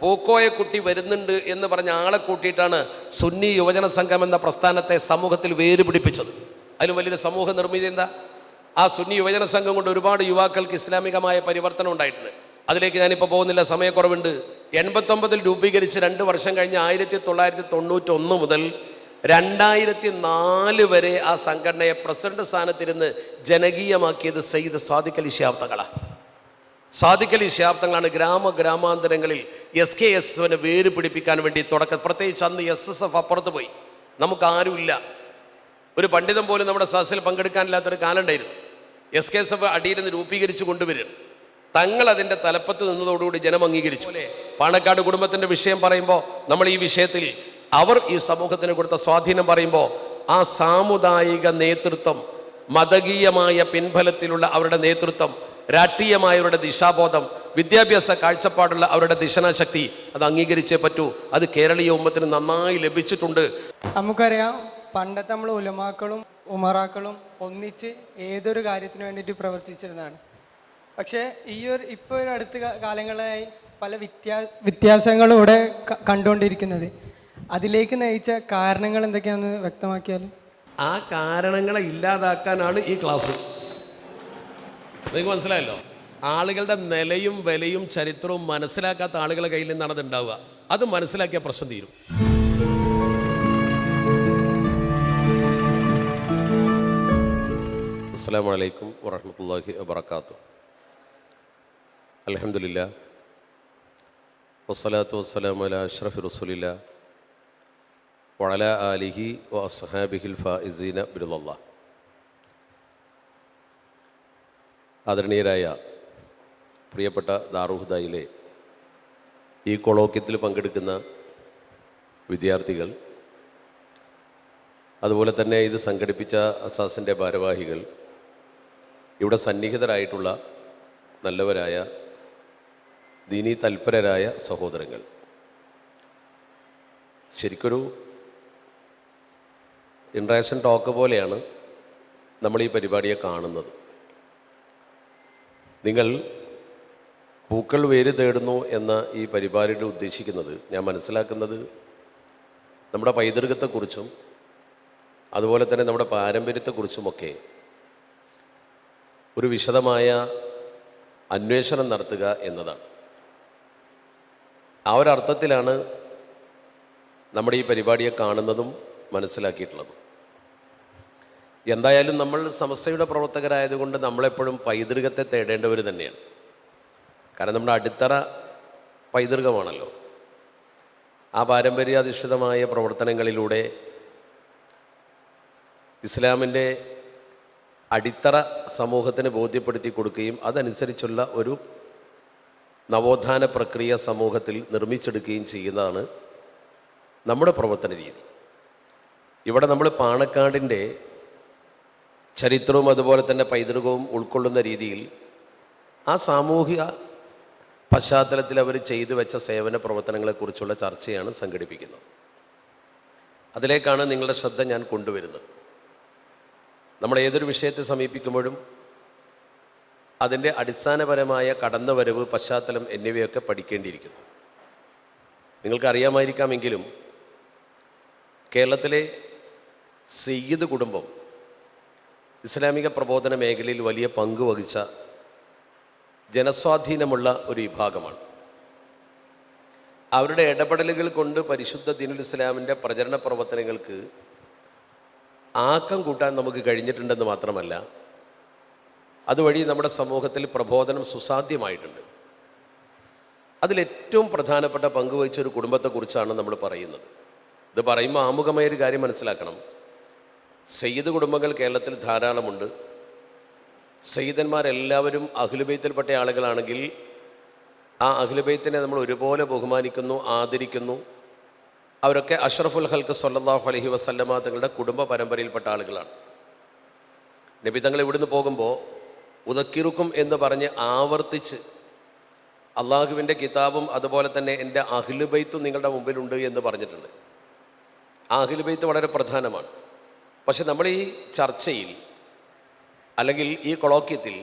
പൂക്കോയക്കുട്ടി വരുന്നുണ്ട് എന്ന് പറഞ്ഞ ആളെ കൂട്ടിയിട്ടാണ് സുന്നി യുവജന സംഘം എന്ന പ്രസ്ഥാനത്തെ സമൂഹത്തിൽ വേരുപിടിപ്പിച്ചത്. അതിലും വലിയൊരു സമൂഹ നിർമ്മിതി എന്താ? ആ സുന്നി യുവജന സംഘം കൊണ്ട് ഒരുപാട് യുവാക്കൾക്ക് ഇസ്ലാമികമായ പരിവർത്തനം ഉണ്ടായിട്ടുണ്ട്. അതിലേക്ക് ഞാനിപ്പോൾ പോകുന്നില്ല, സമയക്കുറവുണ്ട്. 89 രൂപീകരിച്ച് 2 വർഷം കഴിഞ്ഞ് 1991 മുതൽ 2004 വരെ ആ സംഘടനയെ പ്രസിഡന്റ് സ്ഥാനത്തിരുന്ന് ജനകീയമാക്കിയത് സയ്യിദ് സാദിഖ് അലി ശിഹാബ് തങ്ങളാണ്. സാദിഖ് അലി ശിഹാബ് തങ്ങളാണ് ഗ്രാമഗ്രാമാന്തരങ്ങളിൽ SKSF വേര് പിടിപ്പിക്കാൻ വേണ്ടി പ്രത്യേകിച്ച് അന്ന് SSF അപ്പുറത്ത് പോയി, നമുക്കാരുമില്ല, ഒരു പണ്ഡിതൻ പോലും നമ്മുടെ സദസ്സിൽ പങ്കെടുക്കാനില്ലാത്തൊരു കാലം ഉണ്ടായിരുന്നു. SKSF അടിയിരുന്ന് രൂപീകരിച്ച് കൊണ്ടുവരും. തങ്ങൾ അതിൻ്റെ തലപ്പത്ത് നിന്നതോടുകൂടി ജനം അംഗീകരിച്ചു. പാണക്കാട് കുടുംബത്തിൻ്റെ വിഷയം പറയുമ്പോൾ നമ്മൾ ഈ വിഷയത്തിൽ അവർ ഈ സമൂഹത്തിന് കൊടുത്ത സ്വാധീനം പറയുമ്പോൾ ആ സാമുദായിക നേതൃത്വം, മതകീയമായ പിൻബലത്തിലുള്ള അവരുടെ നേതൃത്വം, രാഷ്ട്രീയമായവരുടെ ദിശാബോധം, വിദ്യാഭ്യാസ കാഴ്ചപ്പാടുള്ള അവരുടെ ദിശനാശക്തി, അത് അംഗീകരിച്ചേ പറ്റൂ. അത് കേരളീയ ഉമ്മത്തിന് നന്നായി ലഭിച്ചിട്ടുണ്ട്. നമുക്കറിയാം, പണ്ടത്തെ നമ്മൾ ഉലമാക്കളും ഉമറാക്കളും ഒന്നിച്ച് ഏതൊരു കാര്യത്തിന് വേണ്ടിയിട്ട് പ്രവർത്തിച്ചിരുന്നതാണ്. പക്ഷേ ഇപ്പോൾ ഒരു അടുത്ത കാലങ്ങളായി പല വ്യത്യാസങ്ങളും ഇവിടെ കണ്ടുകൊണ്ടിരിക്കുന്നത്. അതിലേക്ക് നയിച്ച കാരണങ്ങൾ എന്തൊക്കെയാണെന്ന് വ്യക്തമാക്കിയാൽ? ആ കാരണങ്ങളെ ഇല്ലാതാക്കാനാണ് ഈ ക്ലാസ്. നിങ്ങൾക്ക് മനസ്സിലായല്ലോ? ആളുകളുടെ നിലയും വിലയും ചരിത്രവും മനസ്സിലാക്കാത്ത ആളുകളുടെ കയ്യിൽ നിന്നാണ് അത് ഉണ്ടാവുക. അത് മനസ്സിലാക്കിയ പ്രശ്നം തീരും. അസ്സലാമു അലൈക്കും വറഹ്മത്തുള്ളാഹി വബറകാതുഹു. അൽഹംദുലില്ലാഹ് വസ്സലാത്തു വസ്സലാമു അലാ അഷ്റഫി റസൂലില്ലാഹ് വഅലാ ആലിഹി വഅസ്ഹാബിഹിൽ ഫായിസീന ബിറളില്ലാഹ്. ആദരണീയരായ പ്രിയപ്പെട്ട ദാറുഹുദയിലെ ഈ കൊളോക്യത്തിൽ പങ്കെടുക്കുന്ന വിദ്യാർത്ഥികൾ, അതുപോലെ തന്നെ ഇത് സംഘടിപ്പിച്ച അസാസിൻ്റെ ഭാരവാഹികൾ, ഇവിടെ സന്നിഹിതരായിട്ടുള്ള നല്ലവരായ ദീനീ തൽപരരായ സഹോദരങ്ങൾ, ശരിക്കൊരു ഇൻട്രാക്ഷൻ ടോക്ക് പോലെയാണ് നമ്മൾ ഈ പരിപാടിയെ കാണുന്നത്. നിങ്ങൾ പൂക്കൾ വേര് തേടുന്നു എന്ന ഈ പരിപാടിയുടെ ഉദ്ദേശിക്കുന്നത്, ഞാൻ മനസ്സിലാക്കുന്നത്, നമ്മുടെ പൈതൃകത്തെക്കുറിച്ചും അതുപോലെ തന്നെ നമ്മുടെ പാരമ്പര്യത്തെക്കുറിച്ചുമൊക്കെ ഒരു വിശദമായ അന്വേഷണം നടത്തുക എന്നതാണ്. ആ ഒരർത്ഥത്തിലാണ് നമ്മുടെ ഈ പരിപാടിയെ കാണുന്നതും മനസ്സിലാക്കിയിട്ടുള്ളതും. എന്തായാലും നമ്മൾ സമസ്തയുടെ പ്രവർത്തകരായതുകൊണ്ട് നമ്മളെപ്പോഴും പൈതൃകത്തെ തേടേണ്ടവർ തന്നെയാണ്. കാരണം നമ്മുടെ അടിത്തറ പൈതൃകമാണല്ലോ. ആ പാരമ്പര്യാധിഷ്ഠിതമായ പ്രവർത്തനങ്ങളിലൂടെ ഇസ്ലാമിൻ്റെ അടിത്തറ സമൂഹത്തിന് ബോധ്യപ്പെടുത്തി കൊടുക്കുകയും അതനുസരിച്ചുള്ള ഒരു നവോത്ഥാന പ്രക്രിയ സമൂഹത്തിൽ നിർമ്മിച്ചെടുക്കുകയും ചെയ്യുന്നതാണ് നമ്മുടെ പ്രവർത്തന രീതി. ഇവിടെ നമ്മൾ പാണക്കാടിൻ്റെ ചരിത്രവും അതുപോലെ തന്നെ പൈതൃകവും ഉൾക്കൊള്ളുന്ന രീതിയിൽ ആ സാമൂഹിക പശ്ചാത്തലത്തിൽ അവർ ചെയ്തു വെച്ച സേവന പ്രവർത്തനങ്ങളെക്കുറിച്ചുള്ള ചർച്ചയാണ് സംഘടിപ്പിക്കുന്നത്. അതിലേക്കാണ് നിങ്ങളുടെ ശ്രദ്ധ ഞാൻ കൊണ്ടുവരുന്നത്. നമ്മൾ ഏതൊരു വിഷയത്തെ സമീപിക്കുമ്പോഴും അതിൻ്റെ അടിസ്ഥാനപരമായ കടന്നുവരവ്, പശ്ചാത്തലം എന്നിവയൊക്കെ പഠിക്കേണ്ടിയിരിക്കുന്നു. നിങ്ങൾക്കറിയാമായിരിക്കാമെങ്കിലും കേരളത്തിലെ സയ്യിദ് കുടുംബം ഇസ്ലാമിക പ്രബോധന മേഖലയിൽ വലിയ പങ്ക് വഹിച്ച ജനസ്വാധീനമുള്ള ഒരു വിഭാഗമാണ്. അവരുടെ ഇടപെടലുകൾ കൊണ്ട് പരിശുദ്ധ ദീനുൽ ഇസ്ലാമിൻ്റെ പ്രചരണ പ്രവർത്തനങ്ങൾക്ക് ആക്കം കൂട്ടാൻ നമുക്ക് കഴിഞ്ഞിട്ടുണ്ടെന്ന് മാത്രമല്ല, അതുവഴി നമ്മുടെ സമൂഹത്തിൽ പ്രബോധനം സുസാധ്യമായിട്ടുണ്ട്. അതിലേറ്റവും പ്രധാനപ്പെട്ട പങ്കുവഹിച്ച ഒരു കുടുംബത്തെക്കുറിച്ചാണ് നമ്മൾ പറയുന്നത്. ഇത് പറയുമ്പോൾ ആമുഖമായൊരു കാര്യം മനസ്സിലാക്കണം. സയ്യിദ് കുടുംബങ്ങൾ കേരളത്തിൽ ധാരാളമുണ്ട്. സയ്യിദന്മാരെല്ലാവരും അഹ്ലുബൈത്തിൽപ്പെട്ട ആളുകളാണെങ്കിൽ ആ അഹ്ലുബൈത്തിനെ നമ്മൾ ഒരുപോലെ ബഹുമാനിക്കുന്നു, ആദരിക്കുന്നു. അവരൊക്കെ അഷ്റഫുൽ ഖൽഖ് സ്വല്ലല്ലാഹു അലൈഹി വസല്ലമ തങ്ങളുടെ കുടുംബ പരമ്പരയിൽപ്പെട്ട ആളുകളാണ്. നബി തങ്ങൾ ഇവിടുന്ന് പോകുമ്പോൾ ഉദക്കിറുക്കും എന്ന് പറഞ്ഞ് ആവർത്തിച്ച് അള്ളാഹുവിൻ്റെ കിതാബും അതുപോലെ തന്നെ എൻ്റെ അഹ്ലുബൈത്തും നിങ്ങളുടെ മുമ്പിലുണ്ട് എന്ന് പറഞ്ഞിട്ടുണ്ട്. ആ അഹ്ലുബൈത്ത് വളരെ പ്രധാനമാണ്. പക്ഷെ നമ്മൾ ഈ ചർച്ചയിൽ അല്ലെങ്കിൽ ഈ കൊളോക്യത്തിൽ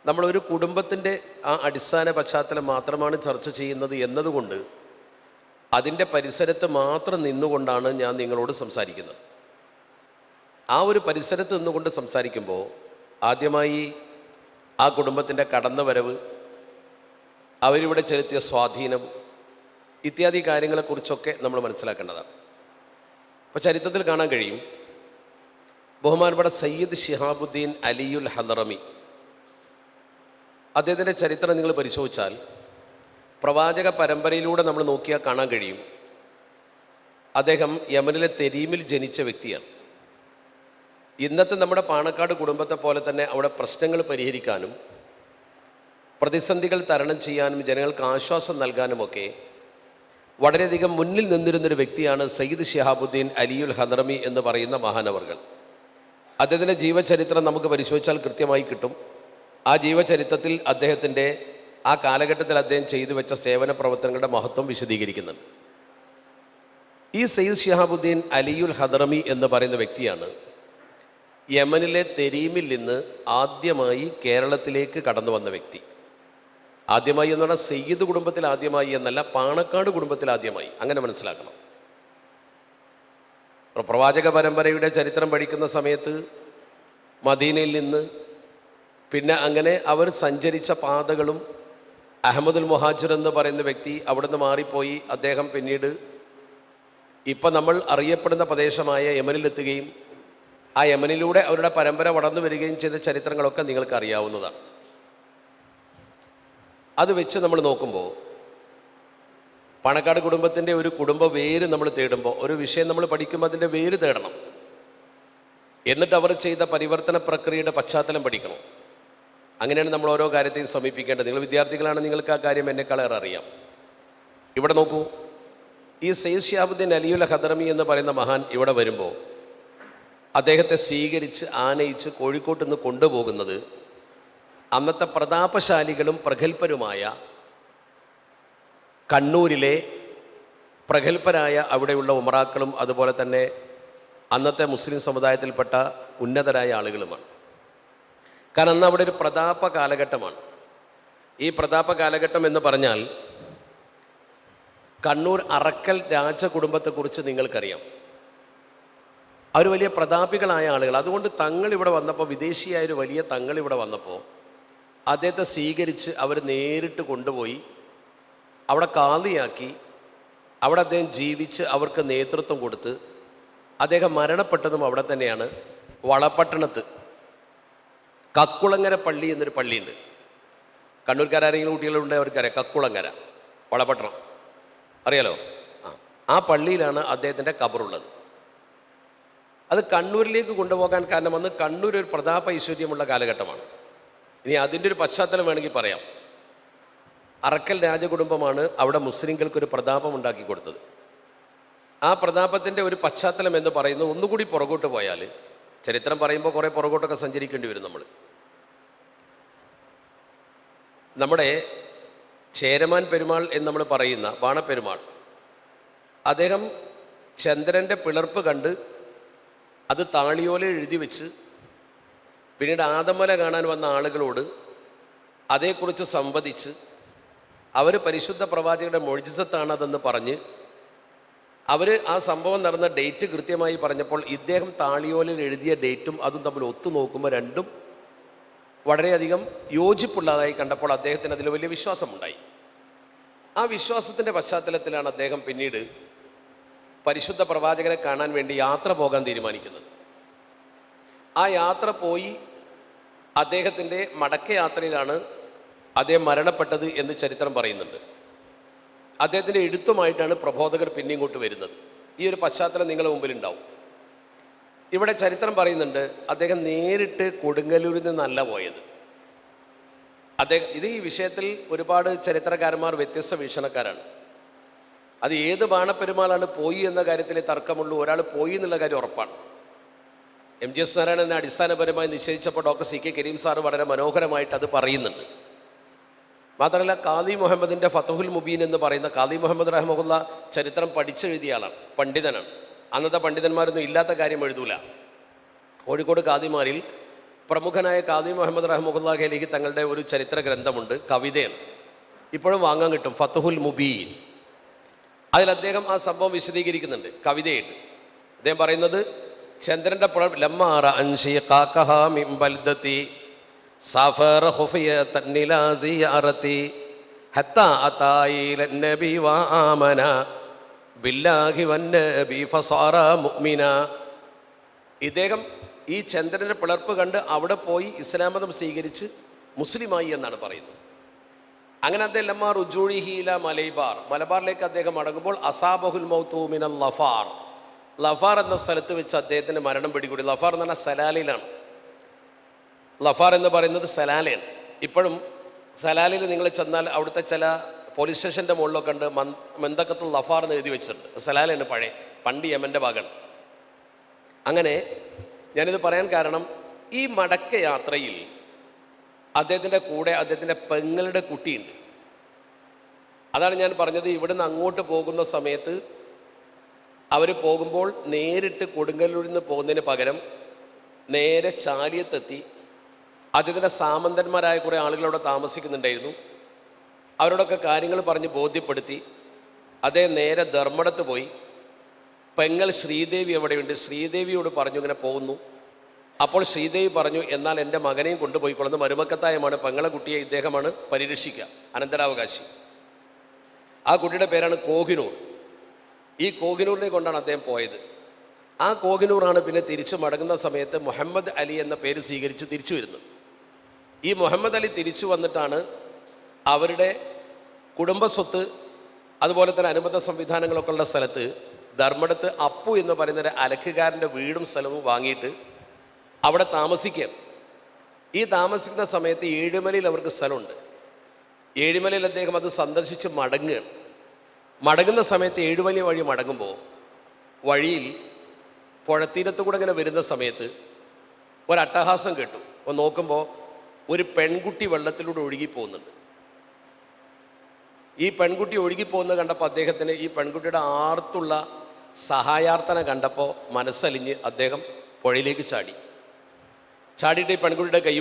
നമ്മളൊരു കുടുംബത്തിൻ്റെ ആ അടിസ്ഥാന പശ്ചാത്തലം മാത്രമാണ് ചർച്ച ചെയ്യുന്നത് എന്നതുകൊണ്ട് അതിൻ്റെ പരിസരത്ത് മാത്രം നിന്നുകൊണ്ടാണ് ഞാൻ നിങ്ങളോട് സംസാരിക്കുന്നത്. ആ ഒരു പരിസരത്ത് നിന്നുകൊണ്ട് സംസാരിക്കുമ്പോൾ ആദ്യമായി ആ കുടുംബത്തിൻ്റെ കടന്നുവരവ്, അവരിവിടെ ചെലുത്തിയ സ്വാധീനം ഇത്യാദി കാര്യങ്ങളെക്കുറിച്ചൊക്കെ നമ്മൾ മനസ്സിലാക്കേണ്ടതാണ്. അപ്പോൾ ചരിത്രത്തിൽ കാണാൻ കഴിയും, ബഹുമാനപ്പെട്ട സയ്യിദ് ശിഹാബുദ്ദീൻ അലിയുൽ ഹദറമി, അദ്ദേഹത്തിൻ്റെ ചരിത്രം നിങ്ങൾ പരിശോധിച്ചാൽ പ്രവാചക പരമ്പരയിലൂടെ നമ്മൾ നോക്കിയാൽ കാണാൻ കഴിയും, അദ്ദേഹം യമനിലെ തെരീമിൽ ജനിച്ച വ്യക്തിയാണ്. ഇന്നത്തെ നമ്മുടെ പാണക്കാട് കുടുംബത്തെ പോലെ തന്നെ അവിടെ പ്രശ്നങ്ങൾ പരിഹരിക്കാനും പ്രതിസന്ധികൾ തരണം ചെയ്യാനും ജനങ്ങൾക്ക് ആശ്വാസം നൽകാനുമൊക്കെ വളരെയധികം മുന്നിൽ നിന്നിരുന്നൊരു വ്യക്തിയാണ് സയ്യിദ് ശിഹാബുദ്ദീൻ അലിയുൽ ഹദറമി എന്ന് പറയുന്ന മഹാനവർകൾ. അദ്ദേഹത്തിൻ്റെ ജീവചരിത്രം നമുക്ക് പരിശോധിച്ചാൽ കൃത്യമായി കിട്ടും. ആ ജീവചരിത്രത്തിൽ അദ്ദേഹത്തിൻ്റെ ആ കാലഘട്ടത്തിൽ അദ്ദേഹം ചെയ്തു വെച്ച സേവന പ്രവർത്തനങ്ങളുടെ മഹത്വം വിശദീകരിക്കുന്നുണ്ട്. ഈ സയ്യിദ് ശിഹാബുദ്ദീൻ അലിയുൽ ഹദറമി എന്ന് പറയുന്ന വ്യക്തിയാണ് യമനിലെ തെരീമിൽ നിന്ന് ആദ്യമായി കേരളത്തിലേക്ക് കടന്നു വന്ന വ്യക്തി. ആദ്യമായി എന്ന് പറഞ്ഞാൽ സയ്യിദ് കുടുംബത്തിൽ ആദ്യമായി എന്നല്ല, പാണക്കാട് കുടുംബത്തിൽ ആദ്യമായി, അങ്ങനെ മനസ്സിലാക്കണം. പ്രവാചക പരമ്പരയുടെ ചരിത്രം പഠിക്കുന്ന സമയത്ത് മദീനയിൽ നിന്ന് പിന്നെ അങ്ങനെ അവർ സഞ്ചരിച്ച പാതകളും, അഹമ്മദുൽ മുഹാജിർ എന്ന് പറയുന്ന വ്യക്തി അവിടുന്ന് മാറിപ്പോയി അദ്ദേഹം പിന്നീട് ഇപ്പം നമ്മൾ അറിയപ്പെടുന്ന പ്രദേശമായ യമനിലെത്തുകയും ആ യമനിലൂടെ അവരുടെ പരമ്പര വളർന്നു വരികയും ചെയ്ത ചരിത്രങ്ങളൊക്കെ നിങ്ങൾക്ക് അറിയാവുന്നതാണ്. അത് വെച്ച് നമ്മൾ നോക്കുമ്പോൾ പാണക്കാട് കുടുംബത്തിൻ്റെ ഒരു കുടുംബ വേര് നമ്മൾ തേടുമ്പോൾ, ഒരു വിഷയം നമ്മൾ പഠിക്കുമ്പോൾ അതിൻ്റെ വേര് തേടണം. എന്നിട്ട് അവർ ചെയ്ത പരിവർത്തന പ്രക്രിയയുടെ പശ്ചാത്തലം പഠിക്കണം. അങ്ങനെയാണ് നമ്മൾ ഓരോ കാര്യത്തെയും സമീപിക്കേണ്ടത്. നിങ്ങൾ വിദ്യാർത്ഥികളാണ്, നിങ്ങൾക്ക് ആ കാര്യം എന്നെക്കാളേറെ അറിയാം. ഇവിടെ നോക്കൂ, ഈ സയ്യിദ് ശിഹാബുദ്ദീൻ അലിയുൽ ഹദറമി എന്ന് പറയുന്ന മഹാൻ ഇവിടെ വരുമ്പോൾ അദ്ദേഹത്തെ സ്വീകരിച്ച് ആനയിച്ച് കോഴിക്കോട്ട് നിന്ന് കൊണ്ടുപോകുന്നത് അന്നത്തെ പ്രതാപശാലികളും പ്രഗത്ഭരുമായ കണ്ണൂരിലെ പ്രഗത്ഭരായ അവിടെയുള്ള ഉമറാക്കളും അതുപോലെ തന്നെ അന്നത്തെ മുസ്ലിം സമുദായത്തിൽപ്പെട്ട ഉന്നതരായ ആളുകളുമാണ്. കാരണം അന്ന് അവിടെ ഒരു പ്രതാപ കാലഘട്ടമാണ്. ഈ പ്രതാപ കാലഘട്ടം എന്ന് പറഞ്ഞാൽ കണ്ണൂർ അറക്കൽ രാജകുടുംബത്തെക്കുറിച്ച് നിങ്ങൾക്കറിയാം. അവർ വലിയ പ്രതാപികളായ ആളുകൾ. അതുകൊണ്ട് തങ്ങൾ ഇവിടെ വന്നപ്പോൾ, വിദേശിയായൊരു വലിയ തങ്ങൾ ഇവിടെ വന്നപ്പോൾ അദ്ദേഹത്തെ സ്വീകരിച്ച് അവർ നേരിട്ട് കൊണ്ടുപോയി അവിടെ കാളിയാക്കി, അവിടെ അദ്ദേഹം ജീവിച്ച് അവർക്ക് നേതൃത്വം കൊടുത്ത് അദ്ദേഹം മരണപ്പെട്ടതും അവിടെ തന്നെയാണ്. വളപട്ടണത്ത് കക്കുളങ്ങര പള്ളി എന്നൊരു പള്ളിയുണ്ട്. കണ്ണൂർക്കാരെങ്കിലും കുട്ടികളുണ്ട്, അവർക്കറിയാം. കക്കുളങ്ങര, വളപട്ടണം അറിയാലോ. ആ പള്ളിയിലാണ് അദ്ദേഹത്തിൻ്റെ ഖബറുള്ളത്. അത് കണ്ണൂരിലേക്ക് കൊണ്ടുപോകാൻ കാരണം അന്ന് കണ്ണൂർ ഒരു പ്രതാപ ഐശ്വര്യമുള്ള കാലഘട്ടമാണ്. ഇനി അതിൻ്റെ ഒരു പശ്ചാത്തലം വേണമെങ്കിൽ പറയാം. അറക്കൽ രാജകുടുംബമാണ് അവിടെ മുസ്ലിങ്ങൾക്കൊരു പ്രതാപം ഉണ്ടാക്കി കൊടുത്തത്. ആ പ്രതാപത്തിൻ്റെ ഒരു പശ്ചാത്തലം എന്ന് പറയുന്നത്, ഒന്നുകൂടി പുറകോട്ട് പോയാൽ, ചരിത്രം പറയുമ്പോൾ കുറേ പുറകോട്ടൊക്കെ സഞ്ചരിക്കേണ്ടി വരും. നമ്മുടെ ചേരമാൻ പെരുമാൾ എന്ന് നമ്മൾ പറയുന്ന ബാണപ്പെരുമാൾ, അദ്ദേഹം ചന്ദ്രൻ്റെ പിളർപ്പ് കണ്ട് അത് താളിയോല എഴുതി വെച്ച് പിന്നീട് ആദമല കാണാൻ വന്ന ആളുകളോട് അതേക്കുറിച്ച് സംവദിച്ച് അവർ പരിശുദ്ധ പ്രവാചകരുടെ മൊഴിജിസത്താണതെന്ന് പറഞ്ഞ് അവർ ആ സംഭവം നടന്ന ഡേറ്റ് കൃത്യമായി പറഞ്ഞപ്പോൾ ഇദ്ദേഹം താളിയോലിൽ എഴുതിയ ഡേറ്റും അതും തമ്മിൽ ഒത്തു നോക്കുമ്പോൾ രണ്ടും വളരെയധികം യോജിപ്പുള്ളതായി കണ്ടപ്പോൾ അദ്ദേഹത്തിന് അതിൽ വലിയ വിശ്വാസമുണ്ടായി. ആ വിശ്വാസത്തിൻ്റെ പശ്ചാത്തലത്തിലാണ് അദ്ദേഹം പിന്നീട് പരിശുദ്ധ പ്രവാചകനെ കാണാൻ വേണ്ടി യാത്ര പോകാൻ തീരുമാനിക്കുന്നത്. ആ യാത്ര പോയി അദ്ദേഹത്തിൻ്റെ മടക്കയാത്രയിലാണ് അദ്ദേഹം മരണപ്പെട്ടത് എന്ന് ചരിത്രം പറയുന്നുണ്ട്. അദ്ദേഹത്തിൻ്റെ എഴുത്തുമായിട്ടാണ് പ്രബോധകർ പിന്നെ ഇങ്ങോട്ട് വരുന്നത്. ഈ ഒരു പശ്ചാത്തലം നിങ്ങളുടെ മുമ്പിലുണ്ടാവും. ഇവിടെ ചരിത്രം പറയുന്നുണ്ട്, അദ്ദേഹം നേരിട്ട് കൊടുങ്ങല്ലൂരിൽ നിന്നല്ല പോയത്. ഇത് ഈ വിഷയത്തിൽ ഒരുപാട് ചരിത്രകാരന്മാർ വ്യത്യസ്ത വീക്ഷണക്കാരാണ്. അത് ഏത് ബാണപ്പെരുമാളാണ് പോയി എന്ന കാര്യത്തിൽ തർക്കമുള്ളൂ. ഒരാൾ പോയി എന്നുള്ള കാര്യം ഉറപ്പാണ്. MGS നാരായണനെ അടിസ്ഥാനപരമായി നിശ്ചയിച്ചപ്പോൾ ഡോക്ടർ CK കരീം സാറ് വളരെ മനോഹരമായിട്ട് അത് പറയുന്നുണ്ട്. മാത്രമല്ല, ഖാദി മുഹമ്മദിൻ്റെ ഫതഹുൽ മുബീൻ എന്ന് പറയുന്ന ഖാദി മുഹമ്മദ് റഹ്മഹുല്ല ചരിത്രം പഠിച്ചെഴുതിയ ആളാണ്, പണ്ഡിതനാണ്. അന്നത്തെ പണ്ഡിതന്മാരൊന്നും ഇല്ലാത്ത കാര്യം എഴുതൂല. കോഴിക്കോട് ഖാദിമാരിൽ പ്രമുഖനായ ഖാദി മുഹമ്മദ് റഹ്മത്തുള്ളാഹി അലൈഹി തങ്ങളുടെ ഒരു ചരിത്ര ഗ്രന്ഥമുണ്ട്, കവിതയാണ്, ഇപ്പോഴും വാങ്ങാൻ കിട്ടും, ഫത്ഹുൽ മുബീൻ. അതിൽ അദ്ദേഹം ആ സംഭവം വിശദീകരിക്കുന്നുണ്ട് കവിതയായിട്ട്. അദ്ദേഹം പറയുന്നത് ചന്ദ്രൻ്റെ ലമ്മാറ അൻഷി ഖാഖഹ മിൻ ബൽദതി സഫറ ഖുഫിയത നിലാസി അറതി ഹത്താ അതായില നബി വആമന ബില്ലാഹി വന്നബി ഫസാറ മുഅ്മിന. ഇദ്ദേഹം ഈ ചന്ദ്രൻ്റെ പിളർപ്പ് കണ്ട് അവിടെ പോയി ഇസ്ലാം മതം സ്വീകരിച്ച് മുസ്ലിമായി എന്നാണ് പറയുന്നത്. അങ്ങനെ അദ്ദേഹം ലമ്മാ റുജൂഇഹില മലൈബാർ, മലബാറിലേക്ക് അദ്ദേഹം മടങ്ങുമ്പോൾ അസാബഹുൽ മൗതു മിനൽ ലഫാർ, ലഫാർ എന്ന സ്ഥലത്ത് വെച്ച് അദ്ദേഹത്തിന് മരണം പിടികൂടി. ലഫാർ എന്ന് പറഞ്ഞാൽ സലാലിലാണ്. ലഫാർ എന്ന് പറയുന്നത് സലാലയാണ്. ഇപ്പോഴും സലാലിൽ നിങ്ങൾ ചെന്നാൽ അവിടുത്തെ ചില പോലീസ് സ്റ്റേഷൻ്റെ മുകളിലൊക്കെ ഉണ്ട് മന്തക്കത്തുൽ ലഫാർ എന്ന് എഴുതി വെച്ചിട്ടുണ്ട്. സലാലാണ് പണ്ട് യമൻ്റെ ഭാഗമാണ്. അങ്ങനെ ഞാനിത് പറയാൻ കാരണം, ഈ മടക്ക യാത്രയിൽ അദ്ദേഹത്തിൻ്റെ കൂടെ അദ്ദേഹത്തിൻ്റെ പെങ്ങളുടെ കുട്ടിയുണ്ട്. അതാണ് ഞാൻ പറഞ്ഞത്, ഇവിടുന്ന് അങ്ങോട്ട് പോകുന്ന സമയത്ത് അവർ പോകുമ്പോൾ നേരിട്ട് കൊടുങ്ങല്ലൂരിൽ നിന്ന് പോകുന്നതിന് പകരം നേരെ ചാലിയത്തെത്തി. അദ്ദേഹത്തിൻ്റെ സാമന്തന്മാരായ കുറേ ആളുകളവിടെ താമസിക്കുന്നുണ്ടായിരുന്നു. അവരോടൊക്കെ കാര്യങ്ങൾ പറഞ്ഞ് ബോധ്യപ്പെടുത്തി അദ്ദേഹം നേരെ ധർമ്മടത്ത് പോയി. പെങ്ങൾ ശ്രീദേവി എവിടെയുണ്ട്, ശ്രീദേവിയോട് പറഞ്ഞു ഇങ്ങനെ പോകുന്നു. അപ്പോൾ ശ്രീദേവി പറഞ്ഞു, എന്നാൽ എൻ്റെ മകനെയും കൊണ്ടുപോയിക്കൊള്ളുന്നു, മരുമക്കത്തായമാണ്, പെങ്ങളെ കുട്ടിയെ ഇദ്ദേഹമാണ് പരിരക്ഷിക്കുക, അനന്തരാവകാശി. ആ കുട്ടിയുടെ പേരാണ് കോഹിനൂർ. ഈ കോഹിനൂറിനെ കൊണ്ടാണ് അദ്ദേഹം പോയത്. ആ കോഹിനൂറാണ് പിന്നെ തിരിച്ചു മടങ്ങുന്ന സമയത്ത് മുഹമ്മദ് അലി എന്ന പേര് സ്വീകരിച്ച് തിരിച്ചു വരുന്നത്. ഈ മുഹമ്മദ് അലി തിരിച്ചു വന്നിട്ടാണ് അവരുടെ കുടുംബസ്വത്ത് അതുപോലെ തന്നെ അനുബന്ധ സംവിധാനങ്ങളൊക്കെ ഉള്ള സ്ഥലത്ത് ധർമ്മടത്ത് അപ്പു എന്ന് പറയുന്ന ഒരു അലക്കുകാരൻ്റെ വീടും സ്ഥലവും വാങ്ങിയിട്ട് അവിടെ താമസിക്കുക. ഈ താമസിക്കുന്ന സമയത്ത് ഏഴുമലയിൽ അവർക്ക് സ്ഥലമുണ്ട്. ഏഴുമലയിൽ അദ്ദേഹം അത് സന്ദർശിച്ച് മടങ്ങുകയാണ്. മടങ്ങുന്ന സമയത്ത് ഏഴുമല വഴി മടങ്ങുമ്പോൾ വഴിയിൽ പുഴത്തീരത്ത് കൂടെ ഇങ്ങനെ വരുന്ന സമയത്ത് ഒരട്ടഹാസം കേട്ടു. അപ്പോൾ നോക്കുമ്പോൾ ഒരു പെൺകുട്ടി വെള്ളത്തിലൂടെ ഒഴുകി പോകുന്നുണ്ട്. ഈ പെൺകുട്ടി ഒഴുകിപ്പോകുന്നത് കണ്ടപ്പോൾ അദ്ദേഹത്തിന് ഈ പെൺകുട്ടിയുടെ ആർത്തുള്ള സഹായാർത്ഥന കണ്ടപ്പോൾ മനസ്സലിഞ്ഞ് അദ്ദേഹം പുഴയിലേക്ക് ചാടിയിട്ട് ഈ പെൺകുട്ടിയുടെ കൈ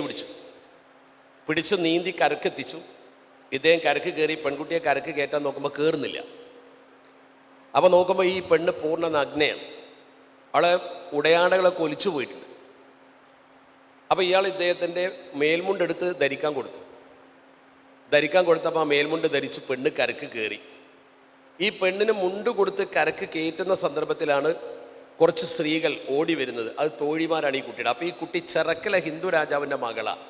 പിടിച്ചു നീന്തി കരക്കെത്തിച്ചു. ഇദ്ദേഹം കരക്ക് കയറി പെൺകുട്ടിയെ കരക്ക് കയറ്റാൻ നോക്കുമ്പോൾ കയറുന്നില്ല. അപ്പോൾ നോക്കുമ്പോൾ ഈ പെണ്ണ് പൂർണ്ണ നഗ്നയാണ്. അവളെ ഉടയാടകളൊക്കെ ഒലിച്ചു പോയിട്ടുണ്ട്. അപ്പോൾ ഇയാൾ ഇദ്ദേഹത്തിൻ്റെ മേൽമുണ്ടെടുത്ത് ധരിക്കാൻ കൊടുത്തപ്പോൾ ആ മേൽമുണ്ട് ധരിച്ച് പെണ്ണ് കരക്ക് കയറി. ഈ പെണ്ണിന് മുണ്ട് കൊടുത്ത് കരക്ക് കയറ്റുന്ന സന്ദർഭത്തിലാണ് കുറച്ച് സ്ത്രീകൾ ഓടി വരുന്നത്. അത് തോഴിമാരാണ് ഈ കുട്ടിയുടെ. അപ്പോൾ ഈ കുട്ടി ചെറക്കല ഹിന്ദു രാജാവിൻ്റെ മകളാണ്.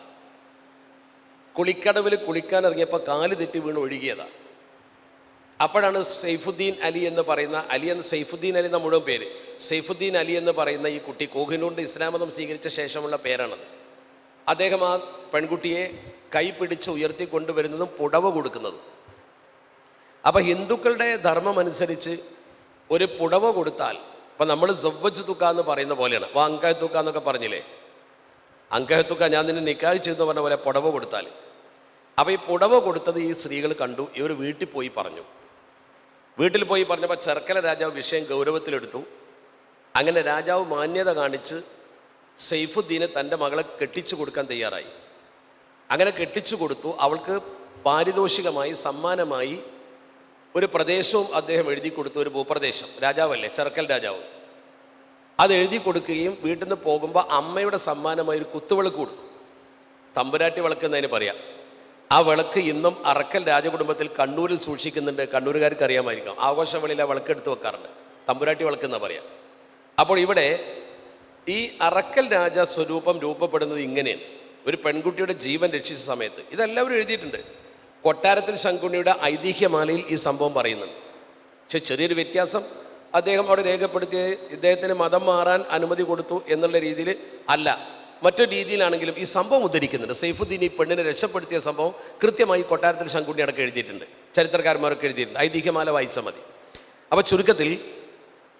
കുളിക്കടവിൽ കുളിക്കാൻ ഇറങ്ങിയപ്പോൾ കാല് തെറ്റി വീണ് ഒഴുകിയതാണ്. അപ്പോഴാണ് സൈഫുദ്ദീൻ അലി എന്ന് പറയുന്ന സൈഫുദ്ദീൻ അലി എന്ന മുഴുവൻ പേര്, സൈഫുദ്ദീൻ അലി എന്ന് പറയുന്ന ഈ കുട്ടി കോഹിനൂറിൻ്റെ ഇസ്ലാം മതം സ്വീകരിച്ച ശേഷമുള്ള പേരാണത്. അദ്ദേഹം ആ പെൺകുട്ടിയെ കൈ പിടിച്ച് ഉയർത്തിക്കൊണ്ടുവരുന്നതും പുടവ കൊടുക്കുന്നതും. അപ്പോൾ ഹിന്ദുക്കളുടെ ധർമ്മം അനുസരിച്ച് ഒരു പുടവ കൊടുത്താൽ, അപ്പം നമ്മൾ സവ്വജ് തുക്ക എന്ന് പറയുന്ന പോലെയാണ്. അപ്പോൾ അങ്കഹ തുക്ക എന്നൊക്കെ പറഞ്ഞില്ലേ, അങ്കഹ തുക്ക ഞാൻ നിന്നെ നിക്കാഹ് ചെയ്തെന്ന് പറഞ്ഞ പോലെ പുടവ കൊടുത്താൽ. അപ്പോൾ ഈ പുടവ കൊടുത്തത് ഈ സ്ത്രീകൾ കണ്ടു. ഇവർ വീട്ടിൽ പോയി പറഞ്ഞപ്പോൾ ചെർക്കല രാജാവ് വിഷയം ഗൗരവത്തിലെടുത്തു. അങ്ങനെ രാജാവ് മാന്യത കാണിച്ച് സൈഫുദ്ദീനെ തൻ്റെ മകളെ കെട്ടിച്ചു കൊടുക്കാൻ തയ്യാറായി. അങ്ങനെ കെട്ടിച്ചു കൊടുത്തു. അവൾക്ക് പാരിതോഷികമായി സമ്മാനമായി ഒരു പ്രദേശവും അദ്ദേഹം എഴുതി കൊടുത്തു. ഒരു ഭൂപ്രദേശം, രാജാവല്ലേ, ചെർക്കൽ രാജാവ്. അത് എഴുതി കൊടുക്കുകയും വീട്ടിൽ നിന്ന് പോകുമ്പോൾ അമ്മയുടെ സമ്മാനമായി ഒരു കുത്തുവിളക്ക് കൊടുത്തു. തമ്പുരാട്ടി വിളക്ക് എന്നതിന് പറയാം. ആ വിളക്ക് ഇന്നും അറക്കൽ രാജകുടുംബത്തിൽ കണ്ണൂരിൽ സൂക്ഷിക്കുന്നുണ്ട്. കണ്ണൂരുകാർക്ക് അറിയാമായിരിക്കാം. ആഘോഷവേളയിൽ ആ വിളക്ക് എടുത്ത് വെക്കാറുണ്ട്. തമ്പുരാട്ടി വിളക്ക് എന്നാ പറയാം. അപ്പോൾ ഇവിടെ ഈ അറക്കൽ രാജ സ്വരൂപം രൂപപ്പെടുന്നത് ഇങ്ങനെയാണ്. ഒരു പെൺകുട്ടിയുടെ ജീവൻ രക്ഷിച്ച സമയത്ത് ഇതെല്ലാവരും എഴുതിയിട്ടുണ്ട്. കൊട്ടാരത്തിൽ ശങ്കുണ്ണിയുടെ ഐതിഹ്യമാലയിൽ ഈ സംഭവം പറയുന്നുണ്ട്. പക്ഷെ ചെറിയൊരു വ്യത്യാസം അദ്ദേഹം അവിടെ രേഖപ്പെടുത്തിയ ഇദ്ദേഹത്തിന് മതം മാറാൻ അനുമതി കൊടുത്തു എന്നുള്ള രീതിയിൽ അല്ല, മറ്റൊരു രീതിയിലാണെങ്കിലും ഈ സംഭവം ഉദ്ധരിക്കുന്നുണ്ട്. സൈഫുദ്ദീൻ ഈ പെണ്ണിനെ രക്ഷപ്പെടുത്തിയ സംഭവം കൃത്യമായി കൊട്ടാരത്തിൽ ശങ്കുണ്ണി അടക്കം എഴുതിയിട്ടുണ്ട്. ചരിത്രകാരന്മാരൊക്കെ എഴുതിയിട്ടുണ്ട്. ഐതിഹ്യമാല വായിച്ചാൽ മതി. അപ്പോൾ ചുരുക്കത്തിൽ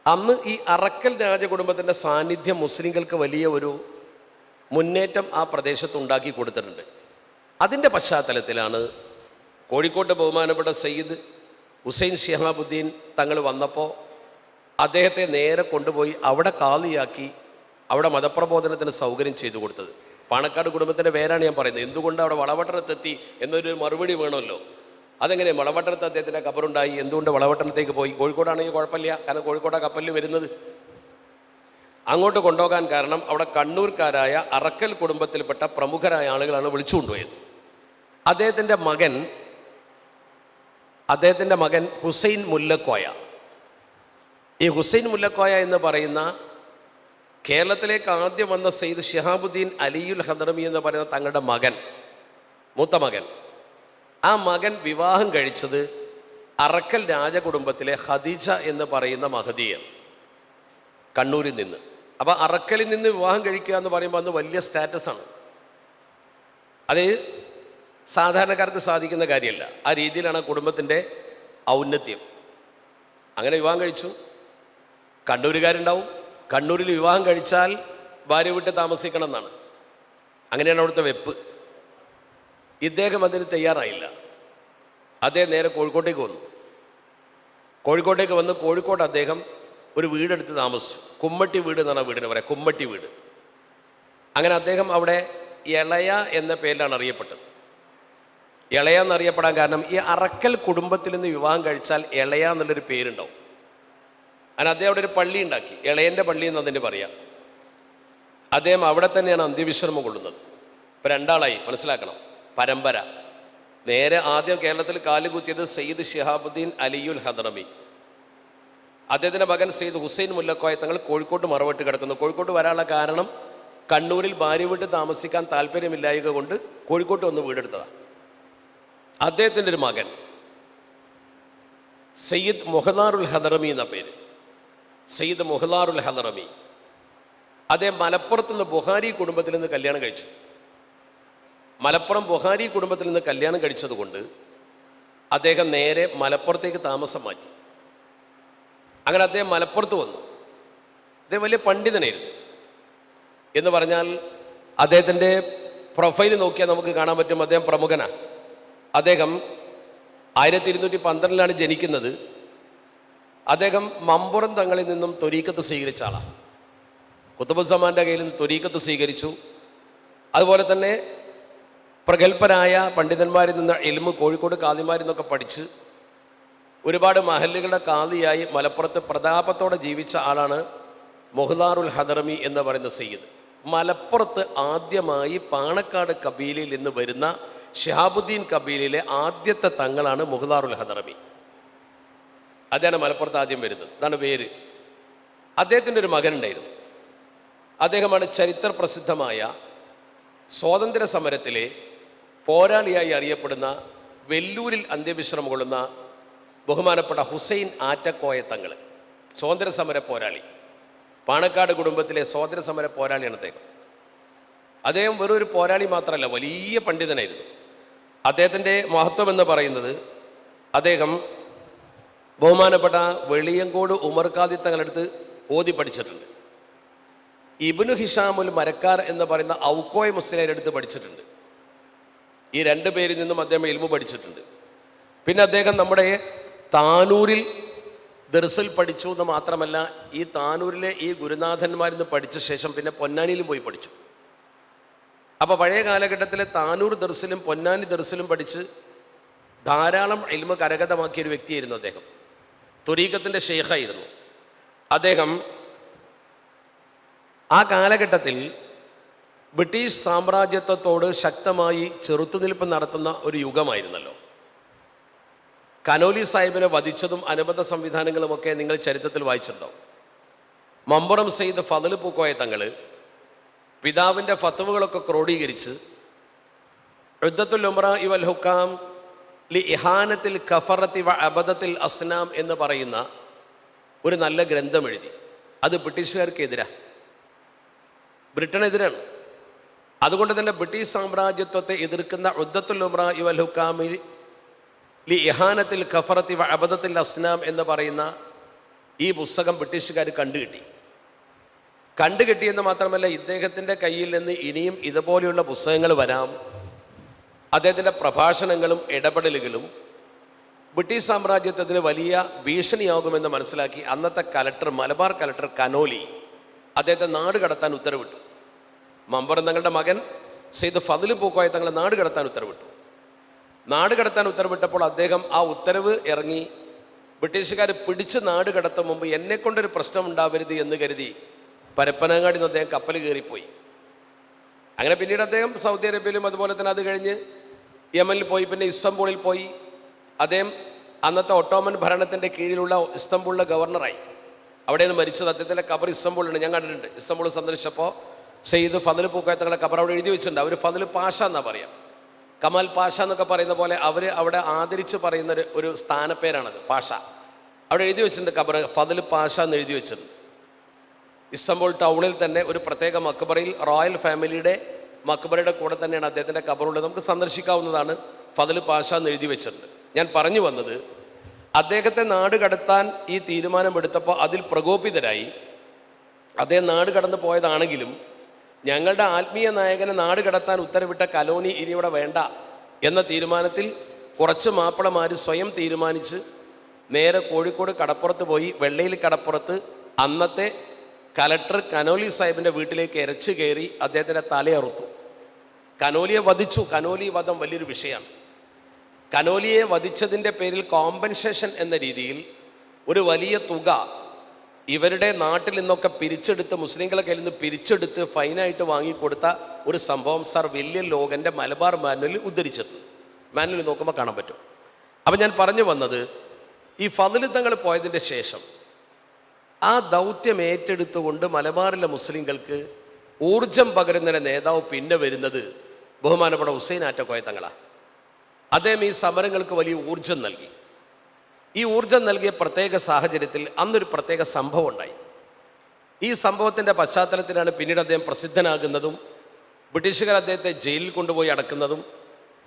അന്ന് ഈ അറക്കൽ രാജകുടുംബത്തിൻ്റെ സാന്നിധ്യം മുസ്ലിങ്ങൾക്ക് വലിയ ഒരു മുന്നേറ്റം ആ പ്രദേശത്ത് ഉണ്ടാക്കി കൊടുത്തിട്ടുണ്ട്. അതിൻ്റെ പശ്ചാത്തലത്തിലാണ് കോഴിക്കോട്ട് ബഹുമാനപ്പെട്ട സയ്യിദ് ഹുസൈൻ ശിഹാബുദ്ദീൻ തങ്ങൾ വന്നപ്പോൾ അദ്ദേഹത്തെ നേരെ കൊണ്ടുപോയി അവിടെ കാളിയാക്കി അവിടെ മതപ്രബോധനത്തിന് സൗകര്യം ചെയ്തു കൊടുത്തത്. പാണക്കാട് കുടുംബത്തിൻ്റെ പേരാണ് ഞാൻ പറയുന്നത്. എന്തുകൊണ്ട് അവിടെ വളപട്ടണത്തെത്തി എന്നൊരു മറുപടി വേണമല്ലോ. അതെങ്ങനെ വളപട്ടണത്ത് അദ്ദേഹത്തിൻ്റെ ഖബറുണ്ടായി, എന്തുകൊണ്ട് വളപട്ടണത്തേക്ക് പോയി? കോഴിക്കോടാണെങ്കിൽ കുഴപ്പമില്ല, കാരണം കോഴിക്കോടാ കപ്പലിൽ വരുന്നത്. അങ്ങോട്ട് കൊണ്ടുപോകാൻ കാരണം അവിടെ കണ്ണൂർക്കാരായ അറക്കൽ കുടുംബത്തിൽപ്പെട്ട പ്രമുഖരായ ആളുകളാണ് വിളിച്ചു കൊണ്ടുപോയത്. അദ്ദേഹത്തിൻ്റെ മകൻ ഹുസൈൻ മുല്ലക്കോയ. ഈ ഹുസൈൻ മുല്ലക്കോയ എന്ന് പറയുന്ന കേരളത്തിലേക്ക് ആദ്യം വന്ന സെയ്ദ് ഷിഹാബുദ്ദീൻ അലിയുൽ ഹദറമി എന്ന് പറയുന്ന തങ്ങളുടെ മകൻ, മൂത്ത മകൻ, ആ മകൻ വിവാഹം കഴിച്ചത് അറക്കൽ രാജകുടുംബത്തിലെ ഖദീജ എന്ന് പറയുന്ന മഹദിയാണ്, കണ്ണൂരിൽ നിന്ന്. അപ്പം അറക്കലിൽ നിന്ന് വിവാഹം കഴിക്കുക എന്ന് പറയുമ്പോൾ അന്ന് വലിയ സ്റ്റാറ്റസാണ്. അത് സാധാരണക്കാർക്ക് സാധിക്കുന്ന കാര്യമല്ല. ആ രീതിയിലാണ് ആ കുടുംബത്തിൻ്റെ ഔന്നത്യം. അങ്ങനെ വിവാഹം കഴിച്ചു. കണ്ണൂരുകാരുണ്ടാവും, കണ്ണൂരിൽ വിവാഹം കഴിച്ചാൽ ഭാര്യ വിട്ട് താമസിക്കണം എന്നാണ്. അങ്ങനെയാണ് അവിടുത്തെ വെപ്പ്. ഇദ്ദേഹം അതിന് തയ്യാറായില്ല. അദ്ദേഹം നേരെ കോഴിക്കോട്ടേക്ക് വന്നു. കോഴിക്കോട്ടേക്ക് വന്ന് കോഴിക്കോട് അദ്ദേഹം ഒരു വീടെടുത്ത് താമസിച്ചു. കുമ്മട്ടി വീട് എന്നാണ് വീടിന് പറയാം, കുമ്മട്ടി വീട്. അങ്ങനെ അദ്ദേഹം അവിടെ ഇളയ എന്ന പേരിലാണ് അറിയപ്പെട്ടത്. ഇളയ എന്നറിയപ്പെടാൻ കാരണം ഈ അറക്കൽ കുടുംബത്തിൽ നിന്ന് വിവാഹം കഴിച്ചാൽ ഇളയ എന്നുള്ളൊരു പേരുണ്ടാവും. അങ്ങനെ അദ്ദേഹം അവിടെ ഒരു പള്ളി ഉണ്ടാക്കി, ഇളയൻ്റെ പള്ളി എന്ന് അതിന് പറയാം. അദ്ദേഹം അവിടെ തന്നെയാണ് അന്ത്യവിശ്രമം കൊള്ളുന്നത്. ഇപ്പം രണ്ടാളായി, മനസ്സിലാക്കണം പരമ്പര. നേരെ ആദ്യം കേരളത്തിൽ കാലുകുത്തിയത് സെയ്ദ് ഷിഹാബുദ്ദീൻ അലിയുൽ ഹദറമി. അദ്ദേഹത്തിൻ്റെ മകൻ സെയ്ദ് ഹുസൈൻ മുല്ലക്കോയ തങ്ങൾ കോഴിക്കോട്ട് മറവിട്ട് കിടക്കുന്നു. കോഴിക്കോട്ട് വരാനുള്ള കാരണം കണ്ണൂരിൽ ഭാര്യ വീട്ട് താമസിക്കാൻ താല്പര്യമില്ലായക കൊണ്ട് കോഴിക്കോട്ട് വന്ന് വീടെടുത്തതാണ്. അദ്ദേഹത്തിൻ്റെ ഒരു മകൻ സയ്യിദ് മുഹദാറുൽ ഹദറമി എന്ന പേര്, സയ്യിദ് മുഹദാറുൽ ഹദറമി. അദ്ദേഹം മലപ്പുറത്ത് നിന്ന് ബുഹാരി കുടുംബത്തിൽ നിന്ന് കല്യാണം കഴിച്ചു. മലപ്പുറം ബുഹാരി കുടുംബത്തിൽ നിന്ന് കല്യാണം കഴിച്ചതുകൊണ്ട് അദ്ദേഹം നേരെ മലപ്പുറത്തേക്ക് താമസം മാറ്റി. അങ്ങനെ അദ്ദേഹം മലപ്പുറത്ത് വന്നു. അദ്ദേഹം വലിയ പണ്ഡിതനായിരുന്നു. എന്ന് പറഞ്ഞാൽ അദ്ദേഹത്തിൻ്റെ പ്രൊഫൈൽ നോക്കിയാൽ നമുക്ക് കാണാൻ പറ്റും അദ്ദേഹം പ്രമുഖനാണ്. അദ്ദേഹം 1212 ജനിക്കുന്നത്. അദ്ദേഹം മമ്പുറം തങ്ങളിൽ നിന്നും ത്വരീക്കത്ത് സ്വീകരിച്ച ആളാണ്. കുത്തുബുസ്സമാൻ്റെ കയ്യിൽ നിന്ന് ത്വരീക്കത്ത് സ്വീകരിച്ചു. അതുപോലെ തന്നെ പ്രഗത്ഭരായ പണ്ഡിതന്മാരിൽ നിന്ന് ഇൽമ് കോഴിക്കോട് കാദിമാരിൽ നിന്നൊക്കെ പഠിച്ച് ഒരുപാട് മഹല്ലുകളുടെ കാദിയായി മലപ്പുറത്ത് പ്രതാപത്തോടെ ജീവിച്ച ആളാണ് മുഹദാറുൽ ഹദറമി എന്ന് പറയുന്ന സയ്യിദ്. മലപ്പുറത്ത് ആദ്യമായി പാണക്കാട് കബീലയിൽ നിന്ന് വരുന്ന ഷിഹാബുദ്ദീൻ കബീലയിലെ ആദ്യത്തെ തങ്ങളാണ് മുഹദാറുൽ ഹദറമി. അദ്ദേഹമാണ് മലപ്പുറത്ത് ആദ്യം വരുന്നത്. ഇതാണ് പേര്. അദ്ദേഹത്തിൻ്റെ ഒരു മകനുണ്ടായിരുന്നു. അദ്ദേഹമാണ് ചരിത്ര പ്രസിദ്ധമായ സ്വാതന്ത്ര്യ സമരത്തിലെ പോരാളിയായി അറിയപ്പെടുന്ന വെല്ലൂരിൽ അന്ത്യവിശ്രമം കൊള്ളുന്ന ബഹുമാനപ്പെട്ട ഹുസൈൻ ആറ്റക്കോയ തങ്ങൾ. സ്വാതന്ത്ര്യ സമര പോരാളി, പാണക്കാട് കുടുംബത്തിലെ സ്വാതന്ത്ര്യ സമര പോരാളിയാണ് അദ്ദേഹം. അദ്ദേഹം വെറും ഒരു പോരാളി മാത്രമല്ല, വലിയ പണ്ഡിതനായിരുന്നു. അദ്ദേഹത്തിൻ്റെ മഹത്വം എന്ന് പറയുന്നത് അദ്ദേഹം ബഹുമാനപ്പെട്ട വെളിയങ്കോട് ഉമർ ഖാദി തങ്ങളടുത്ത് ഓതി പഠിച്ചിട്ടുണ്ട്. ഇബ്നു ഹിഷാമുൽ മരക്കാർ എന്ന് പറയുന്ന ഔക്കോയ മുസ്ലിയാരുടെ അടുത്ത് പഠിച്ചിട്ടുണ്ട്. ഈ രണ്ട് പേരിൽ നിന്നും അദ്ദേഹം ഇൽമു പഠിച്ചിട്ടുണ്ട്. പിന്നെ അദ്ദേഹം നമ്മുടെ താനൂരിൽ ദർസിൽ പഠിച്ചു എന്ന് മാത്രമല്ല, ഈ താനൂരിലെ ഈ ഗുരുനാഥന്മാരിൽ നിന്ന് പഠിച്ച ശേഷം പിന്നെ പൊന്നാനിയിലും പോയി പഠിച്ചു. അപ്പോൾ പഴയ കാലഘട്ടത്തിലെ താനൂർ ദർസിലും പൊന്നാനി ദർസിലും പഠിച്ച് ധാരാളം ഇൽമു കരഗതമാക്കിയൊരു വ്യക്തിയായിരുന്നു അദ്ദേഹം. ത്വരീഖത്തിൻ്റെ ഷെയ്ഖായിരുന്നു അദ്ദേഹം. ആ കാലഘട്ടത്തിൽ ബ്രിട്ടീഷ് സാമ്രാജ്യത്വത്തോട് ശക്തമായി ചെറുത്തുനിൽപ്പ് നടത്തുന്ന ഒരു യുഗമായിരുന്നല്ലോ. കനോലി സാഹിബിനെ വധിച്ചതും അനുബന്ധ സംവിധാനങ്ങളുമൊക്കെ നിങ്ങൾ ചരിത്രത്തിൽ വായിച്ചിട്ടുണ്ടാവും. മമ്പുറം സെയ്ദ് ഫദൽ പൂക്കോയ തങ്ങൾ പിതാവിൻ്റെ ഫത്വകളൊക്കെ ക്രോഡീകരിച്ച് ഉദ്ദത്തുൽ ഉംറ വൽ ഹുക്കാം ലി ഇഹാനത്തിൽ കഫറത്തി വ അബദത്തിൽ അസ്നാം എന്ന് പറയുന്ന ഒരു നല്ല ഗ്രന്ഥം എഴുതി. അത് ബ്രിട്ടീഷുകാർക്കെതിരാണ്, ബ്രിട്ടനെതിരാണ്. അതുകൊണ്ട് തന്നെ ബ്രിട്ടീഷ് സാമ്രാജ്യത്വത്തെ എതിർക്കുന്ന ഉദ്ദത്തുൽ ഉംറ വൽ ഹുക്കാമിൽ ലി ഇഹാനത്തിൽ കഫറത്തി വ അബദത്തിൽ അസ്നാം എന്ന് പറയുന്ന ഈ പുസ്തകം ബ്രിട്ടീഷുകാർ കണ്ടുകിട്ടിയെന്ന് മാത്രമല്ല, ഇദ്ദേഹത്തിൻ്റെ കയ്യിൽ നിന്ന് ഇനിയും ഇതുപോലെയുള്ള പുസ്തകങ്ങൾ വരാം. അദ്ദേഹത്തിൻ്റെ പ്രഭാഷണങ്ങളും ഇടപെടലുകളും ബ്രിട്ടീഷ് സാമ്രാജ്യത്വത്തിന് വലിയ ഭീഷണിയാകുമെന്ന് മനസ്സിലാക്കി അന്നത്തെ കലക്ടർ, മലബാർ കലക്ടർ കനോലി അദ്ദേഹത്തെ നാട് കടത്താൻ ഉത്തരവിട്ടു. മമ്പുറം തങ്ങളുടെ മകൻ സെയ്ദ് ഫضൽ പൂക്കോയ തങ്ങളെ നാട് കടത്താൻ ഉത്തരവിട്ടു. നാട് കടത്താൻ ഉത്തരവിട്ടപ്പോൾ അദ്ദേഹം ആ ഉത്തരവ് ഇറങ്ങി ബ്രിട്ടീഷുകാർ പിടിച്ച് നാട് കടത്തും മുമ്പ് എന്നെക്കൊണ്ടൊരു പ്രശ്നം ഉണ്ടാവരുത് എന്ന് കരുതി പരപ്പനങ്ങാടി നിന്ന് അദ്ദേഹം കപ്പൽ കയറിപ്പോയി. അങ്ങനെ പിന്നീട് അദ്ദേഹം സൗദി അറേബ്യയിലും അതുപോലെ തന്നെ അത് കഴിഞ്ഞ് യമനിൽ പോയി, പിന്നെ ഇസ്തംബൂളിൽ പോയി. അദ്ദേഹം അന്നത്തെ ഒട്ടോമൻ ഭരണത്തിൻ്റെ കീഴിലുള്ള ഇസ്തംബൂളിലെ ഗവർണറായി. അവിടെയാണ് മരിച്ചത്. അദ്ദേഹത്തിൻ്റെ ഖബർ ഇസ്തംബൂളിലുണ്ട്, ഞാൻ കണ്ടിട്ടുണ്ട്. ഇസ്തംബൂൾ സന്ദർശിച്ചപ്പോൾ സെയ്ദ് ഫضൽ പൂക്കോയ തങ്ങളുടെ ഖബർ അവിടെ എഴുതി വെച്ചിട്ടുണ്ട്. അവർ ഫضൽ പാഷ എന്നാണ് പറയാം, കമാൽ പാഷ എന്നൊക്കെ പറയുന്ന പോലെ അവർ അവിടെ ആദരിച്ച് പറയുന്ന ഒരു സ്ഥാനപ്പേരാണത്, പാഷ. അവിടെ എഴുതി വെച്ചിട്ടുണ്ട് ഖബർ ഫضൽ പാഷ എന്ന് എഴുതി വെച്ചിട്ടുണ്ട്. ഇസ്തംബൂൾ ടൗണിൽ തന്നെ ഒരു പ്രത്യേക മക്ബറയിൽ റോയൽ ഫാമിലിയുടെ മക്ബറയുടെ കൂടെ തന്നെയാണ് അദ്ദേഹത്തിൻ്റെ ഖബറുള്ളത്. നമുക്ക് സന്ദർശിക്കാവുന്നതാണ്. ഫضൽ പാഷ എന്ന് എഴുതി വെച്ചിട്ടുണ്ട്. ഞാൻ പറഞ്ഞു വന്നത്, അദ്ദേഹത്തെ നാട് കടത്താൻ ഈ തീരുമാനമെടുത്തപ്പോൾ അതിൽ പ്രകോപിതരായി അദ്ദേഹം നാട് കടന്നു പോയതാണെങ്കിലും ഞങ്ങളുടെ ആത്മീയ നായകനെ നാട് കടത്താൻ ഉത്തരവിട്ട കലോനി ഇനി ഇവിടെ വേണ്ട എന്ന തീരുമാനത്തിൽ കുറച്ച് മാപ്പിളമാർ സ്വയം തീരുമാനിച്ച് നേരെ കോഴിക്കോട് കടപ്പുറത്ത് പോയി. വെള്ളയിൽ കടപ്പുറത്ത് അന്നത്തെ കലക്ടർ കനോലി സാഹിബിൻ്റെ വീട്ടിലേക്ക് ഇരച്ചു കയറി അദ്ദേഹത്തിൻ്റെ തലയറുത്തു. കനോലിയെ വധിച്ചു. കനോലി വധം വലിയൊരു വിഷയമാണ്. കനോലിയെ വധിച്ചതിൻ്റെ പേരിൽ കോമ്പൻസേഷൻ എന്ന രീതിയിൽ ഒരു വലിയ തുക ഇവരുടെ നാട്ടിൽ നിന്നൊക്കെ പിരിച്ചെടുത്ത്, മുസ്ലിങ്ങളെ കയ്യിൽ നിന്ന് പിരിച്ചെടുത്ത് ഫൈനായിട്ട് വാങ്ങിക്കൊടുത്ത ഒരു സംഭവം സർ വില്യം ലോഗൻ്റെ മലബാർ മാനുവലിൽ ഉദ്ധരിച്ചത്. മാനുവൽ നോക്കുമ്പോൾ കാണാൻ പറ്റും. അപ്പം ഞാൻ പറഞ്ഞു വന്നത്, ഈ ഫضൽ തങ്ങൾ പോയതിൻ്റെ ശേഷം ആ ദൗത്യം ഏറ്റെടുത്തുകൊണ്ട് മലബാറിലെ മുസ്ലിങ്ങൾക്ക് ഊർജം പകരുന്ന നേതാവ് പിന്നെ വരുന്നത് ബഹുമാനപ്പെട്ട ഹുസൈൻ ആറ്റക്കോയ തങ്ങളാണ്. അദ്ദേഹം ഈ സമരങ്ങൾക്ക് വലിയ ഊർജം നൽകി. ഈ ഊർജം നൽകിയ പ്രത്യേക സാഹചര്യത്തിൽ അന്നൊരു പ്രത്യേക സംഭവം ഉണ്ടായി. ഈ സംഭവത്തിൻ്റെ പശ്ചാത്തലത്തിലാണ് പിന്നീട് അദ്ദേഹം പ്രസിദ്ധനാകുന്നതും ബ്രിട്ടീഷുകാർ അദ്ദേഹത്തെ ജയിലിൽ കൊണ്ടുപോയി അടക്കുന്നതും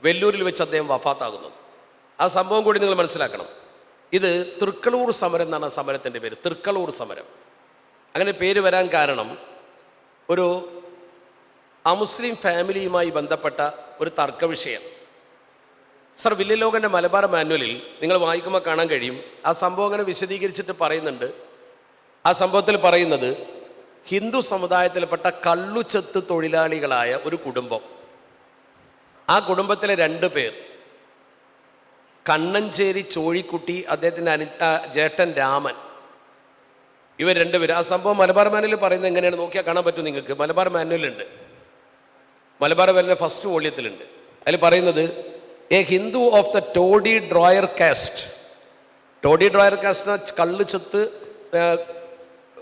വെല്ലൂരിൽ വെച്ച് അദ്ദേഹം വഫാത്താകുന്നതും. ആ സംഭവം കൂടി നിങ്ങൾ മനസ്സിലാക്കണം. ഇത് തൃക്കളൂർ സമരം എന്നാണ് ആ സമരത്തിൻ്റെ പേര്, തൃക്കളൂർ സമരം. അങ്ങനെ പേര് വരാൻ കാരണം ഒരു അമുസ്ലിം ഫാമിലിയുമായി ബന്ധപ്പെട്ട ഒരു തർക്ക വിഷയം. സർ വില്യം ലോഗൻ്റെ മലബാർ മാനുവലിൽ നിങ്ങൾ വായിക്കുമ്പോൾ കാണാൻ കഴിയും. ആ സംഭവം അങ്ങനെ വിശദീകരിച്ചിട്ട് പറയുന്നുണ്ട്. ആ സംഭവത്തിൽ പറയുന്നത്, ഹിന്ദു സമുദായത്തിൽപ്പെട്ട കള്ളുചെത്ത് തൊഴിലാളികളായ ഒരു കുടുംബം, ആ കുടുംബത്തിലെ 2 പേർ, കണ്ണഞ്ചേരി ചോഴിക്കുട്ടി, അദ്ദേഹത്തിൻ്റെ ജേട്ടൻ രാമൻ, ഇവർ 2 പേര്. ആ സംഭവം മലബാർ മാനുവലിൽ പറയുന്നത് എങ്ങനെയാണ് നോക്കിയാൽ കാണാൻ പറ്റും നിങ്ങൾക്ക്. മലബാർ മാനുവലുണ്ട്, മലബാർ മാനുവലിൻ്റെ ഫസ്റ്റ് വോള്യത്തിലുണ്ട്. അതിൽ പറയുന്നത്, a Hindu of the toddy drawer caste. Toddy drawer caste എന്ന കള്ളുചെത്ത്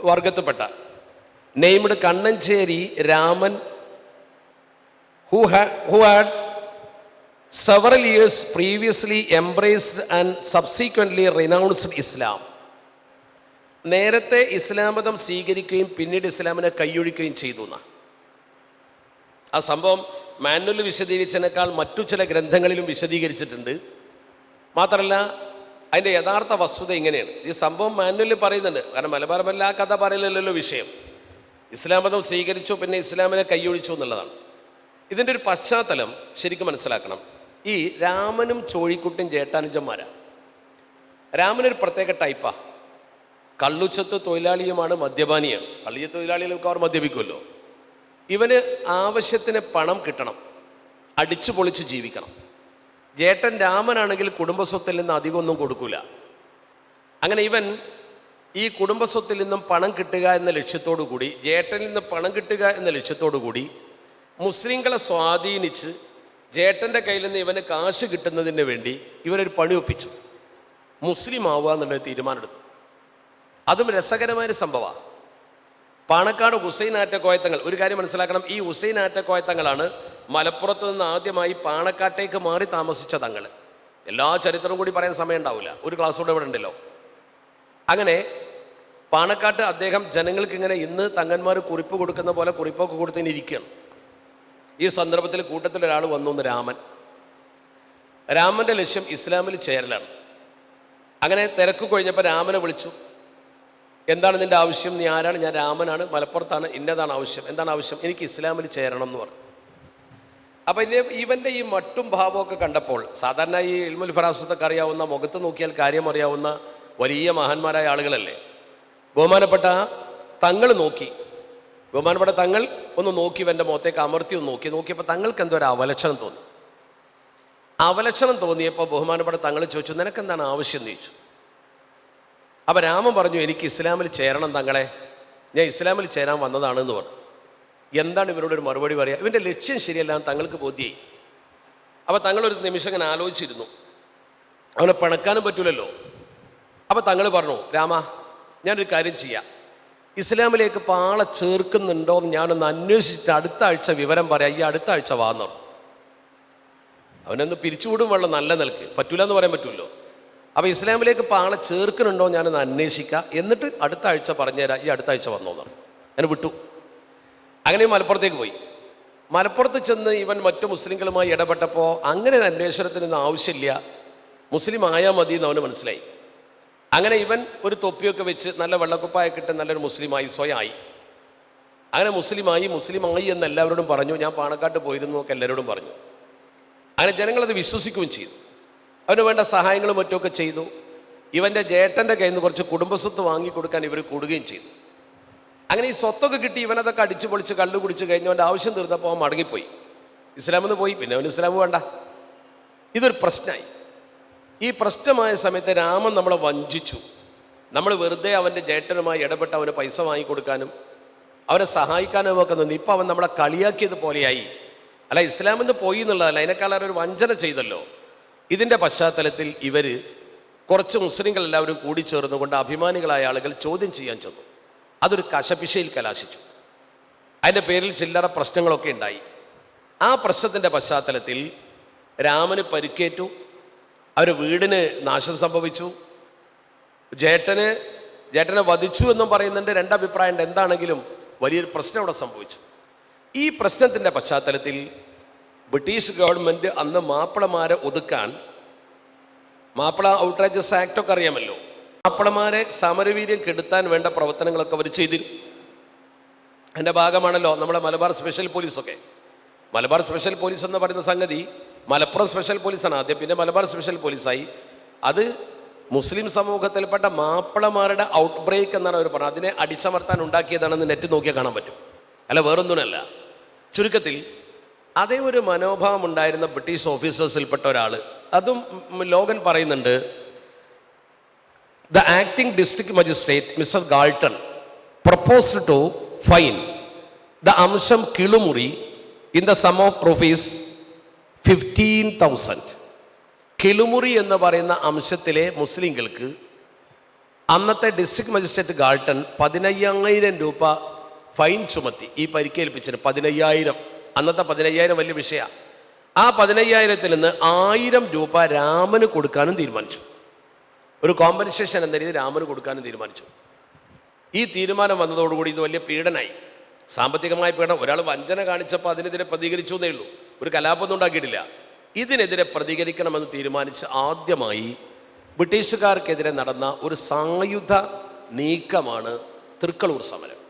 വർഗത്തിൽപ്പെട്ട named Kannancheri Raman, who had several years previously embraced and subsequently renounced Islam. നേരത്തെ ഇസ്ലാം മതം സ്വീകരിക്കുകയും പിന്നീട് ഇസ്ലാമിനെ കൈയൊഴിക്കുകയും ചെയ്തു. ആ സംഭവം മാനുവൽ വിശദീകരിച്ചതിനേക്കാൾ മറ്റു ചില ഗ്രന്ഥങ്ങളിലും വിശദീകരിച്ചിട്ടുണ്ട്. മാത്രമല്ല അതിൻ്റെ യഥാർത്ഥ വസ്തുത ഇങ്ങനെയാണ്. ഈ സംഭവം മാനുവലിൽ പറയുന്നുണ്ട്. കാരണം മലബാർ മല്ല ആ കഥ പറയലല്ലോ വിഷയം. ഇസ്ലാം മതം സ്വീകരിച്ചു, പിന്നെ ഇസ്ലാമിനെ കൈയൊഴിച്ചു എന്നുള്ളതാണ്. ഇതിൻ്റെ ഒരു പശ്ചാത്തലം ശരിക്കും മനസ്സിലാക്കണം. ഈ രാമനും ചോഴിക്കുട്ടും ജേട്ടാനുജന്മാരാണ്. രാമനൊരു പ്രത്യേക ടൈപ്പാണ്. കള്ളുചെത്ത് തൊഴിലാളിയുമാണ്, മദ്യപാനിയാണ്. കള്ളിയ തൊഴിലാളികൾക്ക് അവർ മദ്യപിക്കുമല്ലോ. ഇവന് ആവശ്യത്തിന് പണം കിട്ടണം, അടിച്ചു പൊളിച്ച് ജീവിക്കണം. ജേട്ടൻ രാമനാണെങ്കിൽ കുടുംബസ്വത്തിൽ നിന്ന് അധികമൊന്നും കൊടുക്കൂല. അങ്ങനെ ഇവൻ ഈ കുടുംബസ്വത്തിൽ നിന്നും പണം കിട്ടുക എന്ന ലക്ഷ്യത്തോടു കൂടി, ജേട്ടനിൽ നിന്ന് പണം കിട്ടുക എന്ന ലക്ഷ്യത്തോടു കൂടി മുസ്ലിങ്ങളെ സ്വാധീനിച്ച് ജേട്ടൻ്റെ കയ്യിൽ നിന്ന് ഇവന് കാശ് കിട്ടുന്നതിന് വേണ്ടി ഇവനൊരു പണി ഒപ്പിച്ചു. മുസ്ലിം ആവുക എന്നുള്ള തീരുമാനമെടുത്തു. അതും രസകരമായൊരു സംഭവമാണ്. പാണക്കാട് ഹുസൈൻ ആറ്റക്കോയത്തങ്ങൾ, ഒരു കാര്യം മനസ്സിലാക്കണം, ഈ ഹുസൈൻ ആറ്റക്കോയത്തങ്ങളാണ് മലപ്പുറത്ത് നിന്ന് ആദ്യമായി പാണക്കാട്ടേക്ക് മാറി താമസിച്ച തങ്ങൾ. എല്ലാ ചരിത്രവും കൂടി പറയാൻ സമയം ഉണ്ടാവില്ല, ഒരു ക്ലാസ് കൂടെ ഇവിടെ ഉണ്ടല്ലോ. അങ്ങനെ പാണക്കാട്ട് അദ്ദേഹം ജനങ്ങൾക്ക് ഇങ്ങനെ ഇന്ന് തങ്ങന്മാർ കുറിപ്പ് കൊടുക്കുന്ന പോലെ കുറിപ്പൊക്കെ കൊടുത്തിരിക്കുകയാണ്. ഈ സന്ദർഭത്തിൽ കൂട്ടത്തിലൊരാൾ വന്നു, രാമൻ. രാമൻ്റെ ലക്ഷ്യം ഇസ്ലാമിൽ ചേരലാണ്. അങ്ങനെ തിരക്ക് കഴിഞ്ഞപ്പോൾ രാമനെ വിളിച്ചു. എന്താണ് നിൻ്റെ ആവശ്യം? നീ ആരാണ്? ഞാൻ രാമനാണ്, മലപ്പുറത്താണ്, ഇന്നതാണ് ആവശ്യം. എന്താണ് ആവശ്യം? എനിക്ക് ഇസ്ലാമിൽ ചേരണം എന്ന് പറഞ്ഞു. അപ്പം ഇവൻ്റെ ഈ മട്ടും ഭാവമൊക്കെ കണ്ടപ്പോൾ, സാധാരണ ഈ ഇൽമുൽ ഫറാസത്തൊക്കെ അറിയാവുന്ന, മുഖത്ത് നോക്കിയാൽ കാര്യം അറിയാവുന്ന വലിയ മഹാന്മാരായ ആളുകളല്ലേ, ബഹുമാനപ്പെട്ട തങ്ങൾ നോക്കി, ബഹുമാനപ്പെട്ട തങ്ങൾ ഒന്ന് നോക്കി, ഇവൻ്റെ മുഖത്തേക്ക് അമർത്തി ഒന്ന് നോക്കിയപ്പോൾ തങ്ങൾക്ക് എന്തോ ഒരു അവലക്ഷണം തോന്നി. അവലക്ഷണം തോന്നിയപ്പോൾ ബഹുമാനപ്പെട്ട തങ്ങൾ ചോദിച്ചു, നിനക്കെന്താണ് ആവശ്യം എന്ന് ചോദിച്ചു. അപ്പം രാമൻ പറഞ്ഞു, എനിക്ക് ഇസ്ലാമിൽ ചേരണം തങ്ങളെ, ഞാൻ ഇസ്ലാമിൽ ചേരാൻ വന്നതാണെന്ന് പറഞ്ഞു. എന്താണ് ഇവരോടൊരു മറുപടി പറയുക? ഇവൻ്റെ ലക്ഷ്യം ശരിയല്ല തങ്ങൾക്ക് ബോധ്യമായി. അപ്പോൾ തങ്ങളൊരു നിമിഷം ഇങ്ങനെ ആലോചിച്ചിരുന്നു. അവനെ പിണക്കാനും പറ്റൂലല്ലോ. അപ്പോൾ തങ്ങൾ പറഞ്ഞു, രാമ, ഞാനൊരു കാര്യം ചെയ്യാം, ഇസ്ലാമിലേക്ക് പാളെ ചേർക്കുന്നുണ്ടോ എന്ന് ഞാനൊന്ന് അന്വേഷിച്ചിട്ട് അടുത്ത ആഴ്ച വിവരം പറയാം, ഈ അടുത്ത ആഴ്ച വാന്നു. അവനൊന്ന് പിരിച്ചുവിടും വെള്ളം നല്ല നിലക്ക്, പറ്റൂല എന്ന് പറയാൻ പറ്റുമല്ലോ. അപ്പോൾ ഇസ്ലാമിലേക്ക് പാളെ ചേർക്കുന്നുണ്ടോ ഞാനൊന്ന് അന്വേഷിക്കാം, എന്നിട്ട് അടുത്ത ആഴ്ച പറഞ്ഞുതരാം, ഈ അടുത്ത ആഴ്ച വന്നോന്നാണ്. ഞാൻ വിട്ടു. അങ്ങനെ മലപ്പുറത്തേക്ക് പോയി. മലപ്പുറത്ത് ചെന്ന് ഇവൻ മറ്റു മുസ്ലിങ്ങളുമായി ഇടപെട്ടപ്പോൾ അങ്ങനെ ഒരു അന്വേഷണത്തിനൊന്നും ആവശ്യമില്ല, മുസ്ലിം ആയാൽ മതി എന്ന് അവന് മനസ്സിലായി. അങ്ങനെ ഇവൻ ഒരു തൊപ്പിയൊക്കെ വെച്ച് നല്ല വെള്ളക്കുപ്പായൊക്കെ ഇട്ട് നല്ലൊരു മുസ്ലിമായി സ്വയമായി. അങ്ങനെ മുസ്ലിമായി എന്ന് എല്ലാവരോടും പറഞ്ഞു. ഞാൻ പാണക്കാട്ട് പോയിരുന്നു ഒക്കെ എല്ലാവരോടും പറഞ്ഞു. അങ്ങനെ ജനങ്ങളത് വിശ്വസിക്കുകയും ചെയ്തു. അവന് വേണ്ട സഹായങ്ങളും മറ്റുമൊക്കെ ചെയ്തു. ഇവൻ്റെ ജേട്ടൻ്റെ കയ്യിൽ നിന്ന് കുറച്ച് കുടുംബസ്വത്ത് വാങ്ങിക്കൊടുക്കാൻ ഇവർ കൂടുകയും ചെയ്തു. അങ്ങനെ ഈ സ്വത്തൊക്കെ കിട്ടി ഇവനതൊക്കെ അടിച്ചു പൊളിച്ച് കള്ളു കുടിച്ച് കഴിഞ്ഞവൻ്റെ ആവശ്യം തീർന്നപ്പോൾ അവൻ മടങ്ങിപ്പോയി, ഇസ്ലാമെന്ന് പോയി. പിന്നെ അവന് ഇസ്ലാം വേണ്ട. ഇതൊരു പ്രശ്നമായി. ഈ പ്രശ്നമായ സമയത്ത് രാമൻ നമ്മളെ വഞ്ചിച്ചു. നമ്മൾ വെറുതെ അവൻ്റെ ജേട്ടനുമായി ഇടപെട്ട് അവന് പൈസ വാങ്ങിക്കൊടുക്കാനും അവനെ സഹായിക്കാനും ഒക്കെ നിന്ന് ഇപ്പം അവൻ നമ്മളെ കളിയാക്കിയത് പോലെയായി. അല്ല, ഇസ്ലാമെന്ന് പോയി എന്നുള്ളതല്ല, അതിനേക്കാളേറെ ഒരു വഞ്ചന ചെയ്തല്ലോ. ഇതിൻ്റെ പശ്ചാത്തലത്തിൽ ഇവർ കുറച്ച് മുസ്ലിങ്ങൾ എല്ലാവരും കൂടി ചേർന്നുകൊണ്ട് അഭിമാനികളായ ആളുകൾ ചോദ്യം ചെയ്യാൻ ചെന്നു. അതൊരു കശപിശയിൽ കലാശിച്ചു. അതിൻ്റെ പേരിൽ ചില്ലറ പ്രശ്നങ്ങളൊക്കെ ഉണ്ടായി. ആ പ്രശ്നത്തിൻ്റെ പശ്ചാത്തലത്തിൽ രാമന് പരിക്കേറ്റു, അവരുടെ വീടിന് നാശം സംഭവിച്ചു, ജേട്ടനെ വധിച്ചു എന്നും പറയുന്നുണ്ട്. രണ്ടഭിപ്രായമുണ്ട്. എന്താണെങ്കിലും വലിയൊരു പ്രശ്നം അവിടെ സംഭവിച്ചു. ഈ പ്രശ്നത്തിൻ്റെ പശ്ചാത്തലത്തിൽ ബ്രിട്ടീഷ് ഗവൺമെൻറ് അന്ന് മാപ്പിളമാരെ ഒതുക്കാൻ, മാപ്പിള ഔട്ട്റേജസ് ആക്റ്റൊക്കെ അറിയാമല്ലോ, മാപ്പിളമാരെ സമരവീര്യം കെടുത്താൻ വേണ്ട പ്രവർത്തനങ്ങളൊക്കെ അവർ ചെയ്തിരുന്നു. അതിൻ്റെ ഭാഗമാണല്ലോ നമ്മുടെ മലബാർ സ്പെഷ്യൽ പോലീസൊക്കെ. മലബാർ സ്പെഷ്യൽ പോലീസ് എന്ന് പറയുന്ന സംഗതി മലപ്പുറം സ്പെഷ്യൽ പോലീസാണ് ആദ്യം, പിന്നെ മലബാർ സ്പെഷ്യൽ പോലീസായി. അത് മുസ്ലിം സമൂഹത്തിൽപ്പെട്ട മാപ്പിളമാരുടെ ഔട്ട് ബ്രേക്ക് എന്നാണ് അവർ പറഞ്ഞത്. അതിനെ അടിച്ചമർത്താൻ ഉണ്ടാക്കിയതാണെന്ന് നെറ്റ് നോക്കിയാൽ കാണാൻ പറ്റും, അല്ല വേറൊന്നുമല്ല. ചുരുക്കത്തിൽ അതേ ഒരു മനോഭാവം ഉണ്ടായിരുന്ന ബ്രിട്ടീഷ് ഓഫീസേഴ്സിൽപ്പെട്ട ഒരാൾ, അതും ലോഗൻ പറയുന്നുണ്ട്, the acting district magistrate mister Galton proposed to fine the അംശം Kilumuri in the sum of rupees 15,000. Kilumuri എന്ന് പറയുന്ന അംശത്തിലെ മുസ്ലിങ്ങൾക്ക് അന്നത്തെ ഡിസ്ട്രിക്ട് മജിസ്ട്രേറ്റ് ഗാൾട്ടൺ 15,000 രൂപ ഫൈൻ ചുമത്തി. ഈ പരിക്കേൽപ്പിച്ചിട്ട് 15,000, അന്നത്തെ 15,000 വലിയ വിഷയമാണ്. ആ 15,000-ൽ നിന്ന് 1,000 രൂപ രാമന് കൊടുക്കാനും തീരുമാനിച്ചു. ഒരു കോമ്പൻസേഷൻ എന്ന രീതിയിൽ രാമന് കൊടുക്കാനും തീരുമാനിച്ചു. ഈ തീരുമാനം വന്നതോടുകൂടി ഇത് വലിയ പീഡനായി, സാമ്പത്തികമായ പീഡനം. ഒരാൾ വഞ്ചന കാണിച്ചപ്പോൾ അതിനെതിരെ പ്രതികരിച്ചു എന്നേ ഉള്ളൂ, ഒരു കലാപമൊന്നും ഉണ്ടാക്കിയിട്ടില്ല. ഇതിനെതിരെ പ്രതികരിക്കണമെന്ന് തീരുമാനിച്ച് ആദ്യമായി ബ്രിട്ടീഷുകാർക്കെതിരെ നടന്ന ഒരു സായുധ നീക്കമാണ് തൃക്കളൂർ സമരം.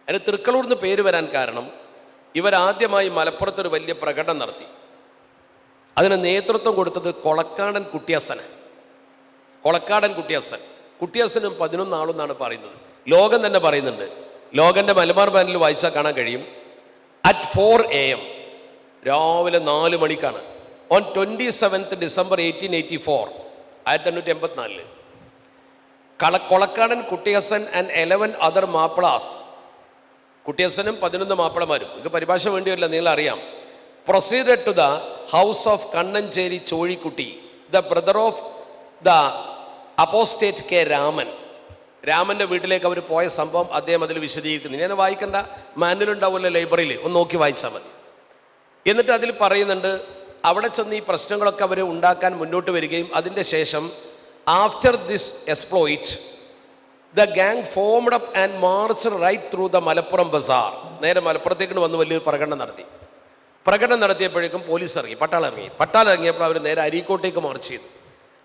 അതിന് തൃക്കളൂർ എന്ന് പേര് വരാൻ കാരണം ഇവരാദ്യമായി മലപ്പുറത്തൊരു വലിയ പ്രകടനം നടത്തി. അതിന് നേതൃത്വം കൊടുത്തത് കൊളക്കാടൻ കുട്ടിയാസനും 11 ആളെന്നാണ് പറയുന്നത്. ലോകം തന്നെ പറയുന്നുണ്ട്. ലോകൻ്റെ മലബാർ ബാൻഡിൽ വായിച്ചാൽ കാണാൻ കഴിയും. അറ്റ് 4 AM രാവിലെ 4 മണിക്കാണ് on 27th December 1884, 1884 Kolakkadan Kuttiyasan and 11 other Mappilas, കുട്ടിയസനും 11 മാപ്പിളമാരും, നിങ്ങൾക്ക് പരിഭാഷ വേണ്ടിയല്ല, നിങ്ങൾ അറിയാം, proceeded to the house of Kannancheri Chozhikutty, the brother of the apostate K രാമൻ്റെ വീട്ടിലേക്ക് അവർ പോയ സംഭവം അദ്ദേഹം അതിൽ വിശദീകരിക്കുന്നു. ഞാൻ വായിക്കേണ്ട, മാനുവൽ ഉണ്ടാവുമല്ലോ ലൈബ്രറിയിൽ, ഒന്ന് നോക്കി വായിച്ചാൽ മതി. എന്നിട്ട് അതിൽ പറയുന്നുണ്ട്, അവിടെ ചെന്ന് ഈ പ്രശ്നങ്ങളൊക്കെ അവർ ഉണ്ടാക്കാൻ മുന്നോട്ട് വരികയും അതിൻ്റെ ശേഷം after this exploit the gang formed up and march right through the Malappuram bazaar. നേരെ മലപ്പുറത്തേക്ക് വന്ന് വലിയൊരു പ്രകടനം നടത്തിയപ്പോഴേക്കും പോലീസ് ഇറങ്ങി, പട്ടാളം ഇറങ്ങിയപ്പോൾ അവർ നേരെ അരീക്കോട്ടേക്ക് മാർച്ച് ചെയ്തു.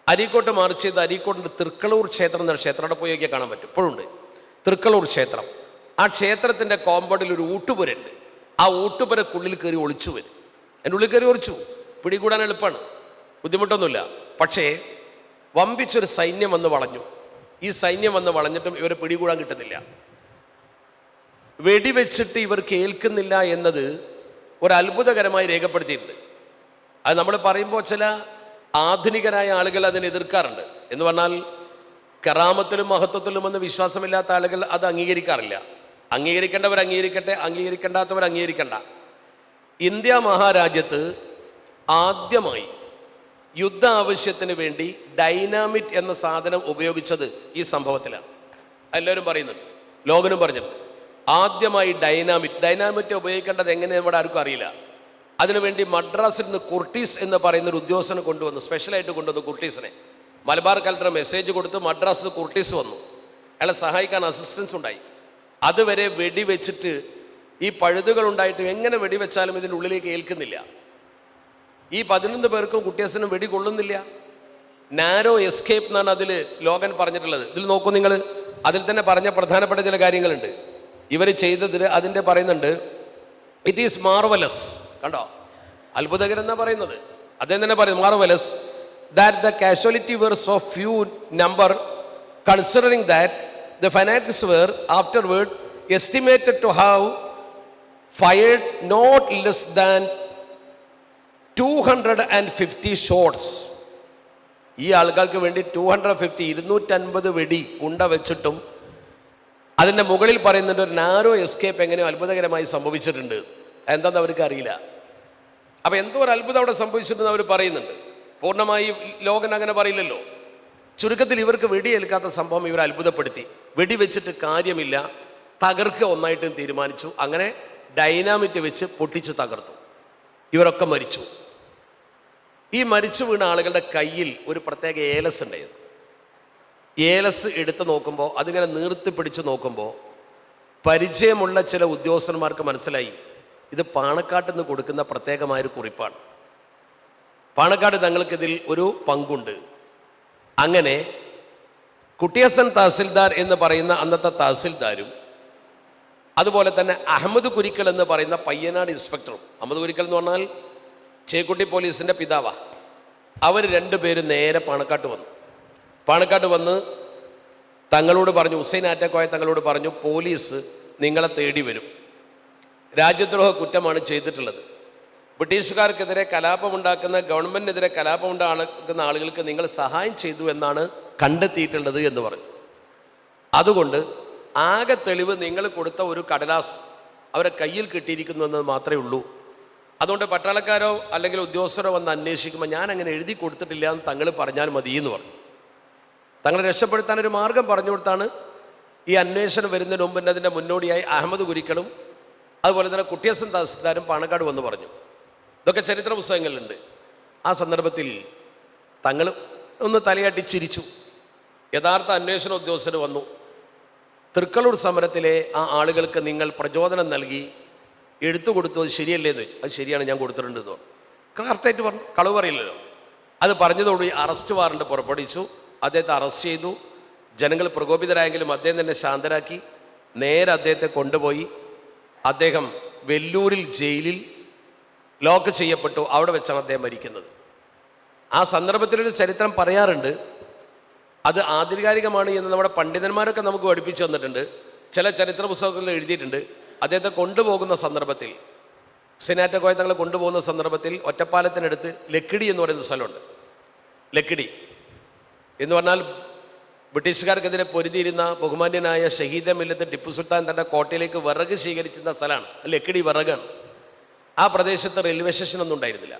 അരീക്കോട്ടിൻ്റെ തൃക്കളൂർ ക്ഷേത്രം എന്ന ക്ഷേത്രം, അവിടെ പോയി നോക്കിയാൽ കാണാൻ പറ്റും, ഇപ്പോഴുണ്ട് തൃക്കളൂർ ക്ഷേത്രം. ആ ക്ഷേത്രത്തിൻ്റെ കോമ്പൗണ്ടിൽ ഒരു ഊട്ടുപുരയുണ്ട്. ആ ഊട്ടുപുരക്കുള്ളിൽ കയറി ഒളിച്ചു വരും. എൻ്റെ ഉള്ളിൽ കയറി ഒളിച്ചു, പിടികൂടാൻ എളുപ്പമാണ്, ബുദ്ധിമുട്ടൊന്നുമില്ല. പക്ഷേ വമ്പിച്ചൊരു സൈന്യം വന്ന് വളഞ്ഞു. ഈ സൈന്യം വന്ന് വളഞ്ഞിട്ടും ഇവരെ പിടികൂടാൻ കിട്ടുന്നില്ല. വെടിവെച്ചിട്ട് ഇവർ കേൾക്കുന്നില്ല എന്നത് ഒരു അത്ഭുതകരമായി രേഖപ്പെടുത്തിയിട്ടുണ്ട്. അത് നമ്മൾ പറയുമ്പോൾ ചില ആധുനികരായ ആളുകൾ അതിനെ എതിർക്കാറുണ്ട്. എന്ന് പറഞ്ഞാൽ കറാമത്തിലും മഹത്വത്തിലുമെന്ന് വിശ്വാസമില്ലാത്ത ആളുകൾ അത് അംഗീകരിക്കാറില്ല. അംഗീകരിക്കേണ്ടവർ അംഗീകരിക്കട്ടെ, അംഗീകരിക്കേണ്ടാത്തവർ അംഗീകരിക്കണ്ട. ഇന്ത്യ മഹാരാജ്യത്ത് ആദ്യമായി യുദ്ധ ആവശ്യത്തിന് വേണ്ടി ഡൈനാമിറ്റ് എന്ന സാധനം ഉപയോഗിച്ചത് ഈ സംഭവത്തിലാണ്. എല്ലാവരും പറയുന്നുണ്ട്, ലോകനും പറഞ്ഞിട്ടുണ്ട്. ആദ്യമായി ഡൈനാമിറ്റ് ഉപയോഗിക്കേണ്ടത് എങ്ങനെയെന്ന് ഇവിടെ ആർക്കും അറിയില്ല. അതിനുവേണ്ടി മദ്രാസിൽ നിന്ന് കുർട്ടീസ് എന്ന് പറയുന്ന ഒരു ഉദ്യോഗസ്ഥനെ കൊണ്ടുവന്നു, സ്പെഷ്യലായിട്ട് കൊണ്ടുവന്നു കുർട്ടീസിനെ. മലബാർ കലക്ടർ മെസ്സേജ് കൊടുത്ത് മദ്രാസിൽ കുർട്ടീസ് വന്നു, അയാളെ സഹായിക്കാൻ അസിസ്റ്റൻസ് ഉണ്ടായി. അതുവരെ വെടിവെച്ചിട്ട് ഈ പഴുതുകൾ ഉണ്ടായിട്ട് എങ്ങനെ വെടിവെച്ചാലും ഇതിൻ്റെ ഉള്ളിലേക്ക് ഏൽക്കുന്നില്ല. ഈ 11 പേർക്കും കുട്ടിയസിനും വെടി കൊള്ളുന്നില്ല. നാരോ എസ്കേപ്പ് എന്നാണ് അതിൽ ലോകൻ പറഞ്ഞിട്ടുള്ളത്. ഇതിൽ നോക്കൂ നിങ്ങൾ, അതിൽ തന്നെ പറഞ്ഞ പ്രധാനപ്പെട്ട ചില കാര്യങ്ങളുണ്ട് ഇവർ ചെയ്തതിൽ. അതിൻ്റെ പറയുന്നുണ്ട്, ഇറ്റ് ഈസ് മാർവലസ്. കണ്ടോ, അത്ഭുതകരം എന്നാ പറയുന്നത്. അദ്ദേഹം തന്നെ പറയുന്നത് marvellous that the casualty were so few number considering that the fanatics were afterward estimated to have fired not less than 250 shots. ഈ ആൾക്കാർക്ക് വേണ്ടി 250 വെടി ഉണ്ട വെച്ചിട്ടും അതിൻ്റെ മുകളിൽ പറയുന്നുണ്ട് ഒരു നാരോ എസ്കേപ്പ് എങ്ങനെയോ അത്ഭുതകരമായി സംഭവിച്ചിട്ടുണ്ട്. എന്താണെന്ന് അവർക്ക് അറിയില്ല. അപ്പം എന്തോ ഒരു അത്ഭുതം അവിടെ സംഭവിച്ചിട്ടുണ്ടെന്ന് അവർ പറയുന്നുണ്ട്. പൂർണ്ണമായി ലോകൻ അങ്ങനെ പറയില്ലല്ലോ. ചുരുക്കത്തിൽ ഇവർക്ക് വെടിയേൽക്കാത്ത സംഭവം ഇവർ അത്ഭുതപ്പെടുത്തി. വെടിവെച്ചിട്ട് കാര്യമില്ല, തകർക്കുക ഒന്നായിട്ടും തീരുമാനിച്ചു. അങ്ങനെ ഡൈനാമിറ്റ് വെച്ച് പൊട്ടിച്ച് തകർത്തു. ഇവരൊക്കെ മരിച്ചു. ഈ മരിച്ചു വീണ ആളുകളുടെ കയ്യിൽ ഒരു പ്രത്യേക ഏലസ് ഉണ്ടായിരുന്നു. ഏലസ് എടുത്ത് നോക്കുമ്പോൾ, അതിങ്ങനെ നീർത്തി പിടിച്ച് നോക്കുമ്പോൾ പരിചയമുള്ള ചില ഉദ്യോഗസ്ഥന്മാർക്ക് മനസ്സിലായി ഇത് പാണക്കാട്ട് നിന്ന് കൊടുക്കുന്ന പ്രത്യേകമായൊരു കുറിപ്പാണ്. പാണക്കാട് തങ്ങൾക്കിതിൽ ഒരു പങ്കുണ്ട്. അങ്ങനെ കുട്ടിയസൻ തഹസിൽദാർ എന്ന് പറയുന്ന അന്നത്തെ തഹസിൽദാരും അതുപോലെ തന്നെ അഹമ്മദ് കുരിക്കൽ എന്ന് പറയുന്ന പയ്യനാട് ഇൻസ്പെക്ടറും, അഹമ്മദ് കുരിക്കൽ എന്ന് പറഞ്ഞാൽ ചേക്കുട്ടി പോലീസിൻ്റെ പിതാവാണ്, അവർ രണ്ടുപേരും നേരെ പാണക്കാട്ട് വന്നു. പാണക്കാട്ട് വന്ന് തങ്ങളോട് പറഞ്ഞു, ഹുസൈൻ ആറ്റക്കോയ തങ്ങളോട് പറഞ്ഞു, പോലീസ് നിങ്ങളെ തേടി വരും, രാജ്യദ്രോഹ കുറ്റമാണ് ചെയ്തിട്ടുള്ളത്, ബ്രിട്ടീഷുകാർക്കെതിരെ കലാപമുണ്ടാക്കുന്ന, ഗവൺമെൻറ്റിനെതിരെ കലാപമുണ്ടാക്കുന്ന ആളുകൾക്ക് നിങ്ങൾ സഹായം ചെയ്തു എന്നാണ് കണ്ടെത്തിയിട്ടുള്ളത് എന്ന് പറഞ്ഞു. അതുകൊണ്ട് ആകെ തെളിവ് നിങ്ങൾ കൊടുത്ത ഒരു കടലാസ് അവരെ കയ്യിൽ കിട്ടിയിരിക്കുന്നു എന്നത് മാത്രമേ ഉള്ളൂ. അതുകൊണ്ട് പട്ടാളക്കാരോ അല്ലെങ്കിൽ ഉദ്യോഗസ്ഥരോ വന്ന് അന്വേഷിക്കുമ്പോൾ ഞാൻ അങ്ങനെ എഴുതി കൊടുത്തിട്ടില്ല എന്ന് തങ്ങൾ പറഞ്ഞാൽ മതി എന്ന് പറഞ്ഞു. തങ്ങളെ രക്ഷപ്പെടുത്താൻ ഒരു മാർഗം പറഞ്ഞു കൊടുത്താണ് ഈ അന്വേഷണം വരുന്നതിന് മുമ്പ് തന്നെ അതിൻ്റെ മുന്നോടിയായി അഹമ്മദ് കുരിക്കലും അതുപോലെ തന്നെ കുട്ടിയസൻ തഹസിൽദാരും പാണക്കാട് വന്ന് പറഞ്ഞു. ഇതൊക്കെ ചരിത്ര പുസ്തകങ്ങളിലുണ്ട്. ആ സന്ദർഭത്തിൽ തങ്ങൾ ഒന്ന് തലയാട്ടി ചിരിച്ചു. യഥാർത്ഥ അന്വേഷണ ഉദ്യോഗസ്ഥർ വന്നു. തൃക്കളൂർ സമരത്തിലെ ആ ആളുകൾക്ക് നിങ്ങൾ പ്രചോദനം നൽകി എടുത്തു കൊടുത്തു, അത് ശരിയല്ലേ എന്ന് ചോദിച്ചു. അത് ശരിയാണ്, ഞാൻ കൊടുത്തിട്ടുണ്ട് എന്ന് പറഞ്ഞു. കറക്റ്റായിട്ട് പറഞ്ഞു, കളവ് പറയില്ലല്ലോ. അത് പറഞ്ഞതോടുകൂടി അറസ്റ്റ് വാറണ്ട് പുറപ്പെടുവിച്ചു. അദ്ദേഹത്തെ അറസ്റ്റ് ചെയ്തു. ജനങ്ങൾ പ്രകോപിതരായെങ്കിലും അദ്ദേഹം തന്നെ ശാന്തരാക്കി. നേരെ അദ്ദേഹത്തെ കൊണ്ടുപോയി അദ്ദേഹം വെല്ലൂരിൽ ജയിലിൽ ലോക്ക് ചെയ്യപ്പെട്ടു. അവിടെ വെച്ചാണ് അദ്ദേഹം മരിക്കുന്നത്. ആ സന്ദർഭത്തിലൊരു ചരിത്രം പറയാറുണ്ട്. അത് ആധികാരികമാണ് എന്ന് നമ്മുടെ പണ്ഡിതന്മാരൊക്കെ നമുക്ക് പഠിപ്പിച്ചു തന്നിട്ടുണ്ട്. ചില ചരിത്ര പുസ്തകങ്ങളിൽ എഴുതിയിട്ടുണ്ട്. അദ്ദേഹത്തെ കൊണ്ടുപോകുന്ന സന്ദർഭത്തിൽ, ഹുസൈനാറ്റക്കോയ തങ്ങളെ കൊണ്ടുപോകുന്ന സന്ദർഭത്തിൽ ഒറ്റപ്പാലത്തിനടുത്ത് ലക്കിടി എന്ന് പറയുന്ന സ്ഥലമുണ്ട്. ലക്കിടി എന്ന് പറഞ്ഞാൽ ബ്രിട്ടീഷുകാർക്കെതിരെ പൊരുതിയിരുന്ന ബഹുമാന്യനായ ഷഹീദ മില്ലത്ത് ടിപ്പു സുൽത്താൻ തൻ്റെ കോട്ടയിലേക്ക് വിറക് സ്വീകരിച്ചിരുന്ന സ്ഥലമാണ് ലക്കിടി. വിറകാണ്. ആ പ്രദേശത്ത് റെയിൽവേ സ്റ്റേഷനൊന്നും ഉണ്ടായിരുന്നില്ല.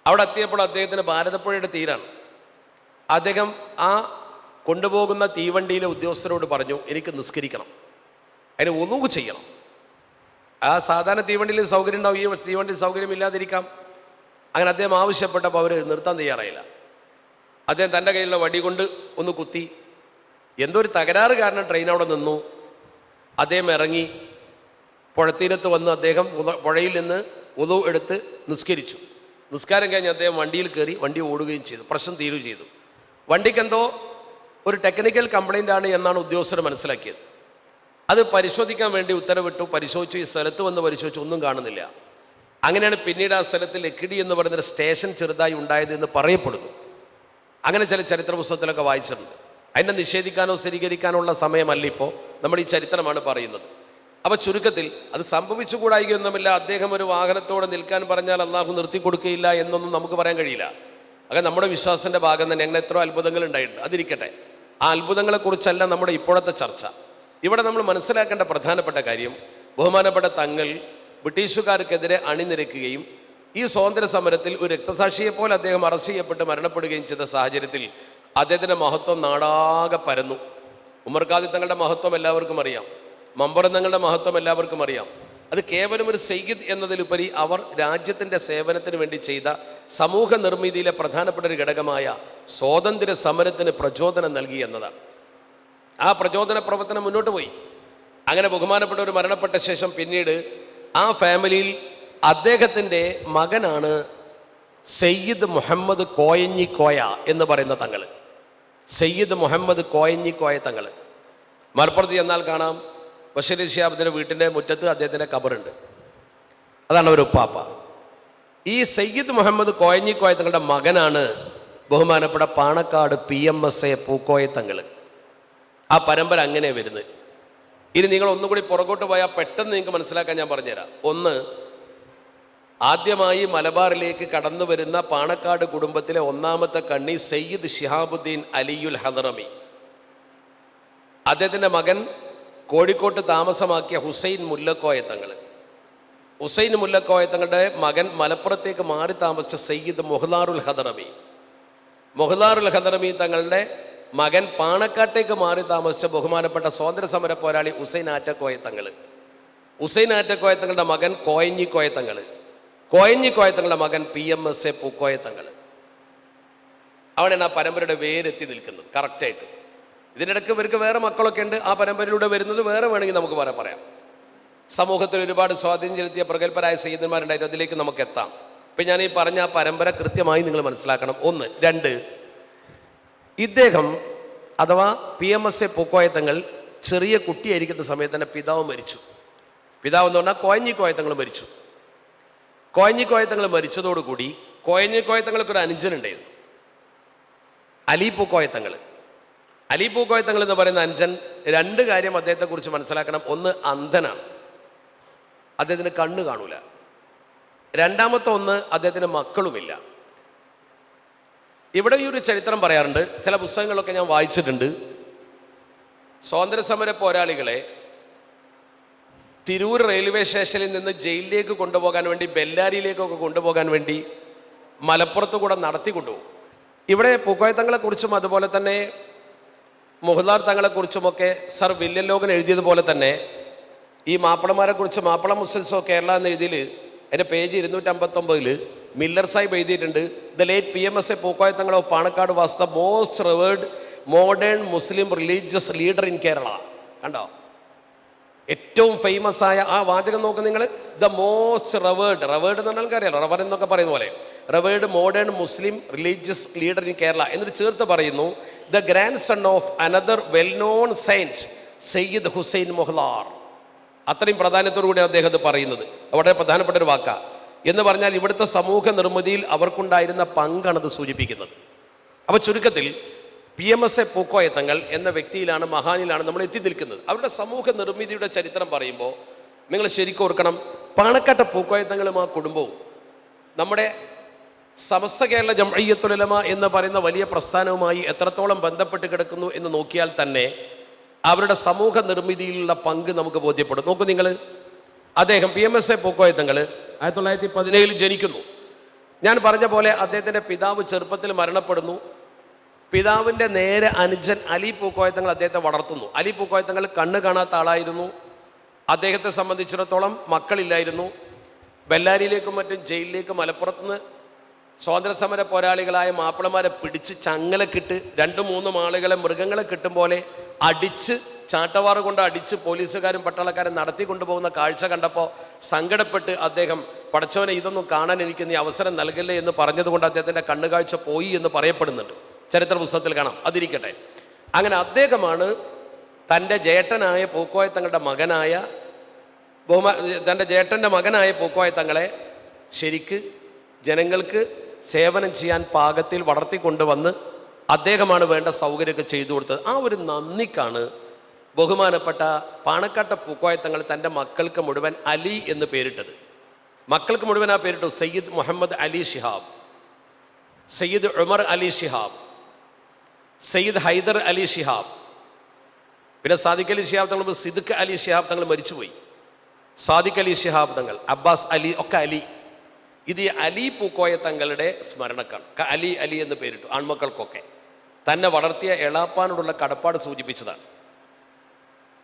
അവിടെ എത്തിയപ്പോൾ അദ്ദേഹത്തിന് ഭാരതപ്പുഴയുടെ തീരാണ്. അദ്ദേഹം ആ കൊണ്ടുപോകുന്ന തീവണ്ടിയിലെ ഉദ്യോഗസ്ഥരോട് പറഞ്ഞു, എനിക്ക് നിസ്കരിക്കണം, അതിന് ഒന്നുകു ചെയ്യണം. ആ സാധാരണ തീവണ്ടിയിൽ സൗകര്യം ഉണ്ടാവും, ഈ തീവണ്ടി സൗകര്യം ഇല്ലാതിരിക്കാം. അങ്ങനെ അദ്ദേഹം ആവശ്യപ്പെട്ടപ്പോൾ അവർ നിർത്താൻ തയ്യാറായില്ല. അദ്ദേഹം തൻ്റെ കയ്യിലുള്ള വടി കൊണ്ട് ഒന്ന് കുത്തി. എന്തോ ഒരു തകരാറ് കാരണം ട്രെയിൻ അവിടെ നിന്നു. അദ്ദേഹം ഇറങ്ങി പുഴത്തീരത്ത് വന്ന് അദ്ദേഹം പുഴയിൽ നിന്ന് ഉദു എടുത്ത് നിസ്കരിച്ചു. നിസ്കാരം കഴിഞ്ഞ് അദ്ദേഹം വണ്ടിയിൽ കയറി വണ്ടി ഓടുകയും ചെയ്തു. പ്രശ്നം തീരുകയും ചെയ്തു. വണ്ടിക്കെന്തോ ഒരു ടെക്നിക്കൽ കംപ്ലൈൻ്റ് ആണ് എന്നാണ് ഉദ്യോഗസ്ഥർ മനസ്സിലാക്കിയത്. അത് പരിശോധിക്കാൻ വേണ്ടി ഉത്തരവിട്ടു. പരിശോധിച്ചു. ഈ സ്ഥലത്ത് വന്ന് പരിശോധിച്ചു, ഒന്നും കാണുന്നില്ല. അങ്ങനെയാണ് പിന്നീട് ആ സ്ഥലത്ത് ലക്കിടി എന്ന് പറയുന്നൊരു സ്റ്റേഷൻ ചെറുതായി ഉണ്ടായത് എന്ന് പറയപ്പെടുന്നു. അങ്ങനെ ചില ചരിത്ര പുസ്തകത്തിലൊക്കെ വായിച്ചിട്ടുണ്ട്. അതിനെ നിഷേധിക്കാനോ സ്ഥിരീകരിക്കാനോ ഉള്ള സമയമല്ല ഇപ്പോൾ. നമ്മൾ ഈ ചരിത്രമാണ് പറയുന്നത്. അപ്പോൾ ചുരുക്കത്തിൽ അത് സംഭവിച്ചുകൂടായികയൊന്നുമില്ല. അദ്ദേഹം ഒരു വാഹനത്തോടെ നിൽക്കാൻ പറഞ്ഞാൽ അള്ളാഹു നിർത്തിക്കൊടുക്കുകയില്ല എന്നൊന്നും നമുക്ക് പറയാൻ കഴിയില്ല. അങ്ങനെ നമ്മുടെ വിശ്വാസത്തിൻ്റെ ഭാഗം തന്നെ. അങ്ങനെ എത്രയോ അത്ഭുതങ്ങൾ ഉണ്ടായിട്ടുണ്ട്. അതിരിക്കട്ടെ, ആ അത്ഭുതങ്ങളെക്കുറിച്ചല്ല നമ്മുടെ ഇപ്പോഴത്തെ ചർച്ച. ഇവിടെ നമ്മൾ മനസ്സിലാക്കേണ്ട പ്രധാനപ്പെട്ട കാര്യം, ബഹുമാനപ്പെട്ട തങ്ങൾ ബ്രിട്ടീഷുകാർക്കെതിരെ അണിനിരക്കുകയും ഈ സ്വാതന്ത്ര്യ സമരത്തിൽ ഒരു രക്തസാക്ഷിയെ പോലെ അദ്ദേഹം അറസ്റ്റ് ചെയ്യപ്പെട്ട് മരണപ്പെടുകയും ചെയ്ത സാഹചര്യത്തിൽ അദ്ദേഹത്തിൻ്റെ മഹത്വം നാടാകെ പരന്നു. ഉമർ ഖാദി തങ്ങളുടെ മഹത്വം എല്ലാവർക്കും അറിയാം, മമ്പറം തങ്ങളുടെ മഹത്വം എല്ലാവർക്കും അറിയാം. അത് കേവലം ഒരു സയ്യിദ് എന്നതിലുപരി അവർ രാജ്യത്തിൻ്റെ സേവനത്തിന് വേണ്ടി ചെയ്ത സമൂഹ നിർമ്മിതിയിലെ പ്രധാനപ്പെട്ട ഒരു ഘടകമായ സ്വാതന്ത്ര്യ സമരത്തിന് പ്രചോദനം നൽകി എന്നതാണ്. ആ പ്രചോദന പ്രവർത്തനം മുന്നോട്ട് പോയി. അങ്ങനെ ബഹുമാനപ്പെട്ടവർ മരണപ്പെട്ട ശേഷം പിന്നീട് ആ ഫാമിലിയിൽ അദ്ദേഹത്തിൻ്റെ മകനാണ് സയ്യിദ് മുഹമ്മദ് കോയഞ്ഞിക്കോയ എന്ന് പറയുന്ന തങ്ങൾ. സയ്യിദ് മുഹമ്മദ് കോയഞ്ഞിക്കോയ തങ്ങൾ. മലപ്പുറത്ത് ചെന്നാൽ കാണാം, ബഷീർ ശിഹാബിൻ്റെ വീട്ടിൻ്റെ മുറ്റത്ത് അദ്ദേഹത്തിൻ്റെ ഖബറുണ്ട്. അതാണ് ഒരു ഉപ്പാപ്പ. ഈ സയ്യിദ് മുഹമ്മദ് കോയഞ്ഞിക്കോയ തങ്ങളുടെ മകനാണ് ബഹുമാനപ്പെട്ട പാണക്കാട് PMSA പൂക്കോയ തങ്ങൾ. ആ പരമ്പര അങ്ങനെ വരുന്നത്. ഇനി നിങ്ങൾ ഒന്നുകൂടി പുറകോട്ട് പോയാൽ പെട്ടെന്ന് നിങ്ങൾക്ക് മനസ്സിലാക്കാൻ ഞാൻ പറഞ്ഞുതരാം. ഒന്ന്, ആദ്യമായി മലബാറിലേക്ക് കടന്നു വരുന്ന പാണക്കാട് കുടുംബത്തിലെ ഒന്നാമത്തെ കണ്ണി സയ്യിദ് ശിഹാബുദ്ദീൻ അലിയുൽ ഹദറമി. അദ്ദേഹത്തിൻ്റെ മകൻ കോഴിക്കോട്ട് താമസമാക്കിയ ഹുസൈൻ മുല്ലക്കോയ തങ്ങൾ. ഹുസൈൻ മുല്ലക്കോയ തങ്ങളുടെ മകൻ മലപ്പുറത്തേക്ക് മാറി താമസിച്ച സയ്യിദ് മുഹ്ലാറുൽ ഹദറമി. മുഹ്ലാറുൽ ഹദറമി തങ്ങളുടെ മകൻ പാണക്കാട്ടേക്ക് മാറി താമസിച്ച ബഹുമാനപ്പെട്ട സ്വാതന്ത്ര്യ സമര പോരാളി ഹുസൈൻ ആറ്റക്കോയ തങ്ങൾ. ഹുസൈൻ ആറ്റക്കോയ തങ്ങളുടെ മകൻ കോയഞ്ഞിക്കോയ തങ്ങൾ. കോയഞ്ഞിക്കോയ തങ്ങളുടെ മകൻ PMSA പൂക്കോയ തങ്ങൾ. അവിടെയാണ് ആ പരമ്പരയുടെ വേരെത്തി നിൽക്കുന്നത് കറക്റ്റായിട്ട്. ഇതിനിടയ്ക്ക് ഇവർക്ക് വേറെ മക്കളൊക്കെ ഉണ്ട്. ആ പരമ്പരയിലൂടെ വരുന്നത് വേറെ വേണമെങ്കിൽ നമുക്ക് പറയാം. സമൂഹത്തിൽ ഒരുപാട് സ്വാധീനം ചെലുത്തിയ പ്രഗത്ഭരായ സയ്യിദന്മാരുണ്ടായിട്ട് അതിലേക്ക് നമുക്ക് എത്താം. ഇപ്പം ഞാൻ ഈ പറഞ്ഞ ആ പരമ്പര കൃത്യമായി നിങ്ങൾ മനസ്സിലാക്കണം. ഒന്ന്. രണ്ട്, ഇദ്ദേഹം അഥവാ PMSA പൂക്കോയ തങ്ങൾ ചെറിയ കുട്ടിയായിരിക്കുന്ന സമയത്ത് തന്നെ പിതാവ് മരിച്ചു. പിതാവ് എന്ന് പറഞ്ഞാൽ കോയഞ്ഞിക്കോയ തങ്ങൾ മരിച്ചു. കോയഞ്ഞിക്കോയ തങ്ങൾ മരിച്ചതോടുകൂടി കോയഞ്ഞിക്കോയ തങ്ങൾക്കൊരു അനുജനുണ്ടായിരുന്നു, അലി പൂക്കോയ തങ്ങൾ. അലി പൂക്കോയ തങ്ങൾ എന്ന് പറയുന്ന അനുജൻ രണ്ട് കാര്യം അദ്ദേഹത്തെക്കുറിച്ച് മനസ്സിലാക്കണം. ഒന്ന്, അന്ധനാണ്, അദ്ദേഹത്തിന് കണ്ണ് കാണൂല. രണ്ടാമത്തെ ഒന്ന്, അദ്ദേഹത്തിന് മക്കളുമില്ല. ഇവിടെ ഈ ഒരു ചരിത്രം പറയാറുണ്ട്. ചില പുസ്തകങ്ങളൊക്കെ ഞാൻ വായിച്ചിട്ടുണ്ട്. സ്വാതന്ത്ര്യ സമര പോരാളികളെ തിരൂർ റെയിൽവേ സ്റ്റേഷനിൽ നിന്ന് ജയിലിലേക്ക് കൊണ്ടുപോകാൻ വേണ്ടി, ബെല്ലാരിയിലേക്കൊക്കെ കൊണ്ടുപോകാൻ വേണ്ടി മലപ്പുറത്ത് കൂടെ നടത്തി കൊണ്ടുപോകും. ഇവിടെ പൂക്കോയ തങ്ങളെക്കുറിച്ചും അതുപോലെ തന്നെ മുഹ്ലാർ തങ്ങളെക്കുറിച്ചുമൊക്കെ സർ വില്യം ലോഗൻ എഴുതിയതുപോലെ തന്നെ ഈ മാപ്പിളമാരെക്കുറിച്ച് മാപ്പിള മുസ്ലിംസ് ഓഫ് കേരള എന്ന എഴുതിയിൽ എൻ്റെ പേജ് 259 മില്ലർ സാഹിബ് എഴുതിയിട്ടുണ്ട്. The late PMSA Pookoya Thangal of Panakkad was the most reward modern Muslim religious leader in Kerala. കണ്ടോ, ഏറ്റവും ഫേമസ് ആയ ആ വാചകം നോക്ക് നിങ്ങൾ. ദ മോസ്റ്റ് റവേർഡ് എന്ന് പറഞ്ഞാൽ അറിയാലോ, റവർ എന്നൊക്കെ പറയുന്ന പോലെ, revered modern Muslim religious leader in Kerala എന്നിട്ട് ചേർത്ത് പറയുന്നു the grandson of another well known saint Sayyid Hussain Muhlar. അത്രയും പ്രാധാന്യത്തോടു കൂടി അദ്ദേഹം അത് പറയുന്നത് വളരെ പ്രധാനപ്പെട്ട ഒരു വാക്കാണ്. എന്ന് പറഞ്ഞാൽ ഇവിടുത്തെ സമൂഹ നിർമ്മിതിയിൽ അവർക്കുണ്ടായിരുന്ന പങ്കാണത് സൂചിപ്പിക്കുന്നത്. അപ്പോൾ ചുരുക്കത്തിൽ PMSA പൂക്കോയ തങ്ങൾ എന്ന വ്യക്തിയിലാണ്, മഹാനിലാണ് നമ്മൾ എത്തി നിൽക്കുന്നത്. അവരുടെ സമൂഹ നിർമ്മിതിയുടെ ചരിത്രം പറയുമ്പോൾ നിങ്ങൾ ശരിക്കും ഓർക്കണം, പാണക്കാട്ടെ പൂക്കോയ തങ്ങളും ആ കുടുംബവും നമ്മുടെ സമസ്ത കേരള ജംഇയ്യത്തുൽ ഉലമ എന്ന് പറയുന്ന വലിയ പ്രസ്ഥാനവുമായി എത്രത്തോളം ബന്ധപ്പെട്ട് കിടക്കുന്നു എന്ന് നോക്കിയാൽ തന്നെ അവരുടെ സമൂഹ നിർമ്മിതിയിലുള്ള പങ്ക് നമുക്ക് ബോധ്യപ്പെടും. നോക്കൂ നിങ്ങൾ, അദ്ദേഹം PMSA പൂക്കോയ തങ്ങൾ 1917 ജനിക്കുന്നു. ഞാൻ പറഞ്ഞ പോലെ അദ്ദേഹത്തിൻ്റെ പിതാവ് ചെറുപ്പത്തിൽ മരണപ്പെടുന്നു. പിതാവിൻ്റെ നേരെ അനുജൻ അലി പൂക്കോയ തങ്ങൾ അദ്ദേഹത്തെ വളർത്തുന്നു. അലി പൂക്കോയ തങ്ങൾ കണ്ണ് കാണാത്ത ആളായിരുന്നു. അദ്ദേഹത്തെ സംബന്ധിച്ചിടത്തോളം മക്കളില്ലായിരുന്നു. ബെല്ലാരിയിലേക്കും മറ്റും ജയിലിലേക്കും മലപ്പുറത്തുനിന്ന് സ്വാതന്ത്ര്യ സമര പോരാളികളായ മാപ്പിളമാരെ പിടിച്ച് ചങ്ങലക്കിട്ട് 2-3 ആളുകളെ മൃഗങ്ങളെ കിട്ടും പോലെ അടിച്ച്, ചാട്ടവാറ് കൊണ്ട് അടിച്ച് പോലീസുകാരും പട്ടാളക്കാരും നടത്തി കൊണ്ടുപോകുന്ന കാഴ്ച കണ്ടപ്പോൾ സങ്കടപ്പെട്ട് അദ്ദേഹം, പടച്ചവനെ ഇതൊന്നും കാണാൻ എനിക്ക് നീ അവസരം നൽകല്ലേ എന്ന് പറഞ്ഞതുകൊണ്ട് അദ്ദേഹത്തിൻ്റെ കണ്ണുകാഴ്ച പോയി എന്ന് പറയപ്പെടുന്നുണ്ട്, ചരിത്ര പുസ്തകത്തിൽ കാണാം. അതിരിക്കട്ടെ, അങ്ങനെ അദ്ദേഹമാണ് തൻ്റെ ജേട്ടനായ പൂക്കോയ തങ്ങളുടെ മകനായ തൻ്റെ ജേട്ടൻ്റെ മകനായ പൂക്കോയ തങ്ങളെ ശരിക്ക് ജനങ്ങൾക്ക് സേവനം ചെയ്യാൻ പാകത്തിൽ വളർത്തിക്കൊണ്ടുവന്ന് അദ്ദേഹമാണ് വേണ്ട സൗകര്യമൊക്കെ ചെയ്തു കൊടുത്തത്. ആ ഒരു നന്ദിക്കാണ് ബഹുമാനപ്പെട്ട പാണക്കാട്ട പൂക്കോയത്തങ്ങൾ തൻ്റെ മക്കൾക്ക് മുഴുവൻ അലി എന്ന് പേരിട്ടത്. മക്കൾക്ക് മുഴുവൻ ആ പേരിട്ടു. സയ്യിദ് മുഹമ്മദ് അലി ശിഹാബ്, സയ്യിദ് ഉമർ അലി ശിഹാബ്, സയ്യിദ് ഹൈദർ അലി ശിഹാബ്. പിന്നെ സാദിഖ് അലി ശിഹാബ് തങ്ങൾ, സിദ്ദിഖ് അലി ശിഹാബ് തങ്ങൾ മരിച്ചുപോയി. സാദിഖ് അലി ശിഹാബ് തങ്ങൾ, അബ്ബാസ് അലി, ഒക്കെ അലി. ഇത് ഈ അലി പൂക്കോയ തങ്ങളുടെ സ്മരണക്കാണ്. അലി അലി എന്ന് പേരിട്ടു. ആൺമക്കൾക്കൊക്കെ തന്നെ വളർത്തിയ എളാപ്പാനോടുള്ള കടപ്പാട് സൂചിപ്പിച്ചതാണ്.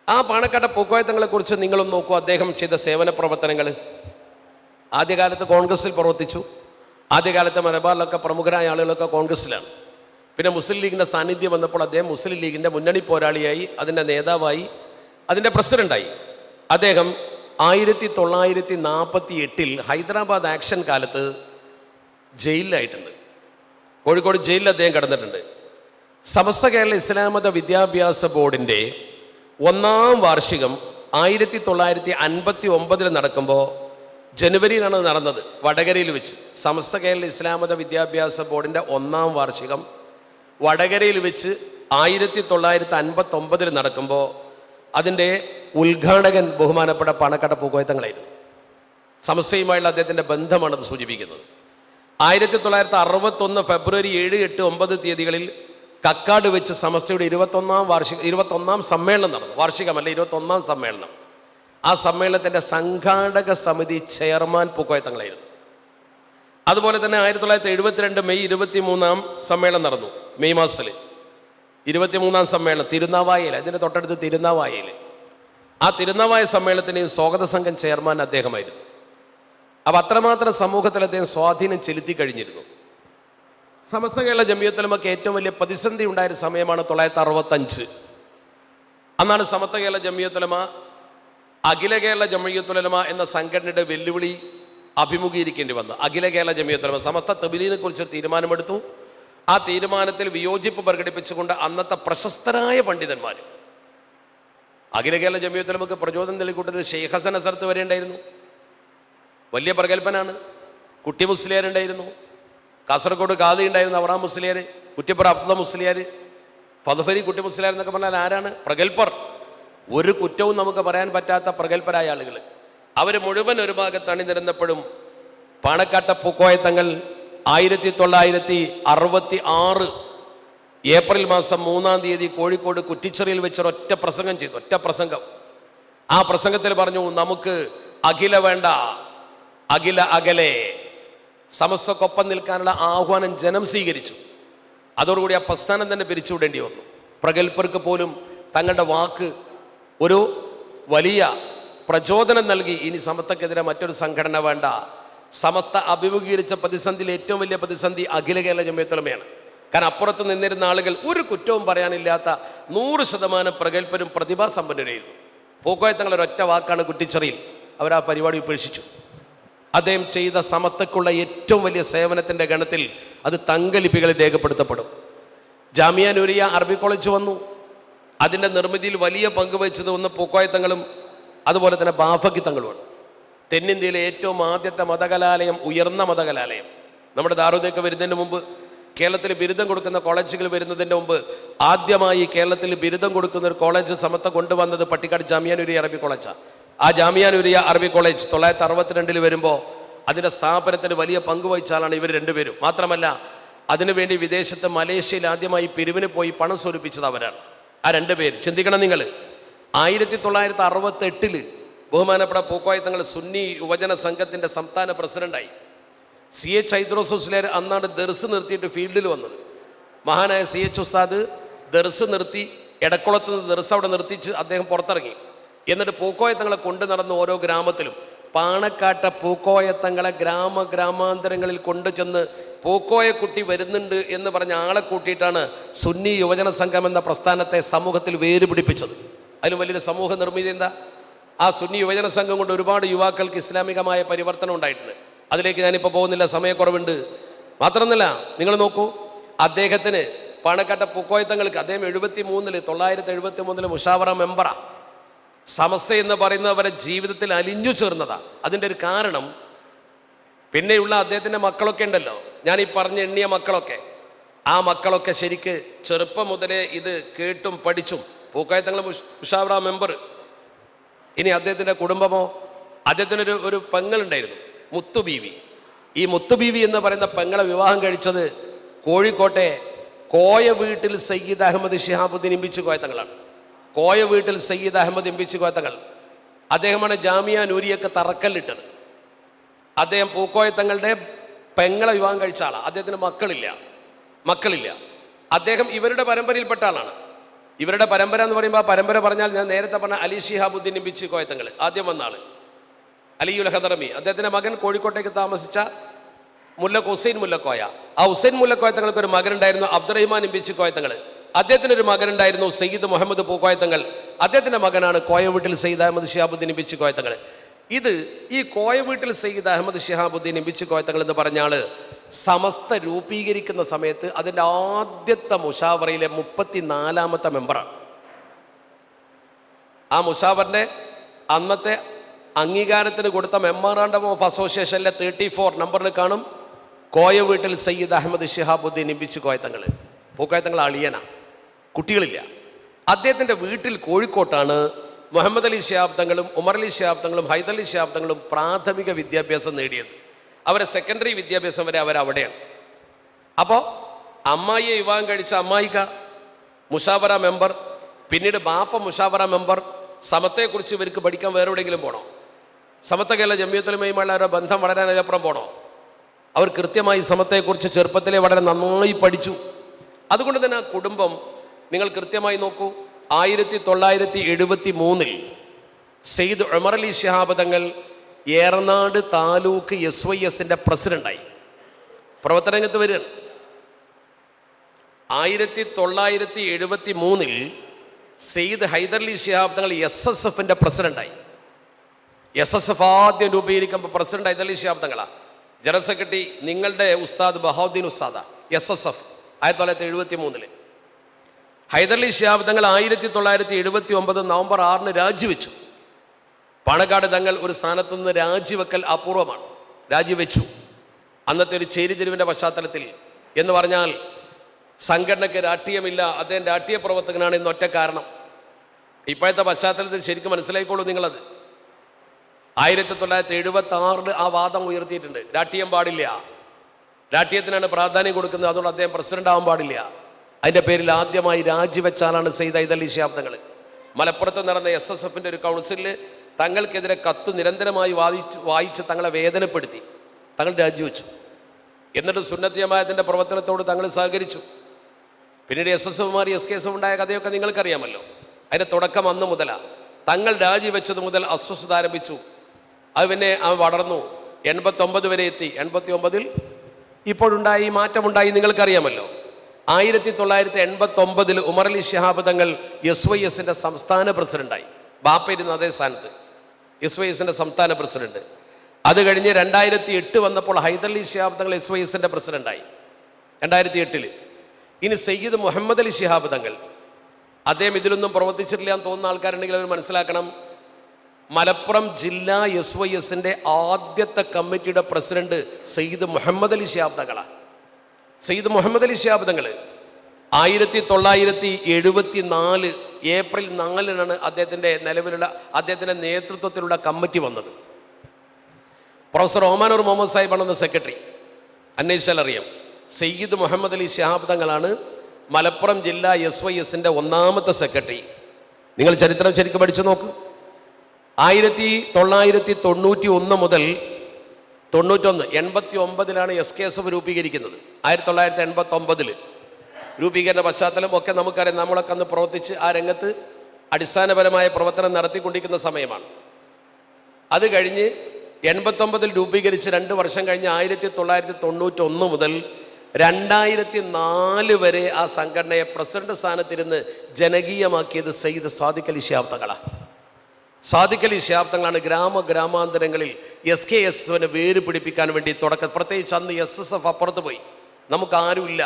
ആ പാണക്കാട്ട പൂക്കോയത്തങ്ങളെക്കുറിച്ച് നിങ്ങളും നോക്കൂ. അദ്ദേഹം ചെയ്ത സേവന പ്രവർത്തനങ്ങൾ. ആദ്യകാലത്ത് കോൺഗ്രസിൽ പ്രവർത്തിച്ചു. ആദ്യകാലത്ത് മലബാറിലൊക്കെ പ്രമുഖരായ ആളുകളൊക്കെ കോൺഗ്രസ്സിലാണ്. പിന്നെ മുസ്ലിം ലീഗിൻ്റെ സാന്നിധ്യം വന്നപ്പോൾ അദ്ദേഹം മുസ്ലിം ലീഗിൻ്റെ മുന്നണി പോരാളിയായി, അതിൻ്റെ നേതാവായി, അതിൻ്റെ പ്രസിഡൻ്റായി. അദ്ദേഹം 1948 ഹൈദരാബാദ് ആക്ഷൻ കാലത്ത് ജയിലിലായിട്ടുണ്ട്. കോഴിക്കോട് ജയിലിൽ അദ്ദേഹം കിടന്നിട്ടുണ്ട്. സമസ്ത കേരള ഇസ്ലാം മത വിദ്യാഭ്യാസ ബോർഡിൻ്റെ 1ാം വാർഷികം 1959 നടക്കുമ്പോൾ, ജനുവരിയിലാണ് നടന്നത്, വടകരയിൽ വെച്ച്. സമസ്ത കേരള ഇസ്ലാം മത വിദ്യാഭ്യാസ ബോർഡിൻ്റെ 1ാം വാർഷികം വടകരയിൽ വെച്ച് 1959 നടക്കുമ്പോൾ അതിൻ്റെ ഉദ്ഘാടകൻ ബഹുമാനപ്പെട്ട പാണക്കാട്ട പൂക്കോയത്തങ്ങളായിരുന്നു. സമസ്തയുമായുള്ള അദ്ദേഹത്തിൻ്റെ ബന്ധമാണത് സൂചിപ്പിക്കുന്നത്. 1961 ഫെബ്രുവരി 7, 8, 9 തീയതികളിൽ കക്കാട് വെച്ച് സമസ്തയുടെ 21ാം സമ്മേളനം നടന്നു. വാർഷികമല്ല, 21ാം സമ്മേളനം. ആ സമ്മേളനത്തിൻ്റെ സംഘാടക സമിതി ചെയർമാൻ പൂക്കോയത്തങ്ങളായിരുന്നു. അതുപോലെ തന്നെ 1972 മെയ് 23 സമ്മേളനം നടന്നു. മെയ് മാസത്തിൽ 23ാം സമ്മേളനം തിരുനാവായയിൽ, അതിൻ്റെ തൊട്ടടുത്ത് തിരുനാവായയിൽ. ആ തിരുനാവായ സമ്മേളനത്തിൻ്റെയും സ്വാഗത സംഘം ചെയർമാൻ അദ്ദേഹമായിരുന്നു. അപ്പം അത്രമാത്രം സമൂഹത്തിൽ അദ്ദേഹം സ്വാധീനം ചെലുത്തി കഴിഞ്ഞിരുന്നു. സമസ്ത കേരള ജമിയത്തുൽ ഉലമക്ക് ഏറ്റവും വലിയ പ്രതിസന്ധി ഉണ്ടായിരുന്ന സമയമാണ് 1965. അന്നാണ് സമസ്ത കേരള ജമിയത്തുൽ ഉലമ അഖില കേരള ജമിയത്തുൽ ഉലമ എന്ന സംഘടനയുടെ വെല്ലുവിളി അഭിമുഖീകരിക്കേണ്ടി വന്നു. അഖില കേരള ജമിയത്തുൽ ഉലമ സമസ്ത തബ്ലീഗിനെ കുറിച്ച് തീരുമാനമെടുത്തു. ആ തീരുമാനത്തിൽ വിയോജിപ്പ് പ്രകടിപ്പിച്ചുകൊണ്ട് അന്നത്തെ പ്രശസ്തരായ പണ്ഡിതന്മാർ, അഖില കേരള ജമിയത്തുൽ ഉലമക്ക് പ്രചോദനം നൽകിക്കൂട്ടത്തിൽ ഷെയ്ഖ് ഹസൻ അസർത്ത് വരെ ഉണ്ടായിരുന്നു. വലിയ പ്രഗത്ഭനാണ്. കുട്ടി മുസ്ലിയാരുണ്ടായിരുന്നു, കാസർഗോഡ് ഖാദി ഉണ്ടായിരുന്നു, അവറാം മുസ്ലിയാർ, കുറ്റിപ്പുറ അബ്ദുള്ള മുസ്ലിയാർ, ഫദ്ഫലി കുട്ടി മുസ്ലിയാർ എന്നൊക്കെ പറഞ്ഞാൽ ആരാണ്? പ്രഗത്ഭർ. ഒരു കുറ്റവും നമുക്ക് പറയാൻ പറ്റാത്ത പ്രഗത്ഭരായ ആളുകൾ. അവർ മുഴുവൻ ഒരു ഭാഗത്ത് അണിനിരന്നപ്പോഴും പാണക്കാട്ട പൂക്കോയത്തങ്ങൾ 1966 ഏപ്രിൽ മാസം 3-ാം തീയതി കോഴിക്കോട് കുറ്റിച്ചെറിയിൽ വെച്ചൊരൊറ്റ പ്രസംഗം ചെയ്തു. ഒറ്റ പ്രസംഗം. ആ പ്രസംഗത്തിൽ പറഞ്ഞു, നമുക്ക് അഖില വേണ്ട, അഖില അകലെ. സമസ്തക്കൊപ്പം നിൽക്കാനുള്ള ആഹ്വാനം ജനം സ്വീകരിച്ചു. അതോടുകൂടി ആ പ്രസ്ഥാനം തന്നെ പിരിച്ചുവിടേണ്ടി വന്നു. പ്രഗത്ഭർക്ക് പോലും തങ്ങളുടെ വാക്ക് ഒരു വലിയ പ്രചോദനം നൽകി. ഇനി സമസ്തക്കെതിരെ മറ്റൊരു സംഘടന വേണ്ട. സമസ്ത അഭിമുഖീകരിച്ച പ്രതിസന്ധിയിൽ ഏറ്റവും വലിയ പ്രതിസന്ധി അഖില കേരള ജമിയത്തുൽ ഉലമയാണ്. കാരണം അപ്പുറത്ത് നിന്നിരുന്ന ആളുകൾ ഒരു കുറ്റവും പറയാനില്ലാത്ത 100% പ്രഗത്ഭരും പ്രതിഭാസമ്പന്നരായിരുന്നു. പൂക്കോയത്തങ്ങൾ ഒരൊറ്റ വാക്കാണ് കുറ്റിച്ചെറിയിൽ. അവർ ആ പരിപാടി ഉപേക്ഷിച്ചു. അദ്ദേഹം ചെയ്ത സമസ്തക്കുള്ള ഏറ്റവും വലിയ സേവനത്തിൻ്റെ ഗണത്തിൽ അത് തങ്കലിപികളിൽ രേഖപ്പെടുത്തപ്പെടും. ജാമിയ നൂരിയ അറബി കോളേജ് വന്നു. അതിൻ്റെ നിർമ്മിതിയിൽ വലിയ പങ്ക് വഹിച്ചത് ഒന്ന് പൂക്കോയത്തങ്ങളും അതുപോലെ തന്നെ ബാഫക്കി തങ്ങളുമാണ്. തെന്നിന്ത്യയിലെ ഏറ്റവും ആദ്യത്തെ മതകലാലയം, ഉയർന്ന മതകലാലയം. നമ്മുടെ ദാറുദയൊക്കെ വരുന്നതിന് മുമ്പ്, കേരളത്തിൽ ബിരുദം കൊടുക്കുന്ന കോളേജുകൾ വരുന്നതിൻ്റെ മുമ്പ് ആദ്യമായി കേരളത്തിൽ ബിരുദം കൊടുക്കുന്ന ഒരു കോളേജ് സമസ്ത കൊണ്ടുവന്നത് പട്ടിക്കാട് ജാമിയ നൂരിയ അറബി കോളേജാണ്. ആ ജാമിയ നൂരിയ അറബി കോളേജ് 1962 വരുമ്പോൾ അതിൻ്റെ സ്ഥാപനത്തിന് വലിയ പങ്ക് വഹിച്ച ആളാണ് ഇവർ രണ്ടുപേരും. മാത്രമല്ല അതിനുവേണ്ടി വിദേശത്ത് മലേഷ്യയിൽ ആദ്യമായി പിരിവിന് പോയി പണം സ്വരൂപിച്ചത് അവരാണ്. ആ രണ്ടുപേര് ചിന്തിക്കണം നിങ്ങൾ. 1968 ബഹുമാനപ്പെട്ട പൂക്കോയത്തങ്ങൾ സുന്നി യുവജന സംഘത്തിൻ്റെ സംസ്ഥാന പ്രസിഡന്റായി. CH ഹൈദ്രോസ് മുസ്ലിയാർ അന്നാണ് ദർസ് നിർത്തിയിട്ട് ഫീൽഡിൽ വന്നത്. മഹാനായ CH ഉസ്താദ് ദർസ് നിർത്തി, എടക്കുളത്ത് നിന്ന് ദർസ് അവിടെ നിർത്തിച്ച് അദ്ദേഹം പുറത്തിറങ്ങി. എന്നിട്ട് പൂക്കോയത്തങ്ങളെ കൊണ്ടു നടന്ന് ഓരോ ഗ്രാമത്തിലും പാണക്കാട്ട പൂക്കോയത്തങ്ങളെ ഗ്രാമാന്തരങ്ങളിൽ കൊണ്ടുചെന്ന് പൂക്കോയക്കുട്ടി വരുന്നുണ്ട് എന്ന് പറഞ്ഞ ആളെ കൂട്ടിയിട്ടാണ് സുന്നി യുവജന സംഘം എന്ന പ്രസ്ഥാനത്തെ സമൂഹത്തിൽ വേരുപിടിപ്പിച്ചത്. അതിലും വലിയൊരു സമൂഹ നിർമ്മിതി എന്താ? ആ സുന്നി യുവജന സംഘം കൊണ്ട് ഒരുപാട് യുവാക്കൾക്ക് ഇസ്ലാമികമായ പരിവർത്തനം ഉണ്ടായിട്ടുണ്ട്. അതിലേക്ക് ഞാനിപ്പോൾ പോകുന്നില്ല, സമയക്കുറവുണ്ട്. മാത്രമൊന്നുമില്ല, നിങ്ങൾ നോക്കൂ, അദ്ദേഹത്തിന് പാണക്കാട്ട പൂക്കോയത്തങ്ങൾക്ക് അദ്ദേഹം 1973 മുഷാവറ മെമ്പറാ. സമസ്ത എന്ന് പറയുന്നത് അവരെ ജീവിതത്തിൽ അലിഞ്ഞു ചേർന്നതാണ്. അതിൻ്റെ ഒരു കാരണം പിന്നെയുള്ള അദ്ദേഹത്തിൻ്റെ മക്കളൊക്കെ ഉണ്ടല്ലോ, ഞാൻ ഈ പറഞ്ഞ എണ്ണിയ മക്കളൊക്കെ, ആ മക്കളൊക്കെ ശരിക്ക് ചെറുപ്പം മുതലേ ഇത് കേട്ടും പഠിച്ചും പൂക്കോയത്തങ്ങൾ മുഷാവറ മെമ്പർ. ഇനി അദ്ദേഹത്തിൻ്റെ കുടുംബമോ, അദ്ദേഹത്തിനൊരു പെങ്ങളുണ്ടായിരുന്നു, മുത്തു ബീവി. ഈ മുത്തു ബീവി എന്ന് പറയുന്ന പെങ്ങളെ വിവാഹം കഴിച്ചത് കോഴിക്കോട്ടെ കോയ വീട്ടിൽ സയ്യിദ് അഹമ്മദ് ശിഹാബുദ്ദീൻ ഇമ്പിച്ച് കോയത്തങ്ങളാണ്. കോയ വീട്ടിൽ സയ്യിദ് അഹമ്മദ് ഇമ്പിച്ച് കോയത്തങ്ങൾ അദ്ദേഹമാണ് ജാമിയ നൂരിയൊക്കെ തറക്കല്ലിട്ടത്. അദ്ദേഹം പൂക്കോയത്തങ്ങളുടെ പെങ്ങളെ വിവാഹം കഴിച്ച ആളാണ്. അദ്ദേഹത്തിന് മക്കളില്ല. അദ്ദേഹം ഇവരുടെ പരമ്പരയിൽപ്പെട്ട ആളാണ്. ഇവരുടെ പരമ്പര എന്ന് പറയുമ്പോൾ ആ പരമ്പര പറഞ്ഞാൽ ഞാൻ നേരത്തെ പറഞ്ഞ അലി ശിഹാബുദ്ദീൻ ഇമ്പിച്ച് കോയത്തങ്ങൾ ആദ്യം വന്ന ആള് അലിയുൽ ഹദറമി. അദ്ദേഹത്തിൻ്റെ മകൻ കോഴിക്കോട്ടേക്ക് താമസിച്ച മുല്ലക്ക് ഹുസൈൻ മുല്ലക്കോയ. ആ ഹുസൈൻ മുല്ലക്കോയത്തങ്ങൾക്ക് ഒരു മകനുണ്ടായിരുന്നു അബ്ദുറഹിമാൻ ഇമ്പിച്ച് കോയത്തങ്ങൾ. അദ്ദേഹത്തിനൊരു മകനുണ്ടായിരുന്നു സയ്യിദ് മുഹമ്മദ് പൂക്കോയത്തങ്ങൾ. അദ്ദേഹത്തിൻ്റെ മകനാണ് കോയ വീട്ടിൽ സയ്യിദ് അഹമ്മദ് ശിഹാബുദ്ദീൻ ഇമ്പിച്ച് കോയത്തങ്ങൾ. ഈ കോയ വീട്ടിൽ സയ്യിദ് അഹമ്മദ് ശിഹാബുദ്ദീൻ ഇമ്പിച്ച് കോയത്തങ്ങൾ എന്ന് പറഞ്ഞാൽ സമസ്ത രൂപീകരിക്കുന്ന സമയത്ത് അതിൻ്റെ ആദ്യത്തെ മുഷാവറയിലെ 34ാമത്തെ മെമ്പറാണ്. ആ മുഷാവറിൻ്റെ അന്നത്തെ അംഗീകാരത്തിന് കൊടുത്ത മെമ്മോറാണ്ടം ഓഫ് അസോസിയേഷനിലെ 34 നമ്പറിൽ കാണും കോയ വീട്ടിൽ സയ്യിദ് അഹമ്മദ് ശിഹാബുദ്ദീൻ ഇമ്പിച്ച് കോയത്തങ്ങൾ. പൂക്കോയത്തങ്ങൾ അളിയന, കുട്ടികളില്ല. അദ്ദേഹത്തിൻ്റെ വീട്ടിൽ കോഴിക്കോട്ടാണ് മുഹമ്മദ് അലി ശിഹാബ് തങ്ങളും ഉമർ അലി ശിഹാബ് തങ്ങളും ഹൈദർ അലി ശിഹാബ് തങ്ങളും പ്രാഥമിക വിദ്യാഭ്യാസം നേടിയത്. അവരെ സെക്കൻഡറി വിദ്യാഭ്യാസം വരെ അവരവിടെയാണ്. അപ്പോൾ അമ്മായിയെ വിവാഹം കഴിച്ച അമ്മായിക്ക മുഷാവറ മെമ്പർ, പിന്നീട് ബാപ്പ മുഷാവറ മെമ്പർ. സമത്തെക്കുറിച്ച് ഇവർക്ക് പഠിക്കാൻ വേറെ എവിടെയെങ്കിലും പോകണോ? സമത്വ കേരള ജമിയത്തുലമയുമായുള്ള അവരുടെ ബന്ധം വളരാൻ അതിനപ്പുറം പോകണോ? അവർ കൃത്യമായി സമത്വത്തെക്കുറിച്ച് ചെറുപ്പത്തിലെ വളരെ നന്നായി പഠിച്ചു. അതുകൊണ്ട് തന്നെ ആ കുടുംബം നിങ്ങൾ കൃത്യമായി നോക്കൂ. 1973 സയ്യിദ് ഉമർ അലി ശിഹാബ് തങ്ങൾ ഏറനാട് താലൂക്ക് SYSന്റെ പ്രസിഡന്റായി പ്രവർത്തനരംഗത്ത് വരികയാണ്. 1973 സയ്യിദ് ഹൈദർ അലി ശിഹാബ് തങ്ങൾ SSFന്റെ പ്രസിഡന്റായി. SSF ആദ്യം രൂപീകരിക്കുമ്പോൾ പ്രസിഡന്റ് ഹൈദർ അലി ശിഹാബ് തങ്ങളാണ്. ജനറൽ സെക്രട്ടറി നിങ്ങളുടെ ഉസ്താദ് ബഹാവുദ്ദീൻ ഉസ്താദ. SSF 1973 ഹൈദർ അലി ശിഹാബ് തങ്ങൾ 1979 നവംബർ 6 രാജിവെച്ചു. പാണക്കാട് തങ്ങൾ ഒരു സ്ഥാനത്ത് നിന്ന് രാജിവെക്കൽ അപൂർവമാണ്. രാജിവെച്ചു. അന്നത്തെ ഒരു ചേരിതിരിവിൻ്റെ പശ്ചാത്തലത്തിൽ എന്ന് പറഞ്ഞാൽ സംഘടനയ്ക്ക് രാഷ്ട്രീയമില്ല, അദ്ദേഹം രാഷ്ട്രീയ പ്രവർത്തകനാണ് എന്നൊറ്റ കാരണം. ഇപ്പോഴത്തെ പശ്ചാത്തലത്തിൽ ശരിക്കും മനസ്സിലായിക്കോളൂ നിങ്ങളത്. 1976 ആ വാദം ഉയർത്തിയിട്ടുണ്ട്. രാഷ്ട്രീയം പാടില്ല, രാഷ്ട്രീയത്തിനാണ് പ്രാധാന്യം കൊടുക്കുന്നത്, അതുകൊണ്ട് അദ്ദേഹം പ്രസിഡന്റ് ആവാൻ പാടില്ല. അതിൻ്റെ പേരിൽ ആദ്യമായി രാജിവെച്ചാലാണ് സയ്യിദ് ഹൈദർ അലി ശിഹാബ് തങ്ങൾ. മലപ്പുറത്ത് നടന്ന SSFന്റെ ഒരു കൗൺസിലിൽ തങ്ങൾക്കെതിരെ കത്ത് നിരന്തരമായി വായിച്ച് തങ്ങളെ വേദനപ്പെടുത്തി. തങ്ങൾ രാജിവെച്ചു. എന്നിട്ട് സുന്നത്ത് ജമാഅത്തിന്റെ പ്രവർത്തനത്തോട് തങ്ങൾ സഹകരിച്ചു. പിന്നീട് SSF മാറി SKSF ഉണ്ടായ കഥയൊക്കെ നിങ്ങൾക്കറിയാമല്ലോ. അതിൻ്റെ തുടക്കം അന്ന് മുതലാണ്. തങ്ങൾ രാജിവെച്ചത് മുതൽ അസ്വസ്ഥത ആരംഭിച്ചു. അത് പിന്നെ വളർന്നു 89 വരെ എത്തി. 89 ഇപ്പോഴുണ്ടായി മാറ്റമുണ്ടായി നിങ്ങൾക്കറിയാമല്ലോ. 1989 ഉമർ അലി ശിഹാബ് തങ്ങൾ SYSന്റെ സംസ്ഥാന പ്രസിഡന്റായി. ബാപ്പ ഇരുന്ന അതേ സ്ഥാനത്ത് SYSന്റെ സംസ്ഥാന പ്രസിഡന്റ്. അത് കഴിഞ്ഞ് 2008 വന്നപ്പോൾ ഹൈദർ അലി ശിഹാബ് തങ്ങൾ SYSന്റെ പ്രസിഡന്റായി 2008. ഇനി സയ്യിദ് മുഹമ്മദ് അലി ശിഹാബ് തങ്ങൾ, അദ്ദേഹം ഇതിലൊന്നും പ്രവർത്തിച്ചിട്ടില്ല എന്ന് തോന്നുന്ന ആൾക്കാരുണ്ടെങ്കിൽ അവർ മനസ്സിലാക്കണം, മലപ്പുറം ജില്ലാ SYSന്റെ ആദ്യത്തെ കമ്മിറ്റിയുടെ പ്രസിഡന്റ് സയ്യിദ് മുഹമ്മദ് അലി ശിഹാബ് തങ്ങളാണ്. സയ്യിദ് മുഹമ്മദ് അലി ശിഹാബ് തങ്ങൾ 1974 ഏപ്രിൽ 4 അദ്ദേഹത്തിൻ്റെ നേതൃത്വത്തിലുള്ള കമ്മിറ്റി വന്നത്. പ്രൊഫസർ ഓമാനൂർ മുഹമ്മദ് സാഹിബാണെന്ന് സെക്രട്ടറി. അന്വേഷിച്ചാൽ അറിയാം. സയ്യിദ് മുഹമ്മദ് അലി ശിഹാബ് തങ്ങളാണ് മലപ്പുറം ജില്ലാ SYSന്റെ ഒന്നാമത്തെ സെക്രട്ടറി. നിങ്ങൾ ചരിത്രം ശരിക്കും പഠിച്ചു നോക്ക്. 1991 മുതൽ 89 SKSF രൂപീകരിക്കുന്നത്. 1989 രൂപീകരണ പശ്ചാത്തലം ഒക്കെ നമുക്കറിയാം. നമ്മളൊക്കെ അന്ന് പ്രവർത്തിച്ച് ആ രംഗത്ത് അടിസ്ഥാനപരമായ പ്രവർത്തനം നടത്തിക്കൊണ്ടിരിക്കുന്ന സമയമാണ്. അത് കഴിഞ്ഞ് 89 രൂപീകരിച്ച് 2 വർഷം കഴിഞ്ഞ് 1991 മുതൽ 2004 വരെ ആ സംഘടനയെ പ്രസിഡന്റ് സ്ഥാനത്തിരുന്ന് ജനകീയമാക്കിയത് സയ്യിദ് സാദിഖ് അലി ശിഹാബ് തങ്ങളാണ്. സാദിഖ് അലി ശിഹാബ് തങ്ങളാണ് ഗ്രാമാന്തരങ്ങളിൽ SKSFനെ വേര് പിടിപ്പിക്കാൻ വേണ്ടി പ്രത്യേകിച്ച് അന്ന് SSF അപ്പുറത്ത് പോയി, നമുക്കാരുമില്ല,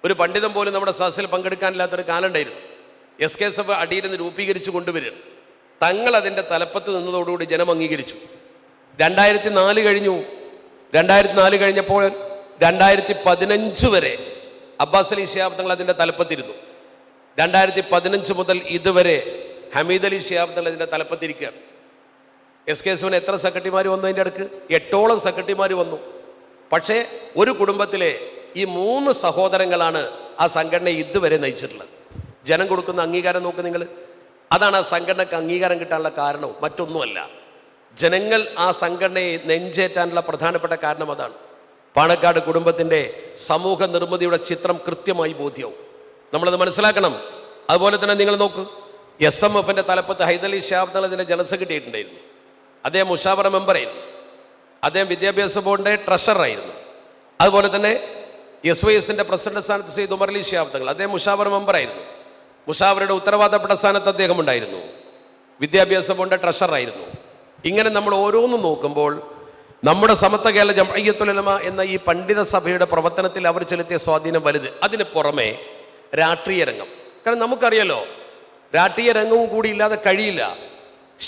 ഒരു പണ്ഡിതൻ പോലും നമ്മുടെ സദസ്സിൽ പങ്കെടുക്കാനില്ലാത്തൊരു കാലം ഉണ്ടായിരുന്നു. SKSF അടിയിൽ നിന്ന് രൂപീകരിച്ച് കൊണ്ടുവരിക. തങ്ങൾ അതിൻ്റെ തലപ്പത്ത് നിന്നതോടുകൂടി ജനം അംഗീകരിച്ചു. 2004 കഴിഞ്ഞു. 2004 കഴിഞ്ഞപ്പോൾ 2015 വരെ അബ്ബാസ് അലി ശിഹാബ് തങ്ങൾ അതിൻ്റെ തലപ്പത്തിരുന്നു. 2015 മുതൽ ഇതുവരെ ഹമീദ് അലി ശിഹാബ് തങ്ങൾ ഇതിൻ്റെ തലപ്പത്തിരിക്കുകയാണ്. SKSന് എത്ര സെക്രട്ടറിമാർ വന്നു? അതിൻ്റെ അടുക്ക് 8ഓളം സെക്രട്ടറിമാർ വന്നു. പക്ഷേ ഒരു കുടുംബത്തിലെ ഈ 3 സഹോദരങ്ങളാണ് ആ സംഘടനയെ ഇതുവരെ നയിച്ചിട്ടുള്ളത്. ജനം കൊടുക്കുന്ന അംഗീകാരം നോക്ക് നിങ്ങൾ. അതാണ് ആ സംഘടനയ്ക്ക് അംഗീകാരം കിട്ടാനുള്ള കാരണവും, മറ്റൊന്നുമല്ല. ജനങ്ങൾ ആ സംഘടനയെ നെഞ്ചേറ്റാനുള്ള പ്രധാനപ്പെട്ട കാരണം അതാണ്. പാണക്കാട് കുടുംബത്തിൻ്റെ സമൂഹ നിർമ്മിതിയുടെ ചിത്രം കൃത്യമായി ബോധ്യവും. നമ്മളത് മനസ്സിലാക്കണം. അതുപോലെ തന്നെ നിങ്ങൾ നോക്ക്, SMFൻ്റെ തലപ്പത്ത് ഹൈദരലി ശിഹാബ് തങ്ങൾ ഇതിൻ്റെ ജനറൽ സെക്രട്ടറി ആയിട്ടുണ്ടായിരുന്നു. അദ്ദേഹം മുഷാവറ മെമ്പറായിരുന്നു. അദ്ദേഹം വിദ്യാഭ്യാസ ബോർഡിൻ്റെ ട്രഷററായിരുന്നു. അതുപോലെ തന്നെ SYSൻ്റെ പ്രസിഡന്റ് സ്ഥാനത്ത് സെയ്ദ് ഉമർ അലി ശിഹാബ് തങ്ങൾ, അദ്ദേഹം മുഷാവറ മെമ്പറായിരുന്നു. മുഷാവറയുടെ ഉത്തരവാദപ്പെട്ട സ്ഥാനത്ത് അദ്ദേഹം ഉണ്ടായിരുന്നു. വിദ്യാഭ്യാസ ബോർഡിൻ്റെ ട്രഷററായിരുന്നു. ഇങ്ങനെ നമ്മൾ ഓരോന്നും നോക്കുമ്പോൾ നമ്മുടെ സമത്വ കേരള ജംഇയ്യത്തുൽ ഉലമ എന്ന ഈ പണ്ഡിത സഭയുടെ പ്രവർത്തനത്തിൽ അവർ ചെലുത്തിയ സ്വാധീനം വലുത്. അതിന് പുറമെ രാഷ്ട്രീയ രംഗം. കാരണം നമുക്കറിയാലോ, രാഷ്ട്രീയ രംഗവും കൂടി ഇല്ലാതെ കഴിയില്ല.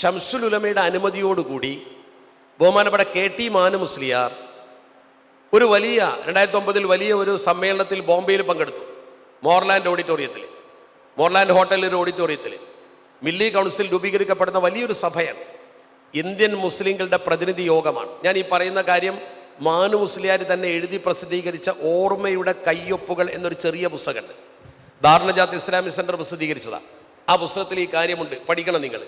ശംസുൽ ഉലമയുടെ അനുമതിയോടുകൂടി ബഹുമാനപ്പെട്ട KT മാനു മുസ്ലിയാർ ഒരു വലിയ 2009 വലിയ ഒരു സമ്മേളനത്തിൽ ബോംബെയിൽ പങ്കെടുത്തു. മോർലാൻഡ് ഓഡിറ്റോറിയത്തിൽ, മോർലാൻഡ് ഹോട്ടലിൽ ഓഡിറ്റോറിയത്തിൽ മില്ലി കൗൺസിൽ രൂപീകരിക്കപ്പെടുന്ന വലിയൊരു സഭയാണ്. ഇന്ത്യൻ മുസ്ലിങ്ങളുടെ പ്രതിനിധി യോഗമാണ്. ഞാൻ ഈ പറയുന്ന കാര്യം മാനു മുസ്ലിയാർ തന്നെ എഴുതി പ്രസിദ്ധീകരിച്ച ഓർമ്മയുടെ കയ്യൊപ്പുകൾ എന്നൊരു ചെറിയ പുസ്തകമുണ്ട്. ദാറുന്നജാത്ത് ഇസ്ലാമിക് സെൻറ്റർ പ്രസിദ്ധീകരിച്ചതാണ്. ആ പുസ്തകത്തിൽ ഈ കാര്യമുണ്ട്, പഠിക്കണം നിങ്ങൾ.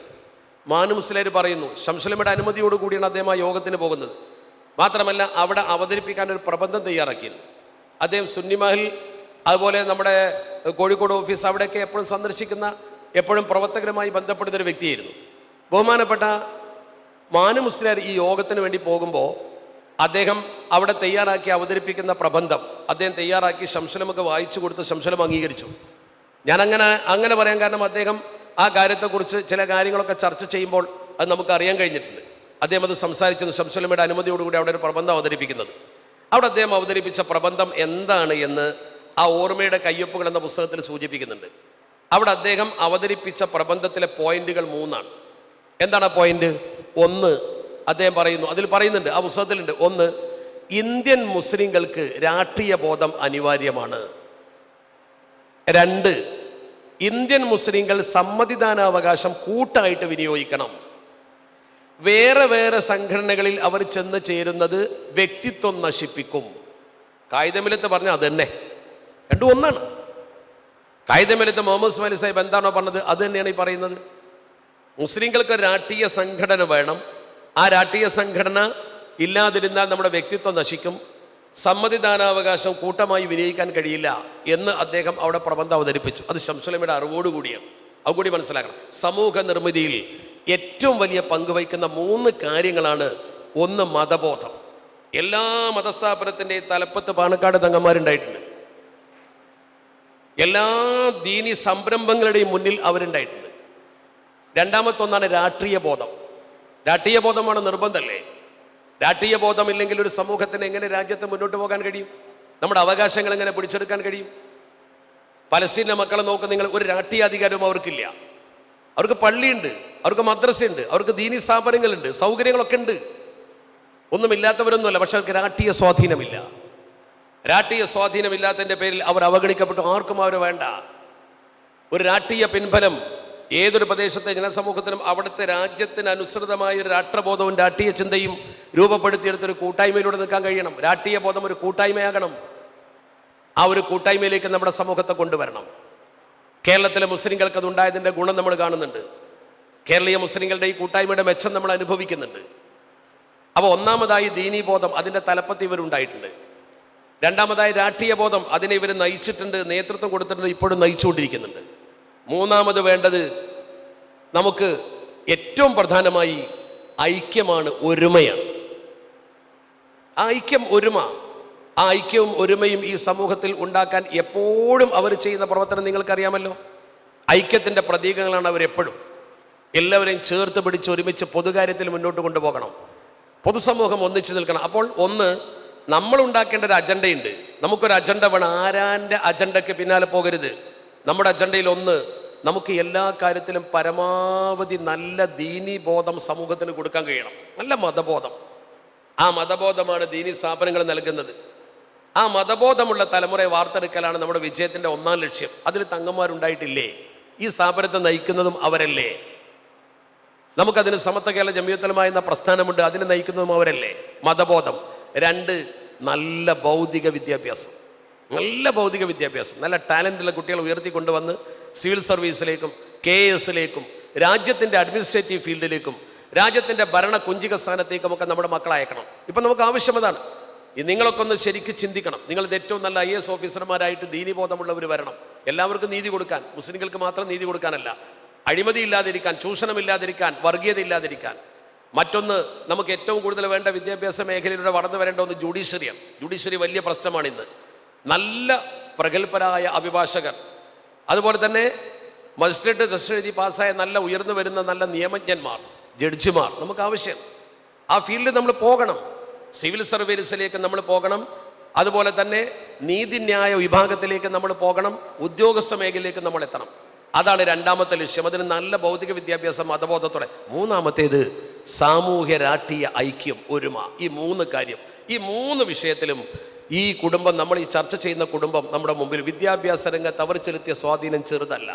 മാനു മുസ്ലിയാർ പറയുന്നു, ശംസുലമയുടെ അനുമതിയോടുകൂടിയാണ് അദ്ദേഹം ആ യോഗത്തിന് പോകുന്നത്. മാത്രമല്ല അവിടെ അവതരിപ്പിക്കാൻ ഒരു പ്രബന്ധം തയ്യാറാക്കിയിരുന്നു. അദ്ദേഹം സുന്നിമഹൽ, അതുപോലെ നമ്മുടെ കോഴിക്കോട് ഓഫീസ്, അവിടെയൊക്കെ എപ്പോഴും സന്ദർശിക്കുന്ന, എപ്പോഴും പ്രവർത്തകരുമായി ബന്ധപ്പെടുന്നൊരു വ്യക്തിയായിരുന്നു. ബഹുമാനപ്പെട്ട മാനു മുസ്ലിയാർ ഈ യോഗത്തിന് വേണ്ടി പോകുമ്പോൾ അദ്ദേഹം അവിടെ തയ്യാറാക്കി അവതരിപ്പിക്കുന്ന പ്രബന്ധം അദ്ദേഹം തയ്യാറാക്കി ശംസുലമൊക്കെ വായിച്ചു കൊടുത്ത് ശംസുലം അംഗീകരിച്ചു. ഞാൻ അങ്ങനെ പറയാൻ കാരണം അദ്ദേഹം ആ കാര്യത്തെക്കുറിച്ച് ചില കാര്യങ്ങളൊക്കെ ചർച്ച ചെയ്യുമ്പോൾ അത് നമുക്ക് അറിയാൻ കഴിഞ്ഞിട്ടുണ്ട്. അദ്ദേഹം അത് സംസാരിച്ചു. ശംസുലമയുടെ അനുമതിയോടുകൂടി അവിടെ ഒരു പ്രബന്ധം അവതരിപ്പിക്കുന്നത്. അവിടെ അദ്ദേഹം അവതരിപ്പിച്ച പ്രബന്ധം എന്താണ് എന്ന് ആ ഓർമ്മയുടെ കയ്യൊപ്പുകൾ എന്ന പുസ്തകത്തിൽ സൂചിപ്പിക്കുന്നുണ്ട്. അവിടെ അദ്ദേഹം അവതരിപ്പിച്ച പ്രബന്ധത്തിലെ പോയിന്റുകൾ 3 എന്താണ് ആ പോയിന്റ്? 1, അദ്ദേഹം പറയുന്നു, അതിൽ പറയുന്നുണ്ട്, ആ പുസ്തകത്തിലുണ്ട്, 1, ഇന്ത്യൻ മുസ്ലിങ്ങൾക്ക് രാഷ്ട്രീയ ബോധം അനിവാര്യമാണ്. 2, ഇന്ത്യൻ മുസ്ലിങ്ങൾ സമ്മതിദാനാവകാശം കൂട്ടായിട്ട് വിനിയോഗിക്കണം. വേറെ വേറെ സംഘടനകളിൽ അവർ ചെന്ന് ചേരുന്നത് വ്യക്തിത്വം നശിപ്പിക്കും. കായികമില്ലത്ത് പറഞ്ഞ അത് തന്നെ, രണ്ടും ഒന്നാണ്. കായികമില്ലത്ത് മുഹമ്മദ് ഇസ്മായിൽ സാഹിബ് എന്താണോ പറഞ്ഞത് അത് തന്നെയാണ് ഈ പറയുന്നത്. മുസ്ലിങ്ങൾക്ക് രാഷ്ട്രീയ സംഘടന വേണം. ആ രാഷ്ട്രീയ സംഘടന ഇല്ലാതിരുന്നാൽ നമ്മുടെ വ്യക്തിത്വം നശിക്കും. സമ്മതിദാനാവകാശം കൂട്ടമായി വിനിയോഗിക്കാൻ കഴിയില്ല എന്ന് അദ്ദേഹം അവിടെ പ്രബന്ധം അവതരിപ്പിച്ചു. അത് ശംസുലമയുടെ അറിവോടുകൂടിയാണ്. അതുകൂടി മനസ്സിലാക്കണം. സമൂഹ നിർമ്മിതിയിൽ ഏറ്റവും വലിയ പങ്ക് വഹിക്കുന്ന 3 കാര്യങ്ങളാണ്. 1, മതബോധം. എല്ലാ മതസ്ഥാപനത്തിൻ്റെ തലപ്പത്ത് പാണക്കാട് തങ്ങന്മാരുണ്ടായിട്ടുണ്ട്. എല്ലാ ദീനി സംരംഭങ്ങളുടെയും മുന്നിൽ അവരുണ്ടായിട്ടുണ്ട്. 2ാമത്തെ രാഷ്ട്രീയ ബോധം. രാഷ്ട്രീയ ബോധമാണ് നിർബന്ധമല്ലേ? രാഷ്ട്രീയ ബോധമില്ലെങ്കിൽ ഒരു സമൂഹത്തിന് എങ്ങനെ രാജ്യത്ത് മുന്നോട്ട് പോകാൻ കഴിയും? നമ്മുടെ അവകാശങ്ങൾ എങ്ങനെ പിടിച്ചെടുക്കാൻ കഴിയും? പലസ്തീനിലെ മക്കളെ നോക്ക് നിങ്ങൾ, ഒരു രാഷ്ട്രീയ അധികാരവും അവർക്കില്ല. അവർക്ക് പള്ളിയുണ്ട്, അവർക്ക് മദ്രസയുണ്ട്, അവർക്ക് ദീനി സ്ഥാപനങ്ങളുണ്ട്, സൗകര്യങ്ങളൊക്കെ ഉണ്ട്. ഒന്നുമില്ലാത്തവരൊന്നുമല്ല. പക്ഷെ അവർക്ക് രാഷ്ട്രീയ സ്വാധീനമില്ല. രാഷ്ട്രീയ സ്വാധീനമില്ലാത്തതിൻ്റെ പേരിൽ അവർ അവഗണിക്കപ്പെട്ടു. ആർക്കും അവർ വേണ്ട. ഒരു രാഷ്ട്രീയ പിൻബലം ഏതൊരു പ്രദേശത്തെ ജനസമൂഹത്തിനും അവിടുത്തെ രാജ്യത്തിന് അനുസൃതമായ ഒരു രാഷ്ട്രബോധവും രാഷ്ട്രീയ ചിന്തയും രൂപപ്പെടുത്തിയെടുത്തൊരു കൂട്ടായ്മയിലൂടെ നിൽക്കാൻ കഴിയണം. രാഷ്ട്രീയ ബോധം ഒരു കൂട്ടായ്മയാകണം. ആ ഒരു കൂട്ടായ്മയിലേക്ക് നമ്മുടെ സമൂഹത്തെ കൊണ്ടുവരണം. കേരളത്തിലെ മുസ്ലിങ്ങൾക്ക് അതുണ്ടായതിൻ്റെ ഗുണം നമ്മൾ കാണുന്നുണ്ട്. കേരളീയ മുസ്ലിങ്ങളുടെ ഈ കൂട്ടായ്മയുടെ മെച്ചം നമ്മൾ അനുഭവിക്കുന്നുണ്ട്. അപ്പോൾ ഒന്നാമതായി ദീനീ ബോധം, അതിൻ്റെ തലപ്പത്ത് ഇവരുണ്ടായിട്ടുണ്ട്. 2ാമതായി രാഷ്ട്രീയ ബോധം, അതിനെ ഇവർ നയിച്ചിട്ടുണ്ട്, നേതൃത്വം കൊടുത്തിട്ടുണ്ട്, ഇപ്പോഴും നയിച്ചുകൊണ്ടിരിക്കുന്നുണ്ട്. 3ാമത് വേണ്ടത് നമുക്ക് ഏറ്റവും പ്രധാനമായി ഐക്യമാണ്, ഒരുമയാണ്. ആ ഐക്യം, ഒരുമ, ആ ഐക്യവും ഒരുമയും ഈ സമൂഹത്തിൽ ഉണ്ടാക്കാൻ എപ്പോഴും അവർ ചെയ്യുന്ന പ്രവർത്തനം നിങ്ങൾക്കറിയാമല്ലോ. ഐക്യത്തിൻ്റെ പ്രതീകങ്ങളാണ് അവരെപ്പോഴും. എല്ലാവരെയും ചേർത്ത് പിടിച്ച് ഒരുമിച്ച് പൊതുകാര്യത്തിൽ മുന്നോട്ട് കൊണ്ടുപോകണം. പൊതുസമൂഹം ഒന്നിച്ചു നിൽക്കണം. അപ്പോൾ നമ്മൾ ഉണ്ടാക്കേണ്ട ഒരു അജണ്ടയുണ്ട്. നമുക്കൊരു അജണ്ട വേണം. ആരാൻ്റെ അജണ്ടയ്ക്ക് പിന്നാലെ പോകരുത്. നമ്മുടെ അജണ്ടയിൽ നമുക്ക് എല്ലാ കാര്യത്തിലും പരമാവധി നല്ല ദീനീ ബോധം സമൂഹത്തിന് കൊടുക്കാൻ കഴിയണം. നല്ല മതബോധം. ആ മതബോധമാണ് ദീനീ സ്ഥാപനങ്ങൾ നൽകുന്നത്. ആ മതബോധമുള്ള തലമുറയെ വാർത്തെടുക്കലാണ് നമ്മുടെ വിജയത്തിൻ്റെ ഒന്നാം ലക്ഷ്യം. അതിൽ തങ്ങന്മാരുണ്ടായിട്ടില്ലേ? ഈ സ്ഥാപനത്തെ നയിക്കുന്നതും അവരല്ലേ? നമുക്കതിന് സമത്വ കേരള ജമിയത്തുലമ എന്ന പ്രസ്ഥാനമുണ്ട്, അതിനെ നയിക്കുന്നതും അവരല്ലേ? മതബോധം. 2, നല്ല ഭൗതിക വിദ്യാഭ്യാസം. നല്ല ഭൗതിക വിദ്യാഭ്യാസം, നല്ല ടാലൻ്റുള്ള കുട്ടികളെ ഉയർത്തിക്കൊണ്ടുവന്ന് സിവിൽ സർവീസിലേക്കും KS-ലേക്കും രാജ്യത്തിൻ്റെ അഡ്മിനിസ്ട്രേറ്റീവ് ഫീൽഡിലേക്കും രാജ്യത്തിൻ്റെ ഭരണ കുഞ്ചിക സ്ഥാനത്തേക്കുമൊക്കെ നമ്മുടെ മക്കളെ അയക്കണം. ഇപ്പം നമുക്ക് ആവശ്യം അതാണ്. നിങ്ങളൊക്കെ ഒന്ന് ശരിക്കും ചിന്തിക്കണം. നിങ്ങളിത് ഏറ്റവും നല്ല IAS ഓഫീസർമാരായിട്ട് ദീനീബോധമുള്ളവർ വരണം. എല്ലാവർക്കും നീതി കൊടുക്കാൻ, മുസ്ലിങ്ങൾക്ക് മാത്രം നീതി കൊടുക്കാനല്ല, അഴിമതി ഇല്ലാതിരിക്കാൻ, ചൂഷണമില്ലാതിരിക്കാൻ, വർഗീയത ഇല്ലാതിരിക്കാൻ. മറ്റൊന്ന്, നമുക്ക് ഏറ്റവും കൂടുതൽ വേണ്ട വിദ്യാഭ്യാസ മേഖലയിലൂടെ വളർന്നു വരേണ്ട ഒന്ന് ജുഡീഷ്യറിയാണ്. ജുഡീഷ്യറി വലിയ പ്രശ്നമാണ് ഇന്ന്. നല്ല പ്രഗത്ഭരായ അഭിഭാഷകർ, അതുപോലെ തന്നെ മജിസ്ട്രേറ്റ് ടെസ്റ്റ് എഴുതി പാസ്സായ നല്ല ഉയർന്നു വരുന്ന നല്ല നിയമജ്ഞന്മാർ, ജഡ്ജിമാർ നമുക്ക് ആവശ്യം. ആ ഫീൽഡിൽ നമ്മൾ പോകണം. സിവിൽ സർവീസിലേക്ക് നമ്മൾ പോകണം. അതുപോലെ തന്നെ നീതിന്യായ വിഭാഗത്തിലേക്ക് നമ്മൾ പോകണം. ഉദ്യോഗസ്ഥ മേഖലയിലേക്ക് നമ്മൾ എത്തണം. അതാണ് 2ാമത്തെ ലക്ഷ്യം. അതിന് നല്ല ഭൗതിക വിദ്യാഭ്യാസം, മതബോധത്തോടെ. 3ാമത്തേത് സാമൂഹ്യ രാഷ്ട്രീയ ഐക്യം, ഒരുമ. ഈ 3 കാര്യം, ഈ 3 വിഷയത്തിലും ഈ കുടുംബം, നമ്മൾ ഈ ചർച്ച ചെയ്യുന്ന കുടുംബം നമ്മുടെ മുമ്പിൽ വിദ്യാഭ്യാസ രംഗത്ത് അവർ ചെലുത്തിയ സ്വാധീനം ചെറുതല്ല.